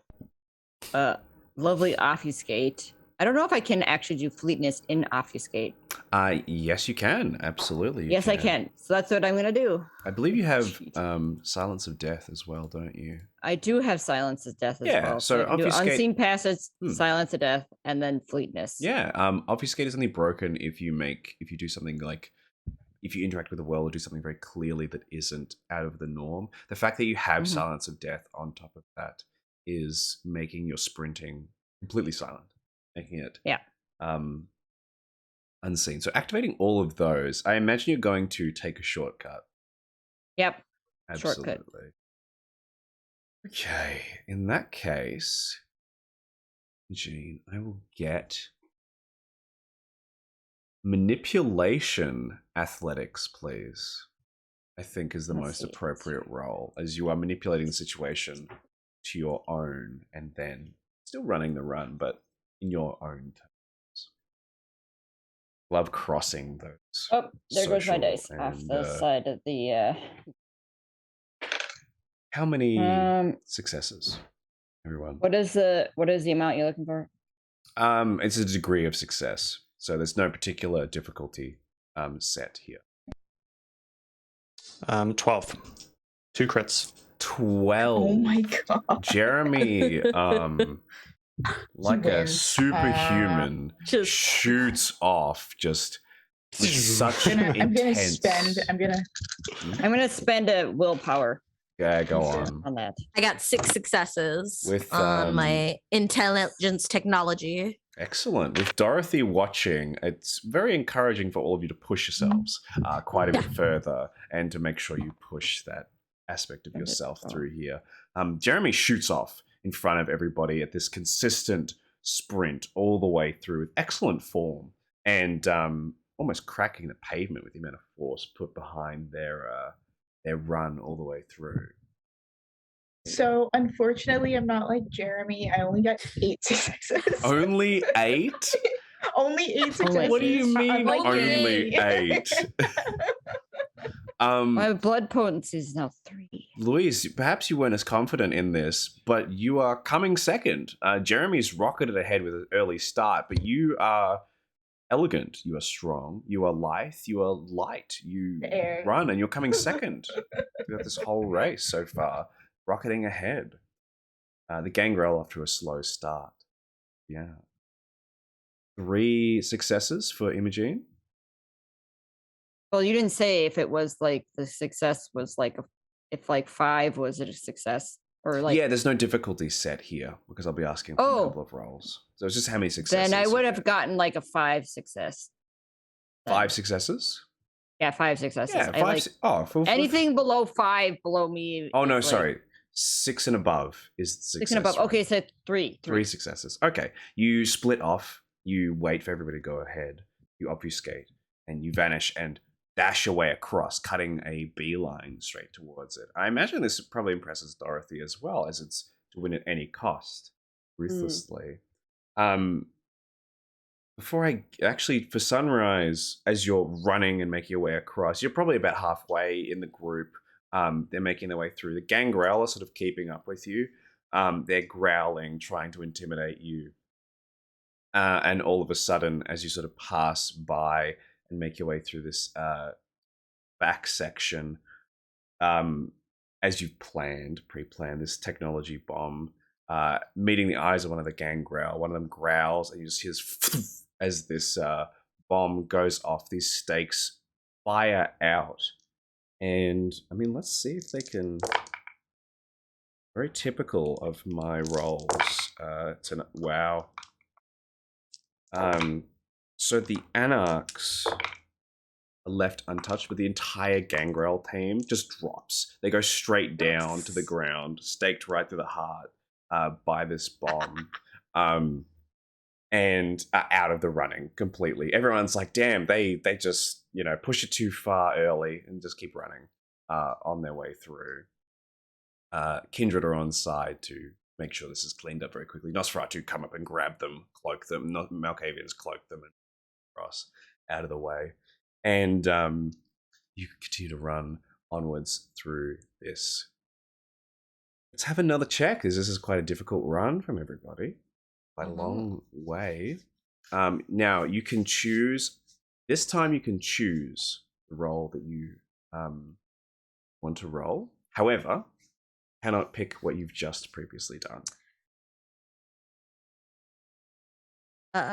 lovely obfuscate. I don't know if I can actually do fleetness in obfuscate. Yes, you can. Absolutely. Yes, I can. So that's what I'm gonna do. I believe you have Silence of Death as well, don't you? I do have Silence of Death as well. So I can do Unseen Passage, Silence of Death, and then fleetness. Yeah. Obfuscate is only broken if you do something like, if you interact with the world or do something very clearly that isn't out of the norm. The fact that you have Silence of Death on top of that is making your sprinting completely silent, making it unseen. So activating all of those, I imagine you're going to take a shortcut. Yep. Absolutely. Shortcut. Okay. In that case, Jean, I will get manipulation athletics, please. I think is the most appropriate role, as you are manipulating the situation to your own and then still running the run, but in your own terms. Love crossing those. Oh, there goes my dice off the side of the How many successes, everyone? What is the amount you're looking for? It's a degree of success. So there's no particular difficulty set here. 12. 2 crits. 12. Oh my god. Jeremy, like a superhuman, just shoots off just with such I'm gonna intense... I'm gonna spend a willpower. Yeah, go on that. I got 6 successes with on my intelligence technology. Excellent. With Dorothy watching, it's very encouraging for all of you to push yourselves quite a bit further and to make sure you push that aspect of yourself through here. Jeremy shoots off in front of everybody at this consistent sprint all the way through with excellent form and almost cracking the pavement with the amount of force put behind their run all the way through. So unfortunately, I'm not like Jeremy. I only got 8 successes. Only 8? Only 8 successes. What do you mean only 8? My blood potency is now 3. Louise, perhaps you weren't as confident in this, but you are coming second. Jeremy's rocketed ahead with an early start, but you are elegant, you are strong, you are lithe, you are light, you run, and you're coming second. You've got this whole race so far, rocketing ahead. The Gangrel off to a slow start. Yeah. 3 successes for Imogen. Well, you didn't say if it was like the success was like if like 5 was it a success or like. Yeah, there's no difficulty set here because I'll be asking for a couple of rolls. So it's just how many successes. Then I would have gotten like a 5 success. 5 successes? Yeah, 5 successes. Yeah, 5. Anything below 5 below me. Oh no, sorry. 6 and above is success. 6 and above. Okay, so 3. 3 successes. Okay. You split off. You wait for everybody to go ahead. You obfuscate and you vanish and dash your way across, cutting a beeline straight towards it. I imagine this probably impresses Dorothy as well, as it's to win at any cost, ruthlessly. Before I actually, for Sunrise, as you're running and making your way across, you're probably about halfway in the group. They're making their way through. The Gangrel are sort of keeping up with you. They're growling, trying to intimidate you. And all of a sudden, as you sort of pass by and make your way through this back section, as you've pre-planned this technology bomb, meeting the eyes of one of the gang growl. One of them growls, and you just hear this as this bomb goes off. These stakes fire out, and I mean, let's see if they can. Very typical of my rolls. Wow. So the Anarchs are left untouched, but the entire Gangrel team just drops. They go straight down to the ground, staked right through the heart by this bomb, and are out of the running completely. Everyone's like, damn, they just, push it too far early and just keep running on their way through. Kindred are on side to make sure this is cleaned up very quickly. Nosferatu come up and grab them, cloak them. Malkavians cloak them and cross out of the way. And you continue to run onwards through this. Let's have another check, because this is quite a difficult run from everybody. Quite a long way. Now, you can choose. This time you can choose the role that you want to roll. However, cannot pick what you've just previously done.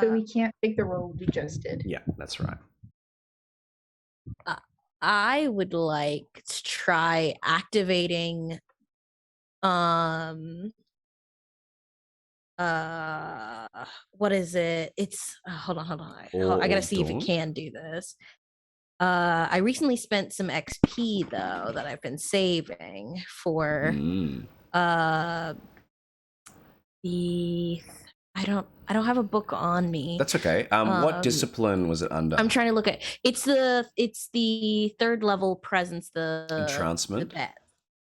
So we can't pick the role we just did. Yeah, that's right. I would like to try activating what is it? It's hold on. I gotta see if it can do this. I recently spent some XP though that I've been saving for the I don't have a book on me. That's okay. What discipline was it under? I'm trying to look at it's the third level presence, the entrancement.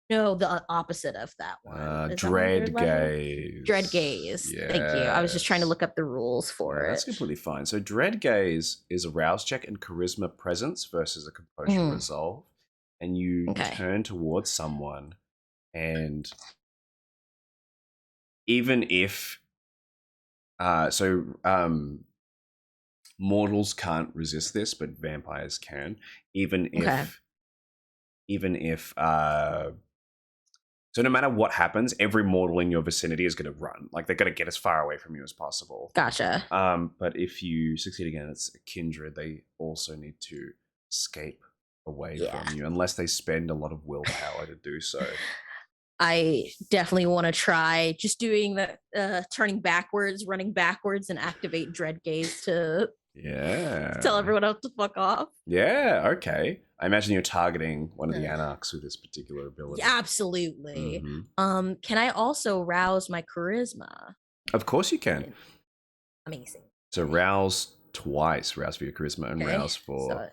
No, the opposite of that one. Dread gaze. Dread gaze. Yes. Thank you. I was just trying to look up the rules for it. That's completely fine. So dread gaze is a rouse check and charisma presence versus a composure resolve. And you turn towards someone, and even if mortals can't resist this, but vampires can. Even if so no matter what happens, every mortal in your vicinity is going to run. Like, they're going to get as far away from you as possible. Gotcha. But if you succeed again, it's a kindred. They also need to escape away from you, unless they spend a lot of willpower to do so. I definitely want to try just doing the turning backwards, running backwards, and activate Dread Gaze to tell everyone else to fuck off. Yeah, okay. I imagine you're targeting one of the Anarchs with this particular ability. Absolutely. Mm-hmm. Can I also rouse my charisma? Of course you can. Amazing. So rouse twice. Rouse for your charisma and rouse for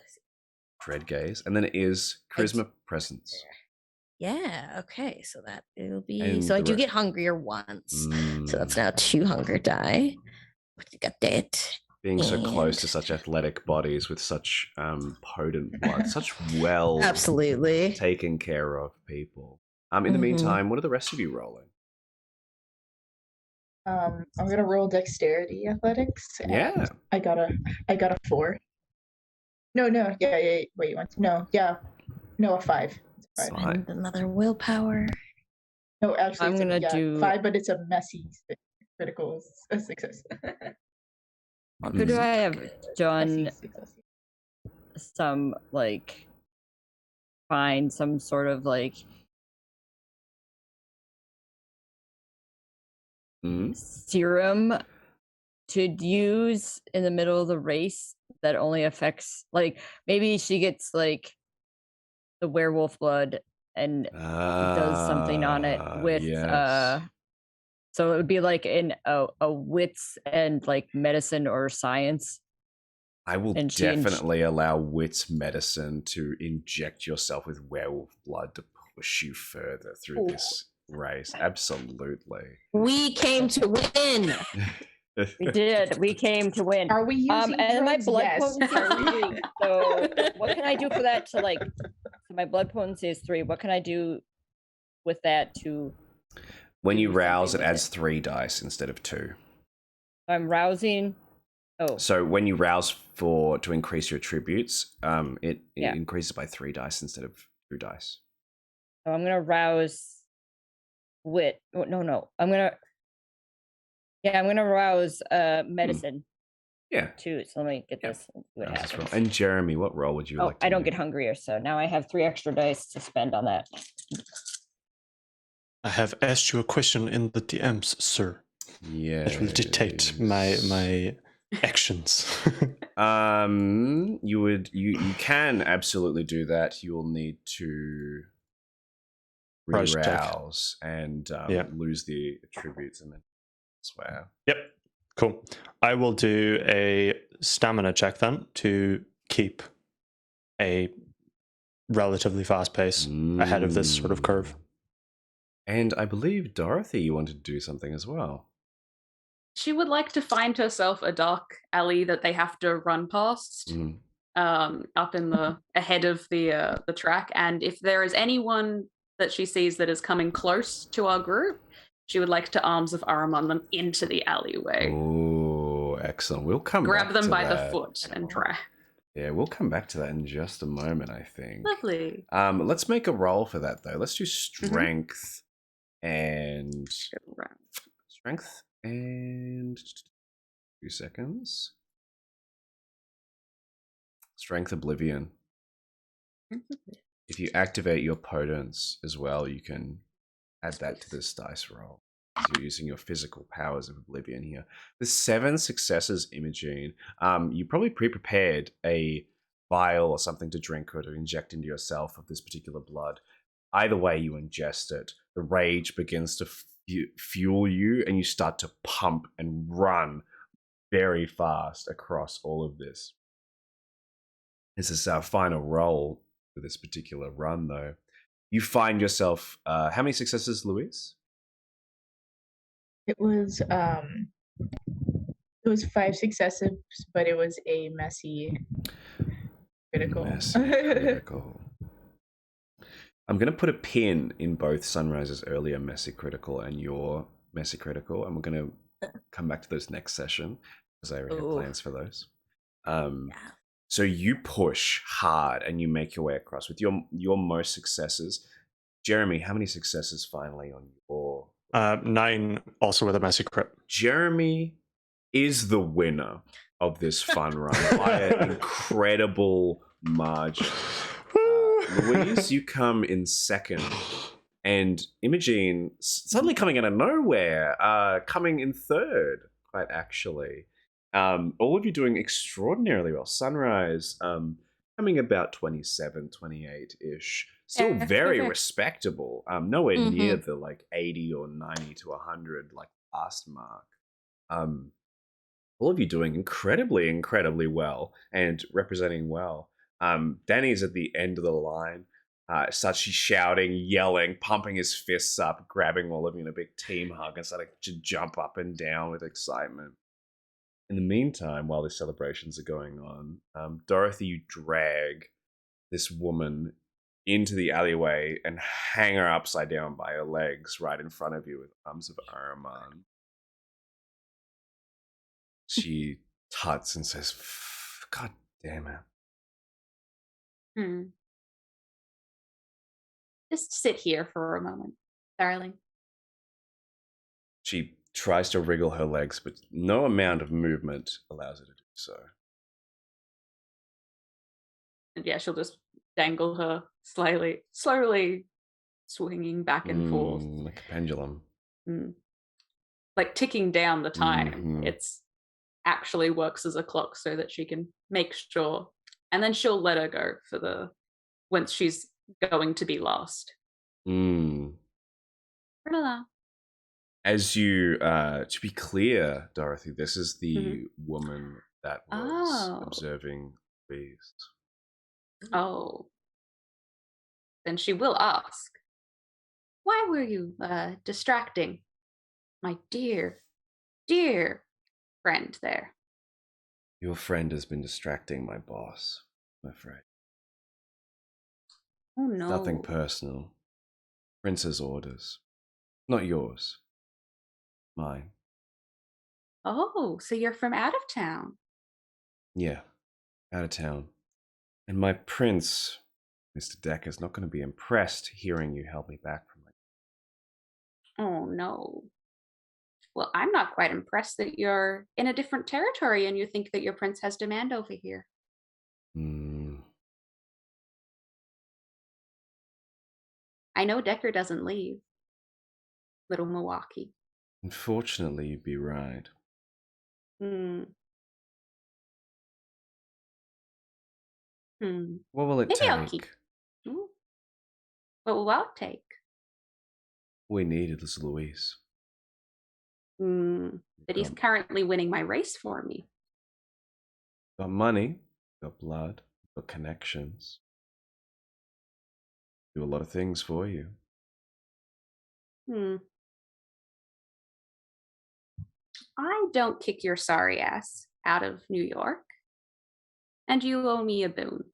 Dread Gaze. And then it is charisma presence. Yeah, okay. So that it'll be... And so I do get hungrier once. So that's now 2 hunger die. Got that. Being so close to such athletic bodies with such potent blood, such absolutely taken care of people. In the meantime, what are the rest of you rolling? I'm gonna roll dexterity athletics. Yeah. I got a 4. No, yeah. Wait, a 5. And another willpower. No, actually, I'm gonna do 5, but it's a messy critical success. Could I have done some find some sort of serum to use in the middle of the race that only affects maybe she gets the werewolf blood and does something on it with so it would be in a wits and medicine or science. I will definitely allow wits medicine to inject yourself with werewolf blood to push you further through this race. Absolutely. We came to win. We did. We came to win. Are we using and my drugs? blood Yes. potency is 3. So what can I do for that to so my blood potency is 3. What can I do with that to... When you rouse, it adds 3 dice instead of 2. I'm rousing. Oh, So when you rouse to increase your attributes, it Yeah. increases by 3 dice instead of 2 dice. so I'm gonna rouse wit. Oh, no. I'm gonna rouse medicine Yeah. too. So let me get Yeah. this and see what Rouse this roll. happens. And Jeremy, what roll would you Oh, like to I don't make? get hungrier, so now I have 3 extra dice to spend on that. I have asked you a question in the DMs, sir. Yeah. That will dictate my actions. You can absolutely do that. You will need to Price check. re-rouse and Yeah. lose the attributes and then swear. Yep. Cool. I will do a stamina check then to keep a relatively fast pace ahead of this sort of curve. And I believe, Dorothy, you wanted to do something as well. She would like to find herself a dark alley that they have to run past, up in the ahead of the track. And if there is anyone that she sees that is coming close to our group, she would like to Arms of Ahriman them into the alleyway. Oh, excellent. We'll come Grab back them to by the that. foot and try. Yeah, we'll come back to that in just a moment, I think. Lovely. Let's make a roll for that, though. Let's do strength and... Strength and... 2 seconds. Strength Oblivion. If you activate your potence as well, you can add that to this dice roll. So you're using your physical powers of Oblivion here. There's 7 successes, Imogene. You probably pre-prepared a vial or something to drink or to inject into yourself of this particular blood. Either way you ingest it, the rage begins to fuel you and you start to pump and run very fast across all of this. This is our final roll for this particular run, though. You find yourself... how many successes, Louise? It was 5 successes, but it was a messy critical. Critical. I'm going to put a pin in both Sunrise's earlier messy critical and your messy critical, and we're going to come back to those next session because I already have plans for those. So you push hard and you make your way across with your most successes. Jeremy, how many successes finally on your... 9, also with a messy crit. Jeremy is the winner of this fun run by an incredible margin. Louise, you come in second, and Imogene suddenly coming out of nowhere, coming in third, quite actually. All of you doing extraordinarily well. Sunrise coming about 27, 28-ish. Still very respectable. Nowhere near the like 80 or 90 to 100 like last mark. All of you doing incredibly well and representing well. Danny's at the end of the line. Starts shouting, yelling, pumping his fists up, grabbing all of you in a big team hug and starting to jump up and down with excitement. In the meantime, while the celebrations are going on, Dorothy, you drag this woman into the alleyway and hang her upside down by her legs right in front of you with Arms of Ahriman. She tuts and says, God damn it. Just sit here for a moment, darling. She tries to wriggle her legs, but no amount of movement allows her to do so. And yeah, she'll just dangle her slowly swinging back and forth. Like a pendulum. Like ticking down the time. It's actually works as a clock so that she can make sure. And then she'll let her go for once she's going to be last. As you, to be clear, Dorothy, this is the woman that was observing bees. Oh. Then she will ask, why were you distracting my dear friend there? Your friend has been distracting my boss, I'm afraid. Oh no. Nothing personal. Prince's orders. Not yours. Mine. Oh, so you're from out of town. Yeah, out of town. And my prince, Mr. Decker, is not going to be impressed hearing you held me back from my... Oh no. Well, I'm not quite impressed that you're in a different territory and you think that your prince has demand over here. I know Decker doesn't leave. Little Milwaukee. Unfortunately, you'd be right. What will it Maybe take? I'll keep. What will I take? We need it, Luis. But he's currently winning my race for me. Got money, got blood, got connections. Do a lot of things for you. I don't kick your sorry ass out of New York. And you owe me a boon.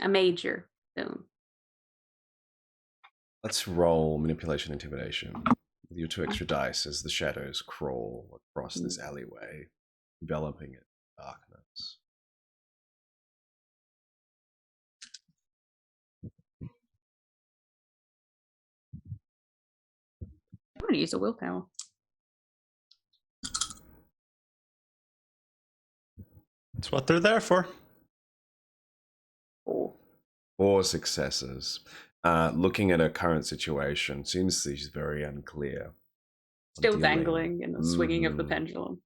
A major boon. Let's roll manipulation intimidation with your 2 extra dice as the shadows crawl across this alleyway, enveloping it in darkness. I'm going to use a willpower. That's what they're there for. 4 successes. Looking at her current situation, seems she's very unclear. Still dangling in the swinging of the pendulum.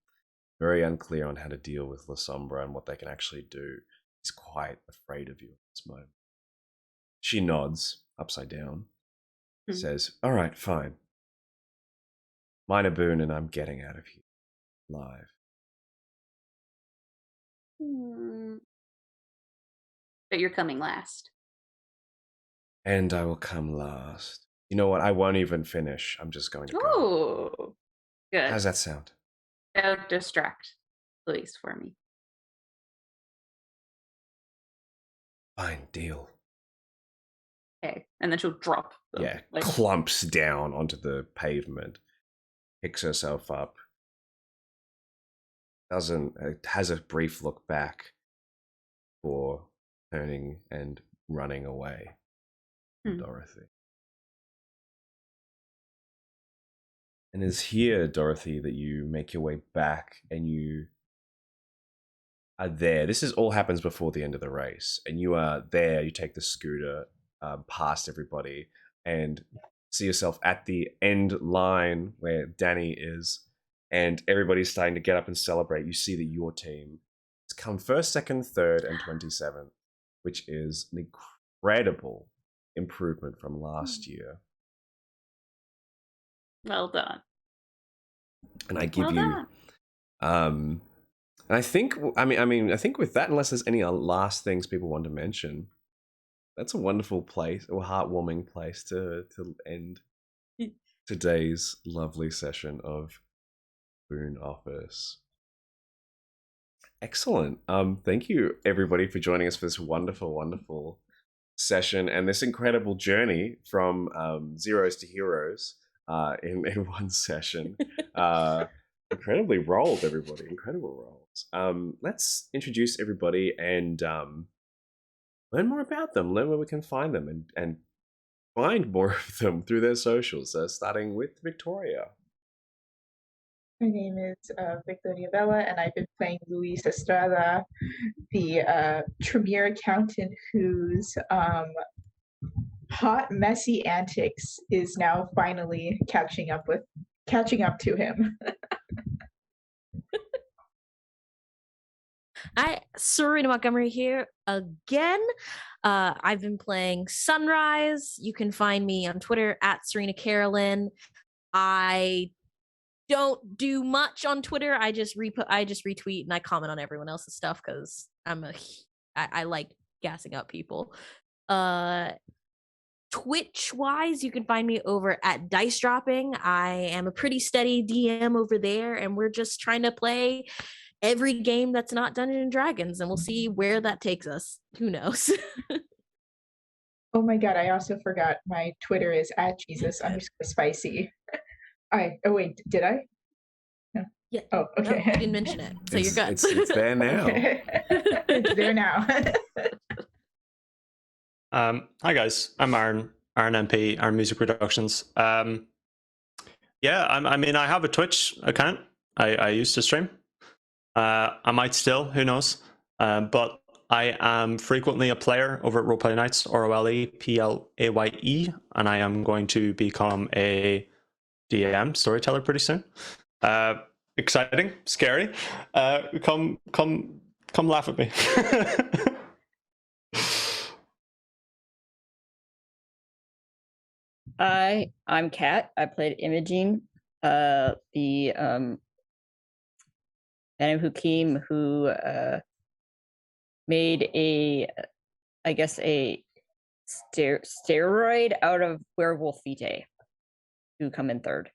Very unclear on how to deal with La Sombra and what they can actually do. He's quite afraid of you at this moment. She nods, upside down, says, all right, fine. Minor boon and I'm getting out of here. Alive. But you're coming last. And I will come last. You know what? I won't even finish. I'm just going to go. Oh, good. How's that sound? Don't distract Luis for me. Fine, deal. Okay, and then she'll drop. Yeah, clumps down onto the pavement, picks herself up, has a brief look back before turning and running away from Dorothy. And it's here, Dorothy, that you make your way back and you are there. This all happens before the end of the race. And you are there, you take the scooter past everybody and see yourself at the end line where Danny is. And everybody's starting to get up and celebrate. You see that your team has come first, second, third, and 27th, which is an incredible improvement from last year. Well done. And I give you, and I think, I think with that, unless there's any last things people want to mention, that's a wonderful place, or heartwarming place to end today's lovely session of Boon Office. Excellent. Thank you everybody for joining us for this wonderful, wonderful session and this incredible journey from zeros to heroes in one session. Incredibly rolled, everybody. Incredible rolls. Let's introduce everybody and learn more about them, learn where we can find them, and find more of them through their socials, starting with Victoria. My name is Victoria Bella, and I've been playing Luis Estrada, the Tremere accountant whose hot, messy antics is now finally catching up to him. Hi, Serena Montgomery here again. I've been playing Sunrise. You can find me on Twitter at Serena Carolyn. I don't do much on Twitter. I just retweet and I comment on everyone else's stuff because I like gassing up people. Twitch wise, you can find me over at Dice Dropping. I am a pretty steady DM over there, and we're just trying to play every game that's not Dungeons and Dragons, and we'll see where that takes us. Who knows? Oh my god, I also forgot my Twitter is @Jesus_spicy. Oh wait, did I? No. Yeah. Oh, No, okay. I didn't mention it, so you're good. It's there now. Okay. It's there now. Hi guys, I'm Aaron MP, Aaron Music Productions. Yeah, I mean, I have a Twitch account. I used to stream. I might still, who knows? But I am frequently a player over at Roleplay Nights, ROLEPLAYE, and I am going to become a DM storyteller pretty soon. Exciting, scary. Come laugh at me. I'm Kat. I played Imogene, the Phantom who came who made I guess a steroid out of werewolf vitae, who come in third.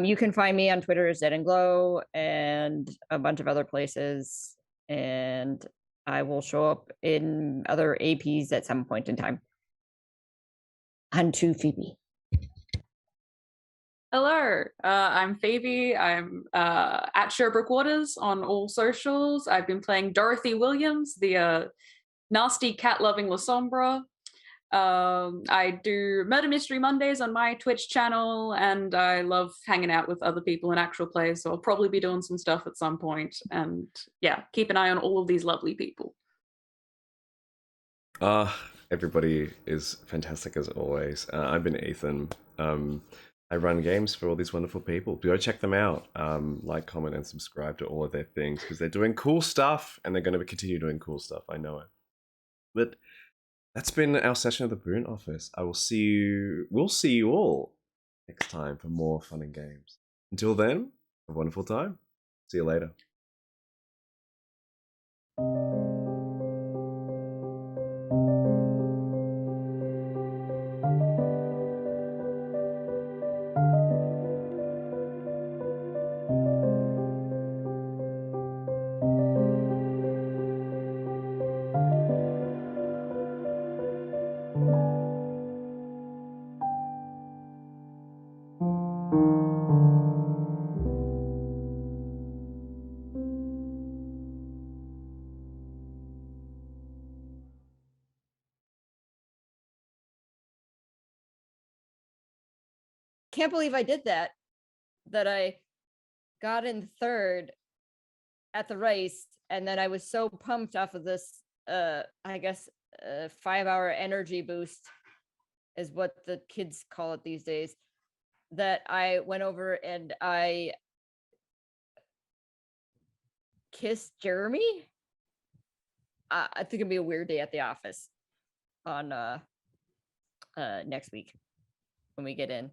You can find me on Twitter as Dead and Glow and a bunch of other places, and I will show up in other APs at some point in time. On to Phoebe. Hello, I'm Phoebe. I'm at Sherbrooke Waters on all socials. I've been playing Dorothy Williams, the nasty cat-loving La Sombra. I do Murder Mystery Mondays on my Twitch channel, and I love hanging out with other people in actual play, so I'll probably be doing some stuff at some point. And yeah, keep an eye on all of these lovely people. Everybody is fantastic as always. I've been Ethan. I run games for all these wonderful people. Go check them out. Like, comment, and subscribe to all of their things because they're doing cool stuff and they're going to continue doing cool stuff. I know it. But that's been our session of the Boon Office. We'll see you all next time for more fun and games. Until then, have a wonderful time. See you later. Can't believe I did that. That I got in third at the race, and then I was so pumped off of this I guess 5-hour energy boost is what the kids call it these days, that I went over and I kissed Jeremy. I think it'll be a weird day at the office on next week when we get in.